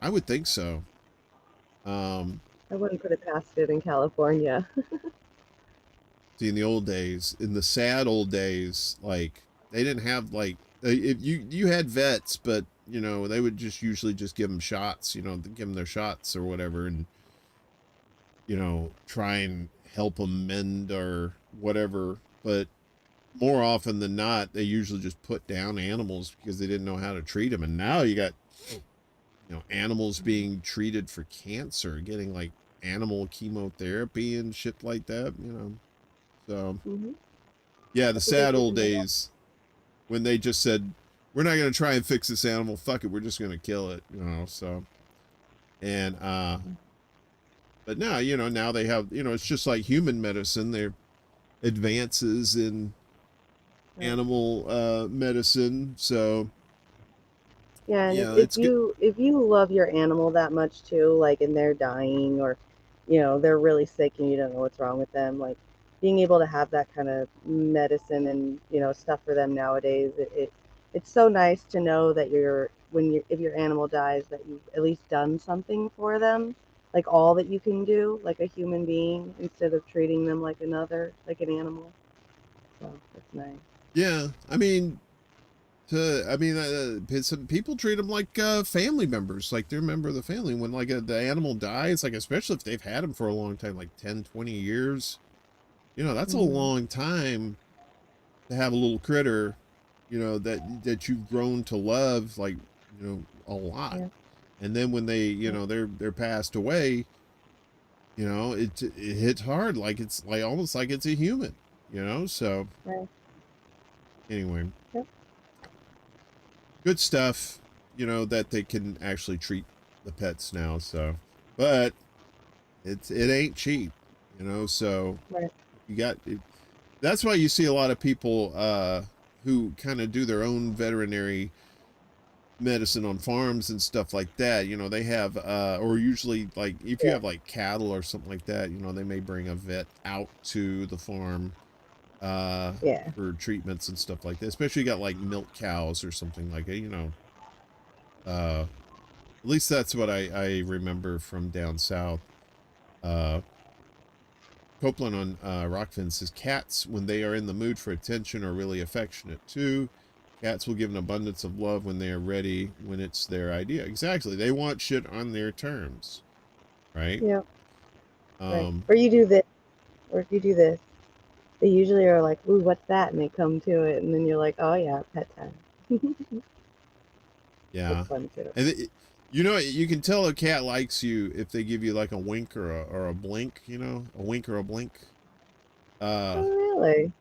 I would think so. I wouldn't put it past it in California. See, in the old days, in the sad old days, like they didn't have like if you had vets, but you know they would just usually just give them shots, you know, give them their shots or whatever, and you know try and help them mend or whatever. But more often than not, they usually just put down animals because they didn't know how to treat them. And now you got, you know, animals being treated for cancer, getting like animal chemotherapy and shit like that, you know. So, yeah, the sad old days when they just said, we're not going to try and fix this animal. Fuck it. We're just going to kill it, you know. So, and, but now, you know, now they have, you know, it's just like human medicine. They're advances in animal medicine, so yeah, and if you love your animal that much too, like, and they're dying, or you know they're really sick and you don't know what's wrong with them, like being able to have that kind of medicine and you know stuff for them nowadays, it's so nice to know that if your animal dies, that you've at least done something for them, like all that you can do, like a human being, instead of treating them like an animal. So that's nice. Yeah, I mean, some people treat them like family members, like they're a member of the family. When like the animal dies, like especially if they've had them for a long time, like 10, 20 years, you know, that's a long time to have a little critter, you know, that you've grown to love, like, you know, a lot. Yeah. And then when they, you know, they're passed away, you know, it hits hard, like it's like almost like it's a human, you know, so. Right. Anyway, yep. Good stuff, you know, that they can actually treat the pets now. So, but it ain't cheap, you know. So right. You got it. That's why you see a lot of people who kind of do their own veterinary medicine on farms and stuff like that. You know, they have or usually like if you have like cattle or something like that, you know, they may bring a vet out to the farm. For treatments and stuff like that, especially you got like milk cows or something like that, you know. At least that's what I remember from down south. Copeland on Rockfin says cats, when they are in the mood for attention, are really affectionate too. Cats will give an abundance of love when they are ready, when it's their idea. Exactly, they want shit on their terms, right? Yeah. Right. Or you do this, or if you do this, they usually are like, ooh, what's that? And they come to it, and then you're like, oh yeah, pet time. Yeah. And you know, you can tell a cat likes you if they give you like a wink or a blink, you know, a wink or a blink. Oh, really?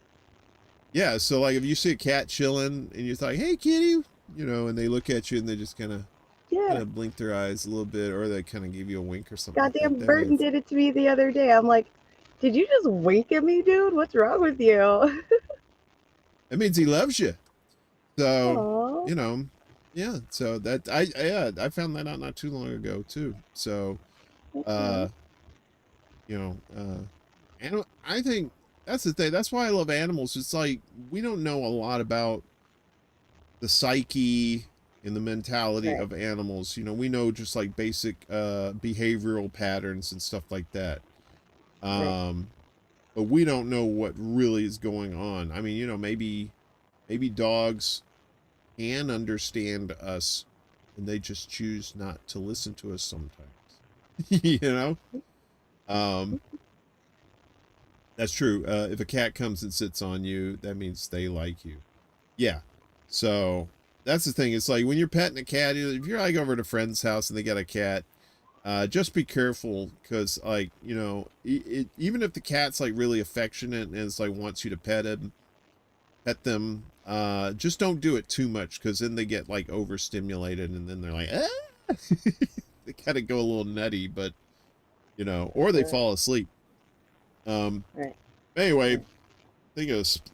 Yeah, so like if you see a cat chilling and you're like, hey kitty, you know, and they look at you and they just kind of blink their eyes a little bit, or they kind of give you a wink or something. Goddamn, like Burton did it to me the other day. I'm like, did you just wink at me, dude? What's wrong with you? That means he loves you. So, aww. You know, yeah. So that I found that out not too long ago too. So, you know, and I think that's the thing. That's why I love animals. It's like we don't know a lot about the psyche and the mentality of animals. You know, we know just like basic behavioral patterns and stuff like that. But but we don't know what really is going on. I mean, you know, maybe dogs can understand us and they just choose not to listen to us sometimes. You know? That's true. If a cat comes and sits on you, that means they like you. Yeah. So that's the thing. It's like when you're petting a cat, if you're like over at a friend's house and they got a cat, just be careful, because like, you know, even if the cat's like really affectionate and it's like wants you to pet them, just don't do it too much, because then they get like overstimulated and then they're like, ah! They kind of go a little nutty, but you know, or they fall asleep. Right. Anyway,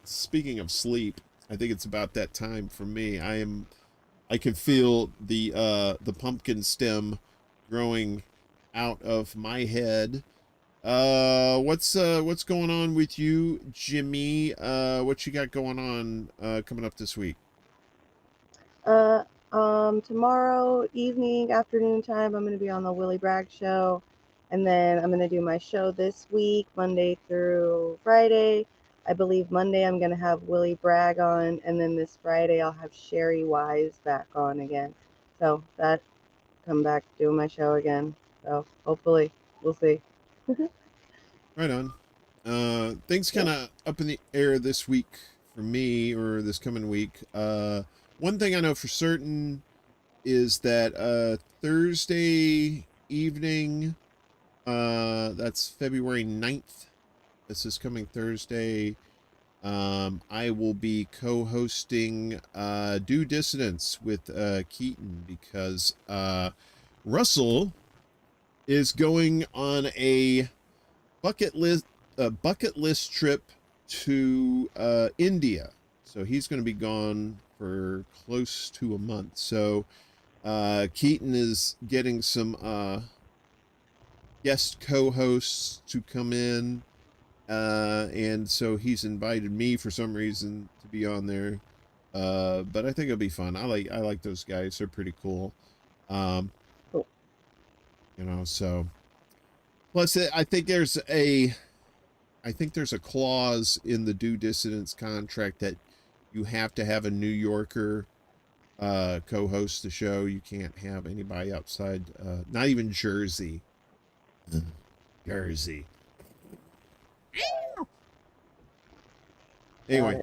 speaking of sleep, I think it's about that time for me. I can feel the pumpkin stem growing out of my head. What's going on with you, Jimmy? What you got going on coming up this week? Tomorrow evening, afternoon time, I'm going to be on the Willie Bragg show. And then I'm going to do my show this week, Monday through Friday. I believe Monday I'm going to have Willie Bragg on. And then this Friday I'll have Sherry Wise back on again. So that, come back doing my show again. So hopefully, we'll see. Right on. Things kind of up in the air this week for me, or this coming week. One thing I know for certain is that Thursday evening, that's February 9th. This is coming Thursday. I will be co-hosting Due Dissidence with Keaton, because Russell is going on a bucket list trip to India. So he's going to be gone for close to a month. So Keaton is getting some guest co-hosts to come in, and so he's invited me for some reason to be on there, but I think it'll be fun. I like those guys. They're pretty cool. Cool. You know, so plus I think there's a clause in the Due Dissidence contract that you have to have a New Yorker co-host the show. You can't have anybody outside, not even Jersey. Jersey. Anyway,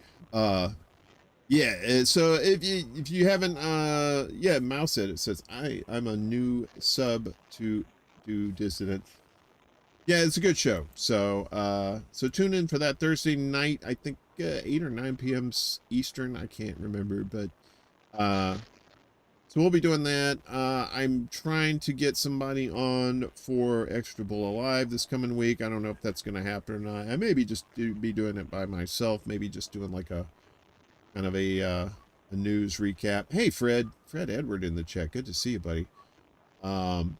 yeah. So if you haven't, yeah, Mouse said it says I'm a new sub to Due Dissidence. Yeah, it's a good show. So so tune in for that Thursday night. I think 8 or 9 p.m. Eastern. I can't remember, but so we'll be doing that. I'm trying to get somebody on for Extra Bulla Live this coming week. I don't know if that's going to happen or not. I may be just be doing it by myself. Maybe just doing like a kind of a news recap. Hey, Fred Edward in the chat. Good to see you, buddy. And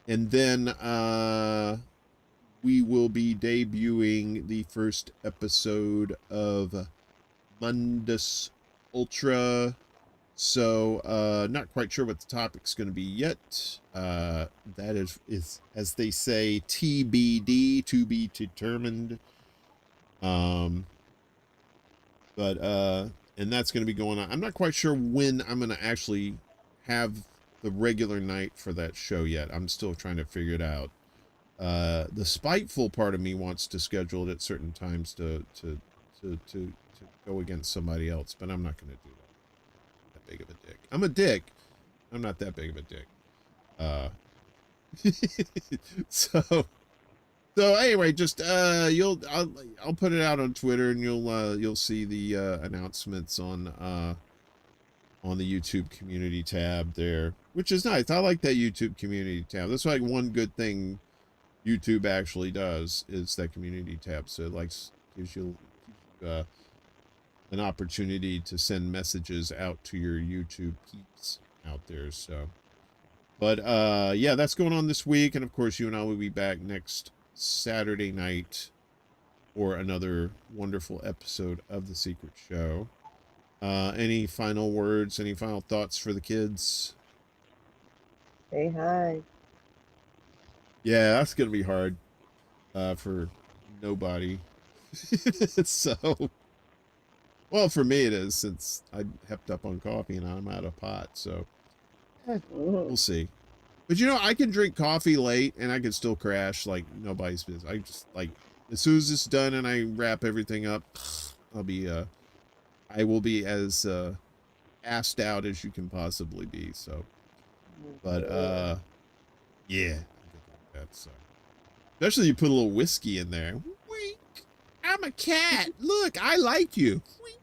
then we will be debuting the first episode of Mundus Ultra. So not quite sure what the topic's going to be yet. That is as they say, TBD, to be determined. But and that's going to be going on. I'm not quite sure when I'm going to actually have the regular night for that show yet. I'm still trying to figure it out. The spiteful part of me wants to schedule it at certain times to go against somebody else, but I'm not going to do that. Big of a dick. I'm a dick. I'm not that big of a dick. So anyway, just I'll put it out on Twitter, and you'll see the announcements on the YouTube community tab there, which is nice. I like that YouTube community tab. That's like one good thing YouTube actually does, is that community tab. So it like gives you an opportunity to send messages out to your YouTube peeps out there. So, but yeah, that's going on this week, and of course you and I will be back next Saturday night for another wonderful episode of The Secret Show. Any final words, any final thoughts for the kids? Say hi. Yeah, that's gonna be hard for nobody. So, well, for me it is, since I hepped up on coffee and I'm out of pot. So we'll see. But you know, I can drink coffee late and I can still crash like nobody's business. I just like, as soon as it's done and I wrap everything up, I will be as assed out as you can possibly be. So, but yeah, that's especially you put a little whiskey in there. Wink, I'm a cat. Look, I like you. Wink.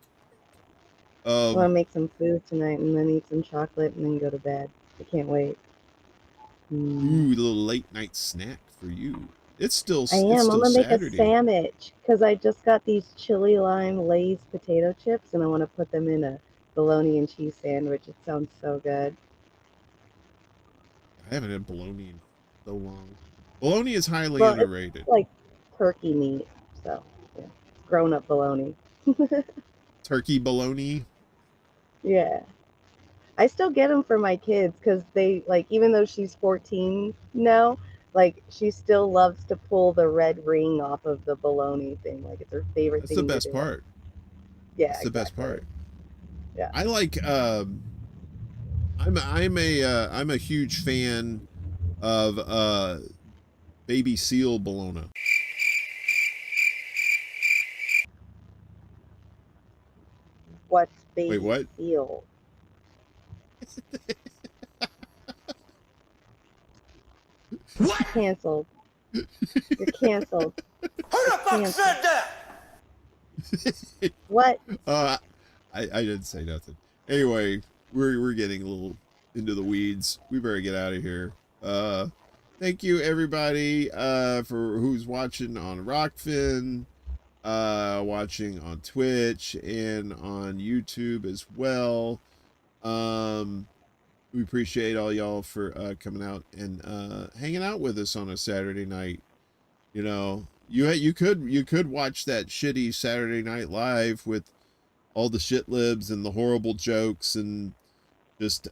I want to make some food tonight and then eat some chocolate and then go to bed. I can't wait. Ooh, a little late night snack for you. It's still I am. It's I'm still gonna make Saturday. a sandwich because I just got these chili lime Lay's potato chips and I want to put them in a bologna and cheese sandwich. It sounds so good. I haven't had bologna in so long. Bologna is highly Well, underrated. it's like turkey meat, so yeah, grown up bologna. Turkey bologna. Yeah. I still get them for my kids because they, like, even though she's 14 now, like, she still loves to pull the red ring off of the bologna thing. Like, it's her favorite That's thing the best to do. part. Yeah, That's the best part. Yeah. I like I'm a huge fan of baby seal bologna. What's baby Wait, what? seal? What? Canceled. You're canceled. Who the fuck said that? What? I didn't say nothing. Anyway, we're getting a little into the weeds. We better get out of here. Thank you everybody for who's watching on Rockfin, watching on Twitch and on YouTube as well. We appreciate all y'all for coming out and hanging out with us on a Saturday night. You know, you could watch that shitty Saturday Night Live with all the shit libs and the horrible jokes and just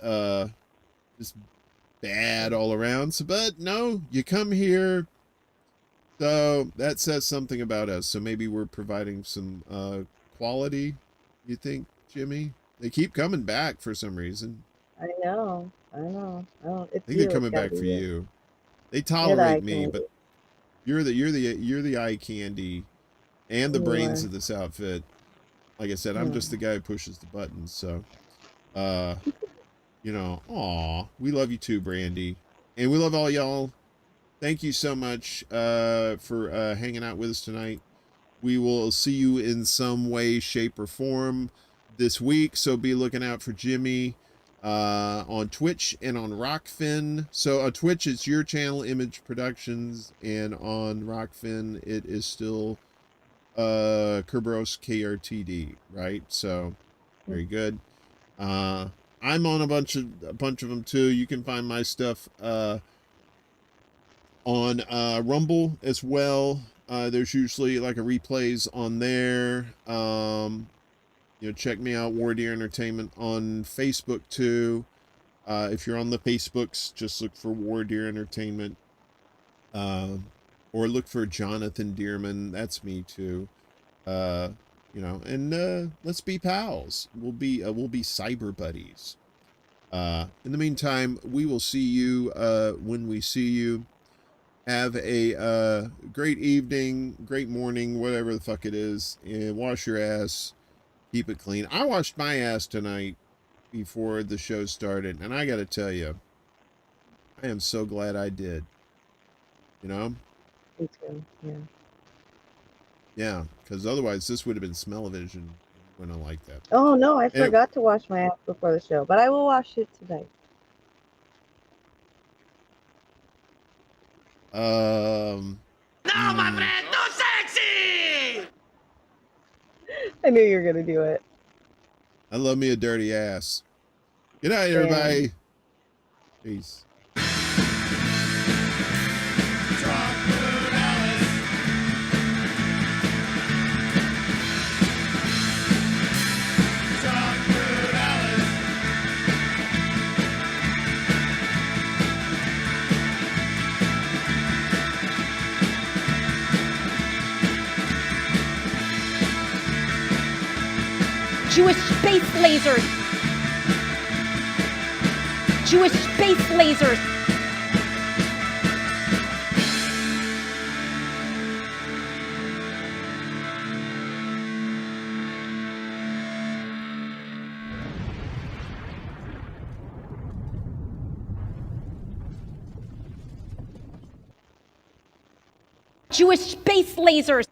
bad all around. So, but no, you come here. So that says something about us. So maybe we're providing some quality. You think, Jimmy? They keep coming back for some reason. I know. It's I think they're coming back for you. They tolerate me, but you're the eye candy and the brains of this outfit. Like I said, I'm just the guy who pushes the buttons. So, you know, aw, we love you too, Brandy, and we love all y'all. Thank you so much for hanging out with us tonight. We will see you in some way, shape, or form this week. So be looking out for Jimmy on Twitch and on Rockfin. So on Twitch, it's your channel, Image Productions, and on Rockfin, it is still Kerberos KRTD, right? So very good. I'm on a bunch of them too. You can find my stuff on Rumble as well. There's usually like a replays on there. You know, check me out, War Deer Entertainment, on Facebook too. If you're on the Facebooks, just look for War Deer Entertainment, or look for Jonathan Dearman. That's me too. You know, and let's be pals. We'll be cyber buddies. In the meantime, we will see you when we see you. Have a great evening, great morning, whatever the fuck it is, and wash your ass. Keep it clean. I washed my ass tonight before the show started, and I gotta tell you, I am so glad I did. You know? Me too. Yeah. Yeah, because otherwise this would have been smell-o-vision. You wouldn't like that. Oh no, I forgot to wash my ass before the show, but I will wash it today. No, my friend, too sexy! I knew you were gonna do it. I love me a dirty ass. Good night, everybody. Peace. Jewish space lasers. Jewish space lasers. Jewish space lasers.